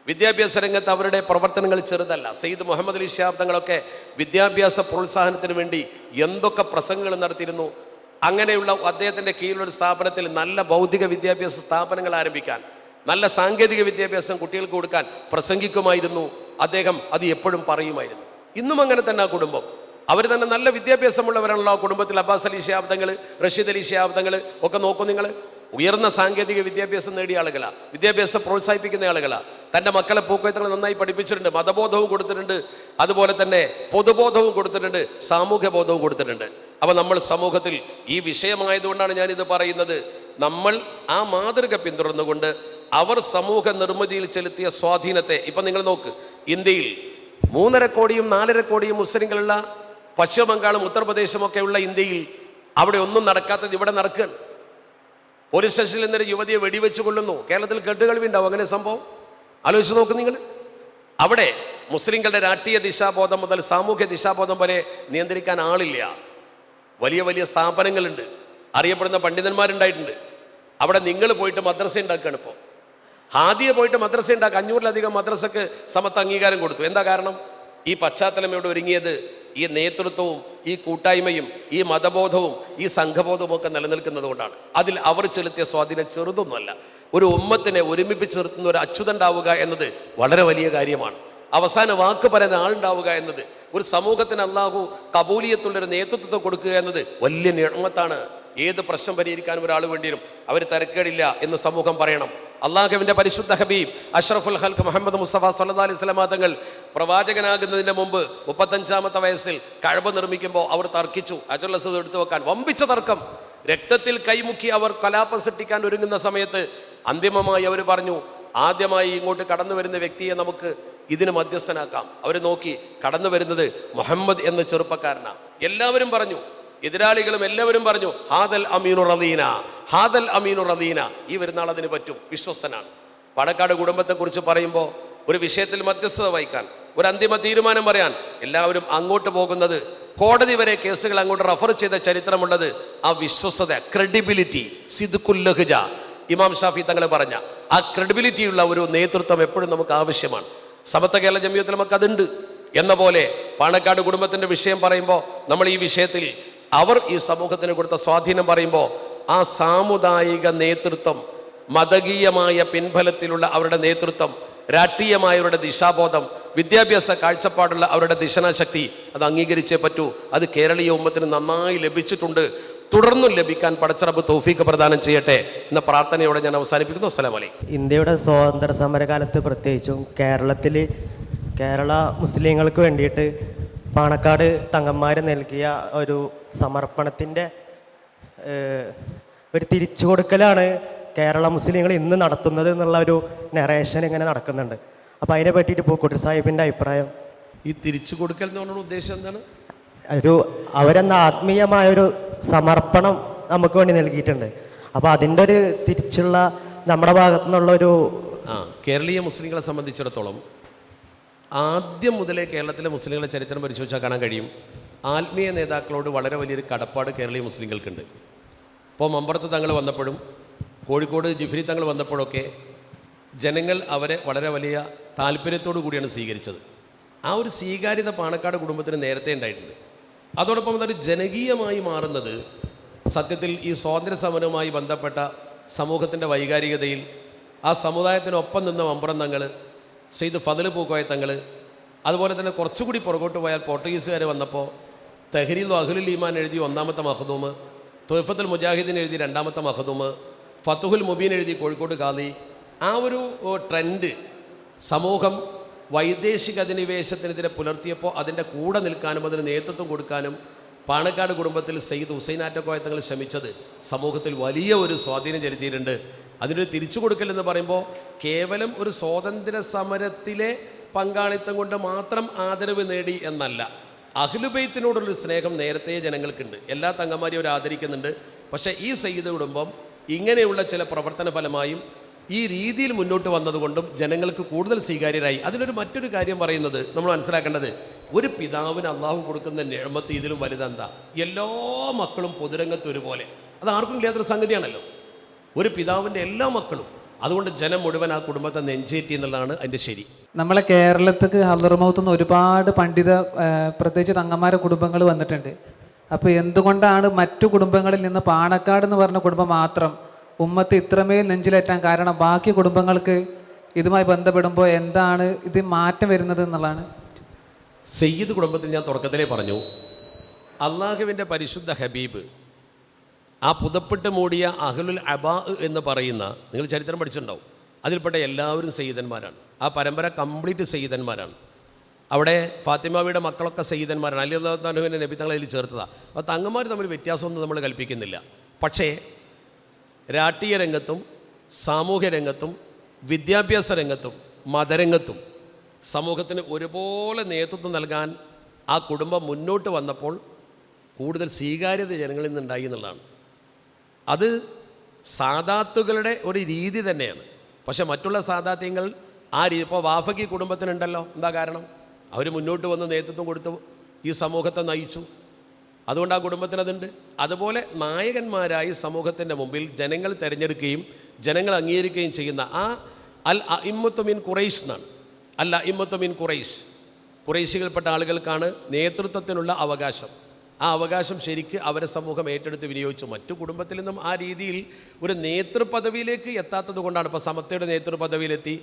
വിദ്യാഭ്യാസ രംഗത്ത് അവരുടെ പ്രവർത്തനങ്ങൾ ചെറുതല്ല. സയ്യിദ് മുഹമ്മദ് അലി ശിഹാബ് തങ്ങളൊക്കെ വിദ്യാഭ്യാസ പ്രോത്സാഹനത്തിന് വേണ്ടി എന്തൊക്കെ പ്രസംഗങ്ങൾ നടത്തിയിരുന്നു. അങ്ങനെയുള്ള അദ്ദേഹത്തിൻ്റെ കീഴിലൊരു സ്ഥാപനത്തിൽ നല്ല ഭൗതിക വിദ്യാഭ്യാസ സ്ഥാപനങ്ങൾ ആരംഭിക്കാൻ, നല്ല സാങ്കേതിക വിദ്യാഭ്യാസം കുട്ടികൾക്ക് കൊടുക്കാൻ പ്രസംഗിക്കുമായിരുന്നു അദ്ദേഹം. അത് എപ്പോഴും പറയുമായിരുന്നു. ഇന്നും അങ്ങനെ തന്നെ ആ കുടുംബം. അവർ തന്നെ നല്ല വിദ്യാഭ്യാസമുള്ളവരാണല്ലോ ആ കുടുംബത്തിൽ. അബ്ബാസ് അലി ശിഹാബ് തങ്ങൾ, റഷീദ് അലി ശിഹാബ് തങ്ങൾ ഒക്കെ നോക്കൂ നിങ്ങൾ. ഉയർന്ന സാങ്കേതിക വിദ്യാഭ്യാസം നേടിയ ആളുകളാണ്, വിദ്യാഭ്യാസം പ്രോത്സാഹിപ്പിക്കുന്ന ആളുകളാണ്. തൻ്റെ മക്കളെ പൂക്കോയത്തങ്ങൾ നന്നായി പഠിപ്പിച്ചിട്ടുണ്ട്, മതബോധവും കൊടുത്തിട്ടുണ്ട്, അതുപോലെ തന്നെ പൊതുബോധവും കൊടുത്തിട്ടുണ്ട്, സാമൂഹ്യ ബോധവും കൊടുത്തിട്ടുണ്ട്. അപ്പോൾ നമ്മൾ സമൂഹത്തിൽ ഈ വിഷയമായതുകൊണ്ടാണ് ഞാനിത് പറയുന്നത്. നമ്മൾ ആ മാതൃക പിന്തുടർന്നുകൊണ്ട് അവർ സമൂഹ നിർമ്മിതിയിൽ ചെലുത്തിയ സ്വാധീനത്തെ, ഇപ്പം നിങ്ങൾ നോക്ക്, ഇന്ത്യയിൽ 3.5 കോടിയും 4.5 കോടിയും മുസ്ലിങ്ങളുള്ള പശ്ചിമ ബംഗാളും ഉത്തർപ്രദേശും ഒക്കെ ഉള്ള ഇന്ത്യയിൽ അവിടെ ഒന്നും നടക്കാത്തത് ഇവിടെ നടക്കുകയാണ്. പോലീസ് സ്റ്റേഷനിൽ നിന്നൊരു യുവതിയെ വെടിവെച്ച് കൊള്ളുന്നു. കേരളത്തിൽ കേട്ടുകേൾവി ഉണ്ടാവും അങ്ങനെ സംഭവം. ആലോചിച്ച് നോക്ക് നിങ്ങൾ. അവിടെ മുസ്ലിങ്ങളുടെ രാഷ്ട്രീയ ദിശാബോധം മുതൽ സാമൂഹ്യ ദിശാബോധം വരെ നിയന്ത്രിക്കാൻ ആളില്ല. വലിയ വലിയ സ്ഥാപനങ്ങളുണ്ട്, അറിയപ്പെടുന്ന പണ്ഡിതന്മാരുണ്ടായിട്ടുണ്ട്. അവിടെ നിങ്ങൾ പോയിട്ട് മദ്രസ ഉണ്ടാക്കുകയാണ്. ഇപ്പോൾ ഹാദിയെ പോയിട്ട് മദ്രസ ഉണ്ടാക്കുക. 500-ലധികം മദ്രസക്ക് സമത്വ അംഗീകാരം കൊടുത്തു. എന്താ കാരണം? ഈ പശ്ചാത്തലം ഇവിടെ ഒരുങ്ങിയത് ഈ നേതൃത്വവും ഈ കൂട്ടായ്മയും ഈ മതബോധവും ഈ സംഘബോധവും ഒക്കെ നിലനിൽക്കുന്നത് കൊണ്ടാണ്. അതിൽ അവർ ചെലുത്തിയ സ്വാധീനം ചെറുതൊന്നുമല്ല. ഒരു ഉമ്മത്തിനെ ഒരുമിപ്പിച്ച് നിർത്തുന്ന ഒരു അച്യുതണ്ടാവുക എന്നത് വളരെ വലിയ കാര്യമാണ്. അവസാന വാക്ക് പറയാൻ ആളുണ്ടാവുക എന്നത്, ഒരു സമൂഹത്തിന് അല്ലാഹു കബൂലിയത്തുള്ളൊരു നേതൃത്വത്തെ കൊടുക്കുക എന്നത് വലിയ നിഅമത്താണ്. ഏത് പ്രശ്നം പരിഹരിക്കാനും ഒരാൾ വേണ്ടിയും അവർ തരക്കേടില്ല എന്ന് സമൂഹം പറയണം. അള്ളാഹുവിൻ്റെ പരിശുദ്ധ ഹബീബ് അഷ്റഫുൽ ഖൽഖ് മുഹമ്മദ് മുസ്തഫ സല്ലല്ലാഹു അലൈഹി വസല്ലം തങ്ങൾ പ്രവാചകനാകുന്നതിന് മുമ്പ് 35-ാമത്തെ വയസ്സിൽ കഅബ നിർമ്മിക്കുമ്പോൾ അവർ തർക്കിച്ചു. ഹജറുൽ അസ്വദ് എടുത്തു വെക്കാൻ വമ്പിച്ച തർക്കം. രക്തത്തിൽ കൈമുക്കി അവർ കലാപം സൃഷ്ടിക്കാൻ ഒരുങ്ങുന്ന സമയത്ത് അന്തിമമായി അവർ പറഞ്ഞു, ആദ്യമായി ഇങ്ങോട്ട് കടന്നു വരുന്ന വ്യക്തിയെ നമുക്ക് ഇതിന് മധ്യസ്ഥനാക്കാം. അവർ നോക്കി, കടന്നു വരുന്നത് മുഹമ്മദ് എന്ന ചെറുപ്പക്കാരനാണ്. എല്ലാവരും പറഞ്ഞു, എതിരാളികളും എല്ലാവരും പറഞ്ഞു, ഹാദൽ അമീനു റദീന, ഹാദൽ അമീനു റദീന, ഈ വരുന്ന ആൾ അതിന് പറ്റും, വിശ്വസ്തനാണ്. പാണക്കാട് കുടുംബത്തെക്കുറിച്ച് പറയുമ്പോൾ ഒരു വിഷയത്തിൽ മധ്യസ്ഥത വഹിക്കാൻ, ഒരു അന്തിമ തീരുമാനം പറയാൻ എല്ലാവരും അങ്ങോട്ട് പോകുന്നത്, കോടതി വരെ കേസുകൾ അങ്ങോട്ട് റഫർ ചെയ്ത ചരിത്രമുള്ളത് ആ വിശ്വസ്തത, ക്രെഡിബിലിറ്റി, സിദ്ഖുൽ ലഹ്ജ, ഇമാം ഷാഫി തങ്ങൾ പറഞ്ഞ ആ ക്രെഡിബിലിറ്റിയുള്ള ഒരു നേതൃത്വം എപ്പോഴും നമുക്ക് ആവശ്യമാണ്. സമത്വ കേരള ജമിയത്തിൽ നമുക്ക് അതുണ്ട്. എന്ന പോലെ പാണക്കാട് കുടുംബത്തിൻ്റെ വിഷയം പറയുമ്പോൾ നമ്മൾ ഈ വിഷയത്തിൽ അവർ ഈ സമൂഹത്തിന് കൊടുത്ത സ്വാധീനം പറയുമ്പോൾ ആ സാമുദായിക നേതൃത്വം, മതകീയമായ പിൻബലത്തിലുള്ള അവരുടെ നേതൃത്വം, രാഷ്ട്രീയമായവരുടെ ദിശാബോധം, വിദ്യാഭ്യാസ കാഴ്ചപ്പാടുള്ള അവരുടെ ദിശനാശക്തി, അത് അംഗീകരിച്ചേ പറ്റൂ. അത് കേരളീയ ഉമ്മത്തിന് നന്നായി ലഭിച്ചിട്ടുണ്ട്. തുടർന്നും ലഭിക്കാൻ പടച്ചറബ് തൗഫീഖ് പ്രദാനം ചെയ്യട്ടെ എന്ന പ്രാർത്ഥനയോടെ ഞാൻ അവസാനിപ്പിക്കുന്നു. അസ്സലാമു അലൈക്കും. ഇന്ത്യയുടെ സ്വാതന്ത്ര്യ സമരകാലത്ത് പ്രത്യേകിച്ചും കേരള മുസ്ലിങ്ങൾക്ക് വേണ്ടിയിട്ട് പാണക്കാട് തങ്ങന്മാർ നൽകിയ ഒരു സമർപ്പണത്തിൻ്റെ ഒരു തിരിച്ചു കൊടുക്കലാണ് കേരള മുസ്ലിങ്ങൾ ഇന്ന് നടത്തുന്നത് എന്നുള്ള ഒരു നറേഷൻ ഇങ്ങനെ നടക്കുന്നുണ്ട്. അപ്പോൾ അതിനെ പറ്റിയിട്ട് പൂക്കോട്ടൂർ സാഹിബിൻ്റെ അഭിപ്രായം. ഈ തിരിച്ചു കൊടുക്കൽ എന്ന് പറഞ്ഞ ഉദ്ദേശം എന്താണ്? അവരെന്ന ആത്മീയമായൊരു സമർപ്പണം നമുക്ക് വേണ്ടി നൽകിയിട്ടുണ്ട്. അപ്പോൾ അതിൻ്റെ ഒരു തിരിച്ചുള്ള നമ്മുടെ ഭാഗത്തു നിന്നുള്ളൊരു കേരളീയ മുസ്ലിങ്ങളെ സംബന്ധിച്ചിടത്തോളം ആദ്യം മുതലേ കേരളത്തിലെ മുസ്ലിങ്ങളുടെ ചരിത്രം പരിശോധിച്ചാൽ കാണാൻ കഴിയും, ആത്മീയ നേതാക്കളോട് വളരെ വലിയൊരു കടപ്പാട് കേരളീയ മുസ്ലിങ്ങൾക്കുണ്ട്. ഇപ്പോൾ മമ്പറത്ത് തങ്ങൾ വന്നപ്പോഴും കോഴിക്കോട് ജിഫ്രി തങ്ങൾ വന്നപ്പോഴൊക്കെ ജനങ്ങൾ അവരെ വളരെ വലിയ താല്പര്യത്തോടു കൂടിയാണ് സ്വീകരിച്ചത്. ആ ഒരു സ്വീകാര്യത പാണക്കാട് കുടുംബത്തിന് നേരത്തെ ഉണ്ടായിട്ടുണ്ട്. അതോടൊപ്പം അതൊരു ജനകീയമായി മാറുന്നത് സത്യത്തിൽ ഈ സ്വാതന്ത്ര്യ സമരവുമായി ബന്ധപ്പെട്ട സമൂഹത്തിൻ്റെ വൈകാരികതയിൽ ആ സമുദായത്തിനൊപ്പം നിന്ന മമ്പറം തങ്ങൾ, സെയ്ദ് ഫദൽ പൂക്കോയ തങ്ങൾ, അതുപോലെ തന്നെ കുറച്ചുകൂടി പുറകോട്ട് പോയാൽ പോർട്ടുഗീസുകാർ വന്നപ്പോൾ തെഹ്രീൽ അഹ്ലുൽ ഈമാൻ എഴുതി ഒന്നാമത്തെ മഖ്ദൂമ്, തുഹഫത്തുൽ മുജാഹിദീൻ എഴുതി രണ്ടാമത്തെ മഖ്ദൂമ്, ഫത്തുഹുൽ മുബീൻ എഴുതി കോഴിക്കോട് ഖാദി. ആ ഒരു ട്രെൻഡ് സമൂഹം വൈദേശിക അധിനിവേശത്തിനെതിരെ പുലർത്തിയപ്പോൾ അതിൻ്റെ കൂടെ നിൽക്കാനും അതിന് നേതൃത്വം കൊടുക്കാനും പാണക്കാട് കുടുംബത്തിൽ സെയ്ദ് ഹുസൈനാറ്റക്കോയ തങ്ങൾ ശ്രമിച്ചത് സമൂഹത്തിൽ വലിയ ഒരു സ്വാധീനം ചെലുത്തിയിട്ടുണ്ട്. അതിനൊരു തിരിച്ചു കൊടുക്കൽ എന്ന് പറയുമ്പോൾ കേവലം ഒരു സ്വാതന്ത്ര്യ സമരത്തിലെ പങ്കാളിത്തം കൊണ്ട് മാത്രം ആദരവ് നേടി എന്നല്ല. അഹ്ലുബൈത്തിനോടുള്ളൊരു സ്നേഹം നേരത്തെ ജനങ്ങൾക്കുണ്ട്. എല്ലാ തങ്ങന്മാരെയും അവർ ആദരിക്കുന്നുണ്ട്. പക്ഷേ ഈ സയ്യിദ് കുടുംബം ഇങ്ങനെയുള്ള ചില പ്രവർത്തന ഫലമായും ഈ രീതിയിൽ മുന്നോട്ട് വന്നതുകൊണ്ടും ജനങ്ങൾക്ക് കൂടുതൽ സ്വീകാര്യരായി. അതിനൊരു മറ്റൊരു കാര്യം പറയുന്നത് നമ്മൾ മനസ്സിലാക്കേണ്ടത്, ഒരു പിതാവിന് അള്ളാഹു കൊടുക്കുന്ന നിഅമത്ത് ഇതിലും വലുതെന്താ? എല്ലാ മക്കളും പൊതുരംഗത്ത് ഒരുപോലെ. അത് ആർക്കും ഇല്ലാത്തൊരു സംഗതിയാണല്ലോ, ഒരു പിതാവിൻ്റെ എല്ലാ മക്കളും. അതുകൊണ്ട് ജനം മുഴുവൻ ആ കുടുംബത്തെ നെഞ്ചേറ്റി എന്നുള്ളതാണ് അതിൻ്റെ ശരി. നമ്മളെ കേരളത്തിക്ക് ഹളർമൗത്ത് നിന്ന് ഒരുപാട് പണ്ഡിത പ്രത്യേകിച്ച് തങ്ങന്മാരെ കുടുംബങ്ങൾ വന്നിട്ടുണ്ട്. അപ്പോൾ എന്തുകൊണ്ടാണ് മറ്റു കുടുംബങ്ങളിൽ നിന്ന് പാണക്കാട് എന്ന് പറഞ്ഞ കുടുംബം മാത്രം ഉമ്മത്ത് ഇത്രമേൽ നെഞ്ചിലേറ്റാൻ കാരണം? ബാക്കി കുടുംബങ്ങൾക്ക് ഇതുമായി ബന്ധപ്പെടുമ്പോൾ എന്താണ് ഇത് മാറ്റം വരുന്നത് എന്നുള്ളതാണ്. സയ്യിദ് കുടുംബത്തിൽ ഞാൻ തുടക്കത്തിലേ പറഞ്ഞു, അള്ളാഹുവിൻ്റെ പരിശുദ്ധ ഹബീബ് ആ പുതപ്പെട്ട് മൂടിയ അഹ്ലുൽ അബാ എന്ന് പറയുന്ന, നിങ്ങൾ ചരിത്രം പഠിച്ചിട്ടുണ്ടാവും, അതിൽപ്പെട്ട എല്ലാവരും സയ്യിദന്മാരാണ്. ആ പരമ്പര കംപ്ലീറ്റ് സയ്യിദന്മാരാണ്. അവിടെ ഫാത്തിമാവിയുടെ മക്കളൊക്കെ സയ്യിദന്മാരാണ്. അലി അള്ളാഹു തആലയുടെ നബി തങ്ങളെ അതിൽ ചേർത്തതാണ്. അപ്പോൾ തങ്ങന്മാർ തമ്മിൽ വ്യത്യാസമൊന്നും നമ്മൾ കൽപ്പിക്കുന്നില്ല. പക്ഷേ രാഷ്ട്രീയ രംഗത്തും സാമൂഹ്യ രംഗത്തും വിദ്യാഭ്യാസ രംഗത്തും മതരംഗത്തും സമൂഹത്തിന് ഒരുപോലെ നേതൃത്വം നൽകാൻ ആ കുടുംബം മുന്നോട്ട് വന്നപ്പോൾ കൂടുതൽ സ്വീകാര്യത ജനങ്ങളിൽ നിന്നുണ്ടായി എന്നുള്ളതാണ്. അത് സാദാത്തുകളുടെ ഒരു രീതി തന്നെയാണ്. പക്ഷേ മറ്റുള്ള സാദാത്യങ്ങൾ ആ രീതി, ഇപ്പോൾ വാഫക്കി കുടുംബത്തിനുണ്ടല്ലോ. എന്താ കാരണം? അവർ മുന്നോട്ട് വന്ന് നേതൃത്വം കൊടുത്ത് ഈ സമൂഹത്തെ നയിച്ചു. അതുകൊണ്ട് ആ കുടുംബത്തിനതുണ്ട്. അതുപോലെ നായകന്മാരായി സമൂഹത്തിൻ്റെ മുമ്പിൽ ജനങ്ങൾ തിരഞ്ഞെടുക്കുകയും ജനങ്ങൾ അംഗീകരിക്കുകയും ചെയ്യുന്ന ആ അൽ അഇമ്മത്തു മിൻ ഖുറൈശ് എന്നാണ്. അൽ അഇമ്മത്തു മിൻ ഖുറൈശ്, ഖുറൈശികൾപ്പെട്ട ആളുകൾക്കാണ് നേതൃത്വത്തിനുള്ള അവകാശം. ആ അവകാശം ശരിക്ക് അവരെ സമൂഹം ഏറ്റെടുത്ത് വിനിയോഗിച്ചു. മറ്റു കുടുംബത്തിൽ നിന്നും ആ രീതിയിൽ ഒരു നേതൃപദവിയിലേക്ക് എത്താത്തത് കൊണ്ടാണ്. ഇപ്പോൾ സമത്തയുടെ നേതൃപദവിയിലെത്തി,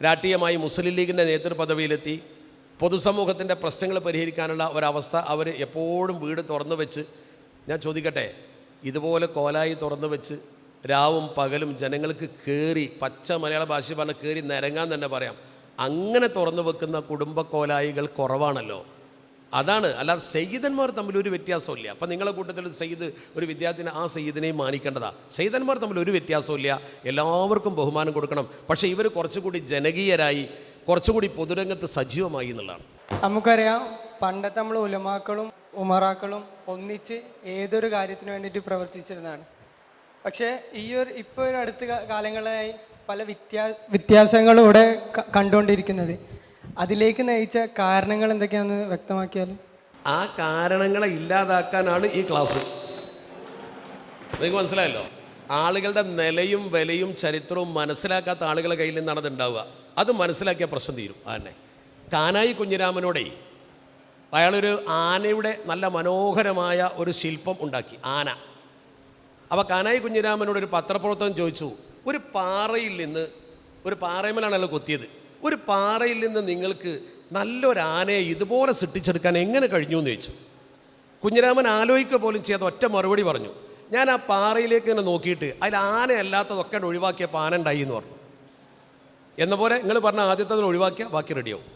രാഷ്ട്രീയമായി മുസ്ലിം ലീഗിൻ്റെ നേതൃപദവിയിലെത്തി, പൊതുസമൂഹത്തിൻ്റെ പ്രശ്നങ്ങൾ പരിഹരിക്കാനുള്ള ഒരവസ്ഥ അവർ എപ്പോഴും വീട് തുറന്നു വെച്ച്, ഞാൻ ചോദിക്കട്ടെ, ഇതുപോലെ കോലായി തുറന്നു വെച്ച് രാവും പകലും ജനങ്ങൾക്ക് കയറി, പച്ച മലയാള ഭാഷ പറഞ്ഞ് കയറി നിരങ്ങാൻ തന്നെ പറയാം, അങ്ങനെ തുറന്നു വെക്കുന്ന കുടുംബ കോലായികൾ കുറവാണല്ലോ. അതാണ്. അല്ലാതെ സയ്യിദന്മാർ തമ്മിൽ ഒരു വ്യത്യാസമില്ല. അപ്പം നിങ്ങളെ കൂട്ടത്തിൽ സയ്യിദ് ഒരു വിദ്യാർത്ഥിനെ, ആ സയ്യിദിനെയും മാനിക്കേണ്ടതാണ്. സയ്യിദന്മാർ തമ്മിൽ ഒരു വ്യത്യാസമില്ല, എല്ലാവർക്കും ബഹുമാനം കൊടുക്കണം. പക്ഷേ ഇവർ കുറച്ചുകൂടി ജനകീയരായി, കുറച്ചുകൂടി പൊതുരംഗത്ത് സജീവമായി എന്നുള്ളതാണ്. നമുക്കറിയാം, പണ്ടത്തെ നമ്മൾ ഉലമാക്കളും ഉമറാക്കളും ഒന്നിച്ച് ഏതൊരു കാര്യത്തിന് വേണ്ടിയിട്ട് പ്രവർത്തിച്ചിരുന്നതാണ്. പക്ഷേ ഇപ്പോൾ ഒരു അടുത്ത കാലങ്ങളായി പല വ്യത്യാസങ്ങളും ഇവിടെ കണ്ടുകൊണ്ടിരിക്കുന്നത്. അതിലേക്ക് നയിച്ച കാരണങ്ങൾ എന്തൊക്കെയാണെന്ന് വ്യക്തമാക്കിയാൽ? ആ കാരണങ്ങളെ ഇല്ലാതാക്കാനാണ് ഈ ക്ലാസ്. നിങ്ങൾക്ക് മനസ്സിലായല്ലോ. ആളുകളുടെ നിലയും വിലയും ചരിത്രവും മനസ്സിലാക്കാത്ത ആളുകളുടെ കയ്യിൽ നിന്നാണ് അത് ഉണ്ടാവുക. അത് മനസ്സിലാക്കിയ പ്രശ്നം തീരും. അതന്നെ കാനായി കുഞ്ഞിരാമനോടെ അയാളൊരു ആനയുടെ നല്ല മനോഹരമായ ഒരു ശില്പം ഉണ്ടാക്കി, ആന. അപ്പോൾ കാനായി കുഞ്ഞിരാമനോട് ഒരു പത്രപ്രവർത്തകൻ ചോദിച്ചു, ഒരു പാറയിൽ നിന്ന്, ഒരു പാറയമേലാണ് അയാൾ കൊത്തിയത്, ഒരു പാറയിൽ നിന്ന് നിങ്ങൾക്ക് നല്ലൊരാനയെ ഇതുപോലെ സൃഷ്ടിച്ചെടുക്കാൻ എങ്ങനെ കഴിഞ്ഞു എന്ന് ചോദിച്ചു. കുഞ്ഞിരാമൻ ആലോചിക്കുക പോലും ചെയ്യാതെ ഒറ്റ മറുപടി പറഞ്ഞു, ഞാൻ ആ പാറയിലേക്ക് ഇങ്ങനെ നോക്കിയിട്ട് അതിൽ ആനയല്ലാത്തതൊക്കെ ഒഴിവാക്കിയപ്പോൾ ആന ഉണ്ടായി എന്ന് പറഞ്ഞു. എന്ന പോലെ നിങ്ങൾ പറഞ്ഞ ആദ്യത്തെ ഒഴിവാക്കിയാൽ ബാക്കി റെഡിയാവും.